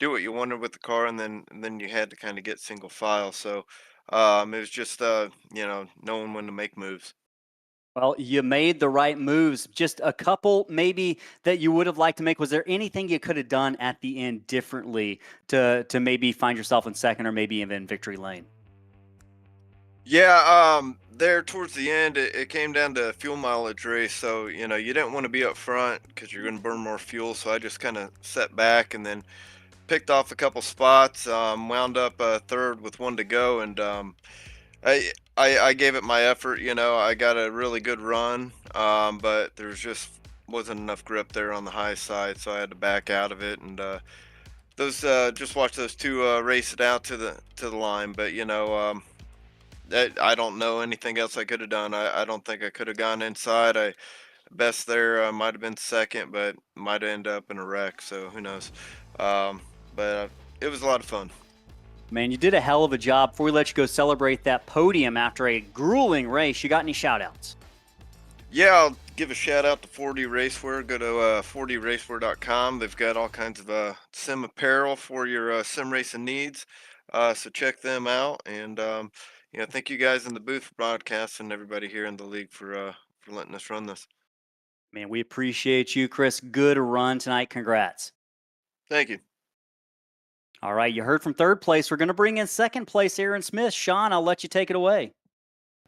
do what you wanted with the car, and then you had to kind of get single file. So it was just knowing when to make moves. Well, you made the right moves. Just a couple maybe that you would have liked to make. Was there anything you could have done at the end differently to maybe find yourself in second or maybe even in victory lane? Yeah, there towards the end, it came down to a fuel mileage race. So, you know, you didn't want to be up front because you're going to burn more fuel. So I just kind of set back and then picked off a couple spots, wound up third with one to go. And I gave it my effort. You know, I got a really good run, but there's just wasn't enough grip there on the high side. So I had to back out of it. And those just watch those two race it out to the line. But, you know, I don't know anything else I could have done. I don't think I could have gone inside. Best there might have been second, but might end up in a wreck. So who knows? But it was a lot of fun. Man, you did a hell of a job. Before we let you go celebrate that podium after a grueling race, you got any shout-outs? Yeah, I'll give a shout out to 4D Racewear. Go to 4dracewear.com. They've got all kinds of sim apparel for your sim racing needs. So check them out. And thank you guys in the booth for broadcasting, and everybody here in the league for letting us run this. Man, we appreciate you, Chris. Good run tonight. Congrats. Thank you. All right, you heard from third place. We're going to bring in second place, Aaron Smith. Sean, I'll let you take it away.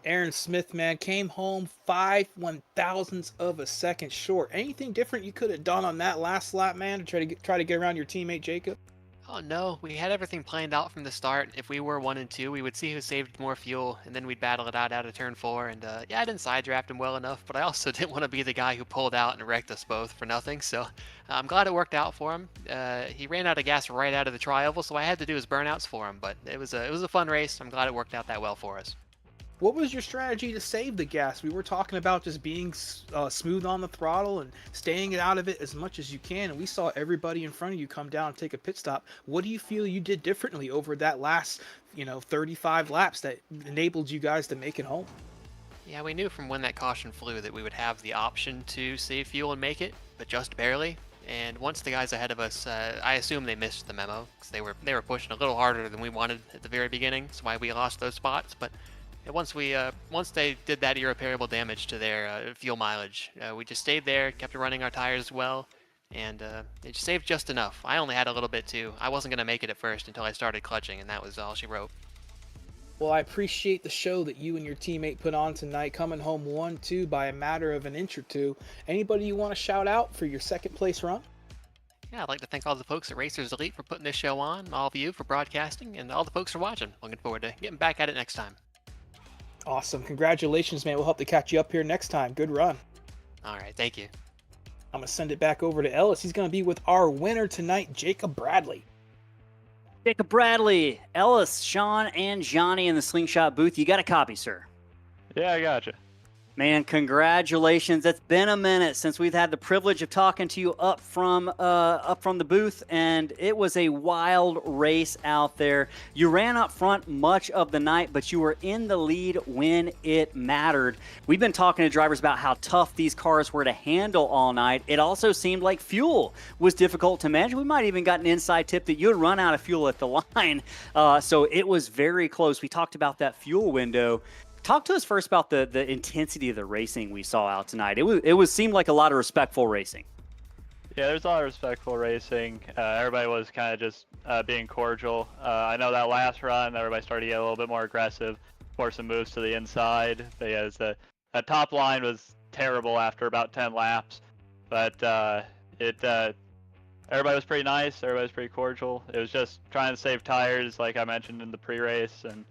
Aaron Smith, man, came home 5/1000ths of a second short. Anything different you could have done on that last lap, man, to try to get around your teammate Jacob? Oh no, we had everything planned out from the start. If we were 1 and 2, we would see who saved more fuel, and then we'd battle it out of turn 4. And yeah, I didn't side draft him well enough, but I also didn't want to be the guy who pulled out and wrecked us both for nothing. So I'm glad it worked out for him. He ran out of gas right out of the tri-oval, so I had to do his burnouts for him. But it was a fun race. I'm glad it worked out that well for us. What was your strategy to save the gas? We were talking about just being smooth on the throttle and staying out of it as much as you can, and we saw everybody in front of you come down and take a pit stop. What do you feel you did differently over that last, 35 laps that enabled you guys to make it home? Yeah, we knew from when that caution flew that we would have the option to save fuel and make it, but just barely. And once the guys ahead of us, I assume they missed the memo because they were pushing a little harder than we wanted at the very beginning. That's why we lost those spots, but. And once they did that irreparable damage to their fuel mileage, we just stayed there, kept running our tires well, and it saved just enough. I only had a little bit too. I wasn't going to make it at first until I started clutching, and that was all she wrote. Well, I appreciate the show that you and your teammate put on tonight, coming home 1-2 by a matter of an inch or two. Anybody you want to shout out for your second place run? Yeah, I'd like to thank all the folks at Racers Elite for putting this show on, all of you for broadcasting, and all the folks for watching. Looking forward to getting back at it next time. Awesome. Congratulations, man. We'll hope to catch you up here next time. Good run. All right, thank you. I'm going to send it back over to Ellis. He's going to be with our winner tonight, Jacob Bradley. Jacob Bradley, Ellis, Sean, and Johnny in the Slingshot booth. You got a copy, sir? Yeah, I gotcha. Man, congratulations. It's been a minute since we've had the privilege of talking to you up from the booth, and it was a wild race out there. You ran up front much of the night, but you were in the lead when it mattered. We've been talking to drivers about how tough these cars were to handle all night. It also seemed like fuel was difficult to manage. We might even got an inside tip that you'd run out of fuel at the line. So it was very close. We talked about that fuel window. Talk to us first about the intensity of the racing we saw out tonight. It seemed like a lot of respectful racing. Yeah, there's a lot of respectful racing. Everybody was kind of just being cordial. I know that last run, everybody started to get a little bit more aggressive, force some moves to the inside. Because that top line was terrible after about 10 laps. But everybody was pretty nice. Everybody was pretty cordial. It was just trying to save tires, like I mentioned in the pre-race, and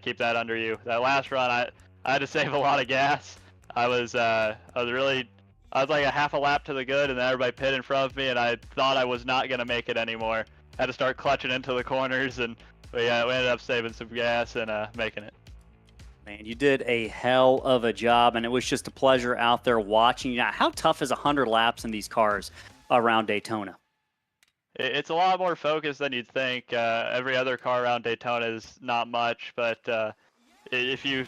keep that under you. That last run, I had to save a lot of gas. I was like a half a lap to the good, and then everybody pit in front of me, and I thought I was not gonna make it anymore. Had to start clutching into the corners, and we ended up saving some gas and making it. Man, you did a hell of a job, and it was just a pleasure out there watching you. Now, how tough is 100 laps in these cars around Daytona? It's a lot more focused than you'd think. Every other car around Daytona is not much, but if you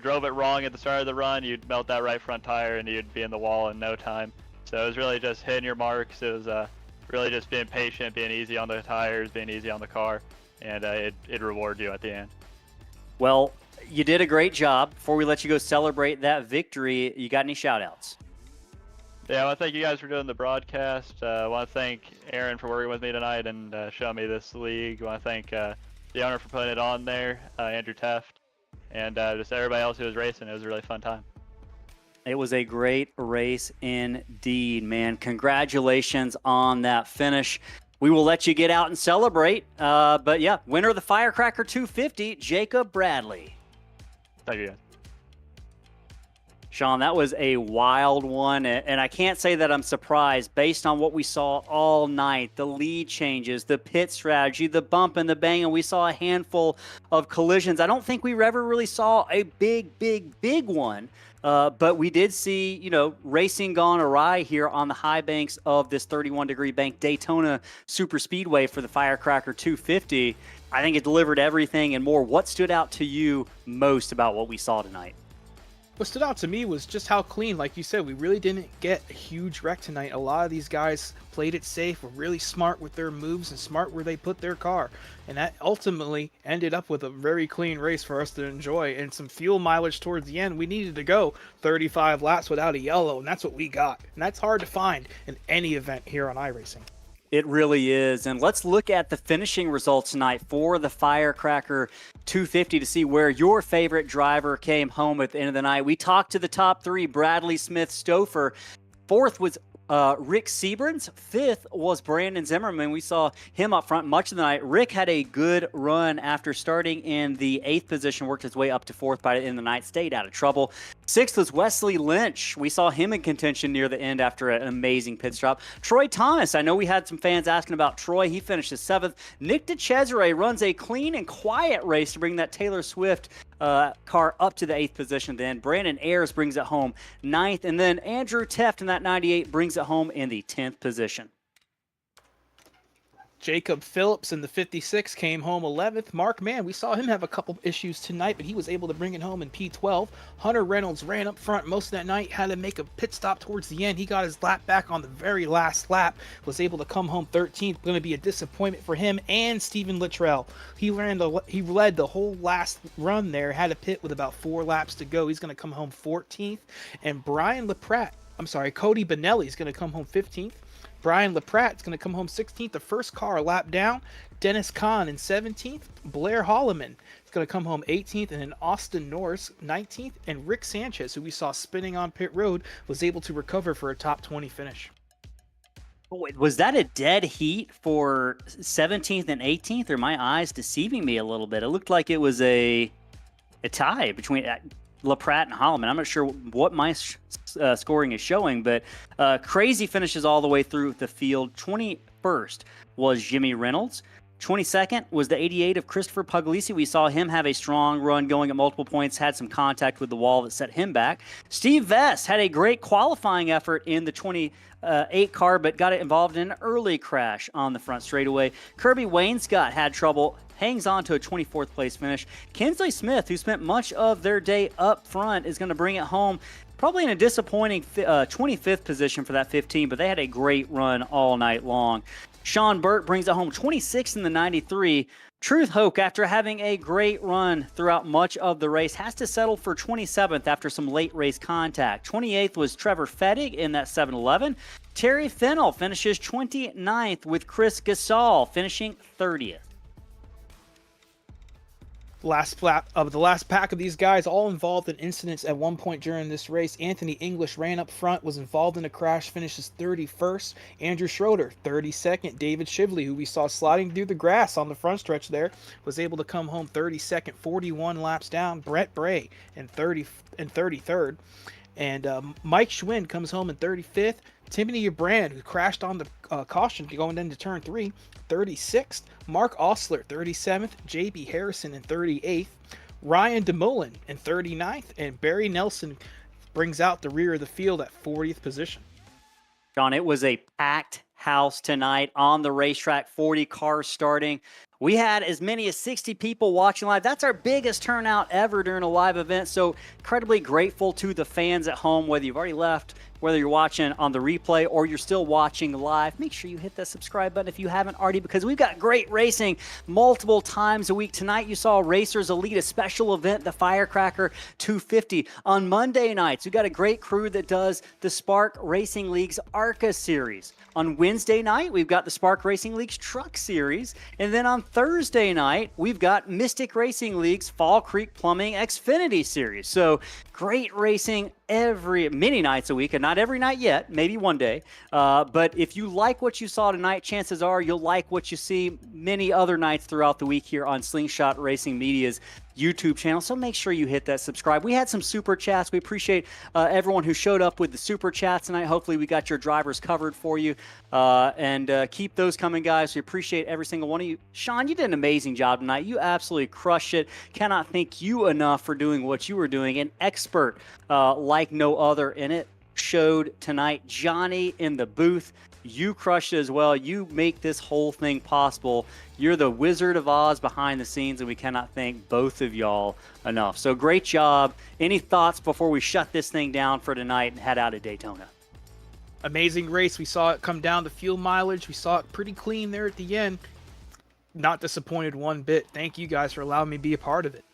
drove it wrong at the start of the run, you'd melt that right front tire and you'd be in the wall in no time. So it was really just hitting your marks. It was really just being patient, being easy on the tires, being easy on the car, and it'd reward you at the end. Well, you did a great job. Before we let you go celebrate that victory, you got any shout-outs? Yeah, I want to thank you guys for doing the broadcast. I want to thank Aaron for working with me tonight and showing me this league. I want to thank the owner for putting it on there, Andrew Teft, and just everybody else who was racing. It was a really fun time. It was a great race indeed, man. Congratulations on that finish. We will let you get out and celebrate. But yeah, winner of the Firecracker 250, Jacob Bradley. Thank you guys. Sean, that was a wild one, and I can't say that I'm surprised based on what we saw all night, the lead changes, the pit strategy, the bump and the bang, and we saw a handful of collisions. I don't think we ever really saw a big one, but we did see, racing gone awry here on the high banks of this 31-degree bank Daytona Super Speedway for the Firecracker 250. I think it delivered everything and more. What stood out to you most about what we saw tonight? What stood out to me was just how clean, like you said, we really didn't get a huge wreck tonight. A lot of these guys played it safe, were really smart with their moves and smart where they put their car. And that ultimately ended up with a very clean race for us to enjoy and some fuel mileage towards the end. We needed to go 35 laps without a yellow, and that's what we got. And that's hard to find in any event here on iRacing. It really is. And let's look at the finishing results tonight for the Firecracker 250 to see where your favorite driver came home at the end of the night. We talked to the top three, Bradley, Smith, Stouffer. Fourth was Rick Seabrans. Fifth was Brandon Zimmerman. We saw him up front much of the night. Rick had a good run after starting in the 8th position, worked his way up to 4th by the end of the night, stayed out of trouble. 6th was Wesley Lynch. We saw him in contention near the end after an amazing pit stop. Troy Thomas, I know we had some fans asking about Troy. He finishes 7th. Nick DeCesare runs a clean and quiet race to bring that Taylor Swift car up to the 8th position. Then Brandon Ayers brings it home 9th, and then Andrew Teft in that 98 brings it home in the 10th position. Jacob Phillips in the 56 came home 11th. Mark Mann, we saw him have a couple issues tonight, but he was able to bring it home in P12. Hunter Reynolds ran up front most of that night, had to make a pit stop towards the end. He got his lap back on the very last lap, was able to come home 13th. Going to be a disappointment for him and Steven Littrell. He led the whole last run there, had a pit with about 4 laps to go. He's going to come home 14th. And Cody Benelli is going to come home 15th. Brian LaPratte is going to come home 16th, the first car lap down. Dennis Kahn in 17th. Blair Holloman is going to come home 18th. And then Austin Norris 19th. And Rick Sanchez, who we saw spinning on pit road, was able to recover for a top 20 finish. Was that a dead heat for 17th and 18th, or my eyes deceiving me a little bit? It looked like it was a tie between LaPratt and Holloman. I'm not sure what my scoring is showing, but crazy finishes all the way through the field. 21st was Jimmy Reynolds. 22nd was the 88 of Christopher Puglisi. We saw him have a strong run going at multiple points, had some contact with the wall that set him back. Steve Vest had a great qualifying effort in the 28 car, but got involved in an early crash on the front straightaway. Kirby Wainscott had trouble, hangs on to a 24th place finish. Kinsley Smith, who spent much of their day up front, is going to bring it home probably in a disappointing 25th position for that 15, but they had a great run all night long. Sean Burt brings it home 26th in the 93. Truth Hoke, after having a great run throughout much of the race, has to settle for 27th after some late race contact. 28th was Trevor Fettig in that 7-Eleven. Terry Fennell finishes 29th, with Chris Gasol finishing 30th. The last pack of these guys all involved in incidents at one point during this race. Anthony English ran up front, was involved in a crash, finishes 31st. Andrew Schroeder, 32nd. David Shively, who we saw sliding through the grass on the front stretch there, was able to come home 32nd, 41 laps down. Brett Bray in 33rd. And Mike Schwinn comes home in 35th. Timothy Brand, who crashed on the caution going into turn 3, 36th. Mark Osler, 37th. J.B. Harrison in 38th. Ryan DeMullen in 39th. And Barry Nelson brings out the rear of the field at 40th position. John, it was a packed house tonight on the racetrack, 40 cars starting. We had as many as 60 people watching live. That's our biggest turnout ever during a live event. So incredibly grateful to the fans at home, whether you've already left, whether you're watching on the replay or you're still watching live. Make sure you hit that subscribe button if you haven't already, because we've got great racing multiple times a week. Tonight you saw Racers Elite, a special event, the Firecracker 250. On Monday nights, we've got a great crew that does the Spark Racing League's ARCA series. On Wednesday night, we've got the Spark Racing League's Truck Series. And then on Thursday night, we've got Mystic Racing League's Fall Creek Plumbing Xfinity Series. So great racing many nights a week, and not every night yet, maybe one day. But if you like what you saw tonight, chances are you'll like what you see many other nights throughout the week here on Slingshot Racing Media's YouTube channel. So make sure you hit that subscribe. We had some super chats. We appreciate everyone who showed up with the super chats tonight. Hopefully we got your drivers covered for you, and keep those coming, guys. We appreciate every single one of you. Sean, you did an amazing job tonight. You absolutely crushed it. Cannot thank you enough for doing what you were doing. An expert like no other, and it showed tonight. Johnny in the booth, you crushed it as well. You make this whole thing possible. You're the Wizard of Oz behind the scenes, and we cannot thank both of y'all enough. So great job. Any thoughts before we shut this thing down for tonight and head out of Daytona? Amazing race. We saw it come down to fuel mileage. We saw it pretty clean there at the end. Not disappointed one bit. Thank you guys for allowing me to be a part of it.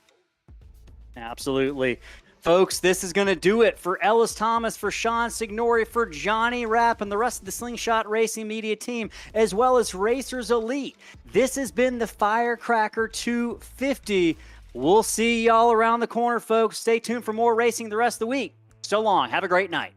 Absolutely. Folks, this is going to do it for Ellis Thomas, for Sean Signori, for Johnny Rapp, and the rest of the Slingshot Racing Media team, as well as Racers Elite. This has been the Firecracker 250. We'll see y'all around the corner, folks. Stay tuned for more racing the rest of the week. So long. Have a great night.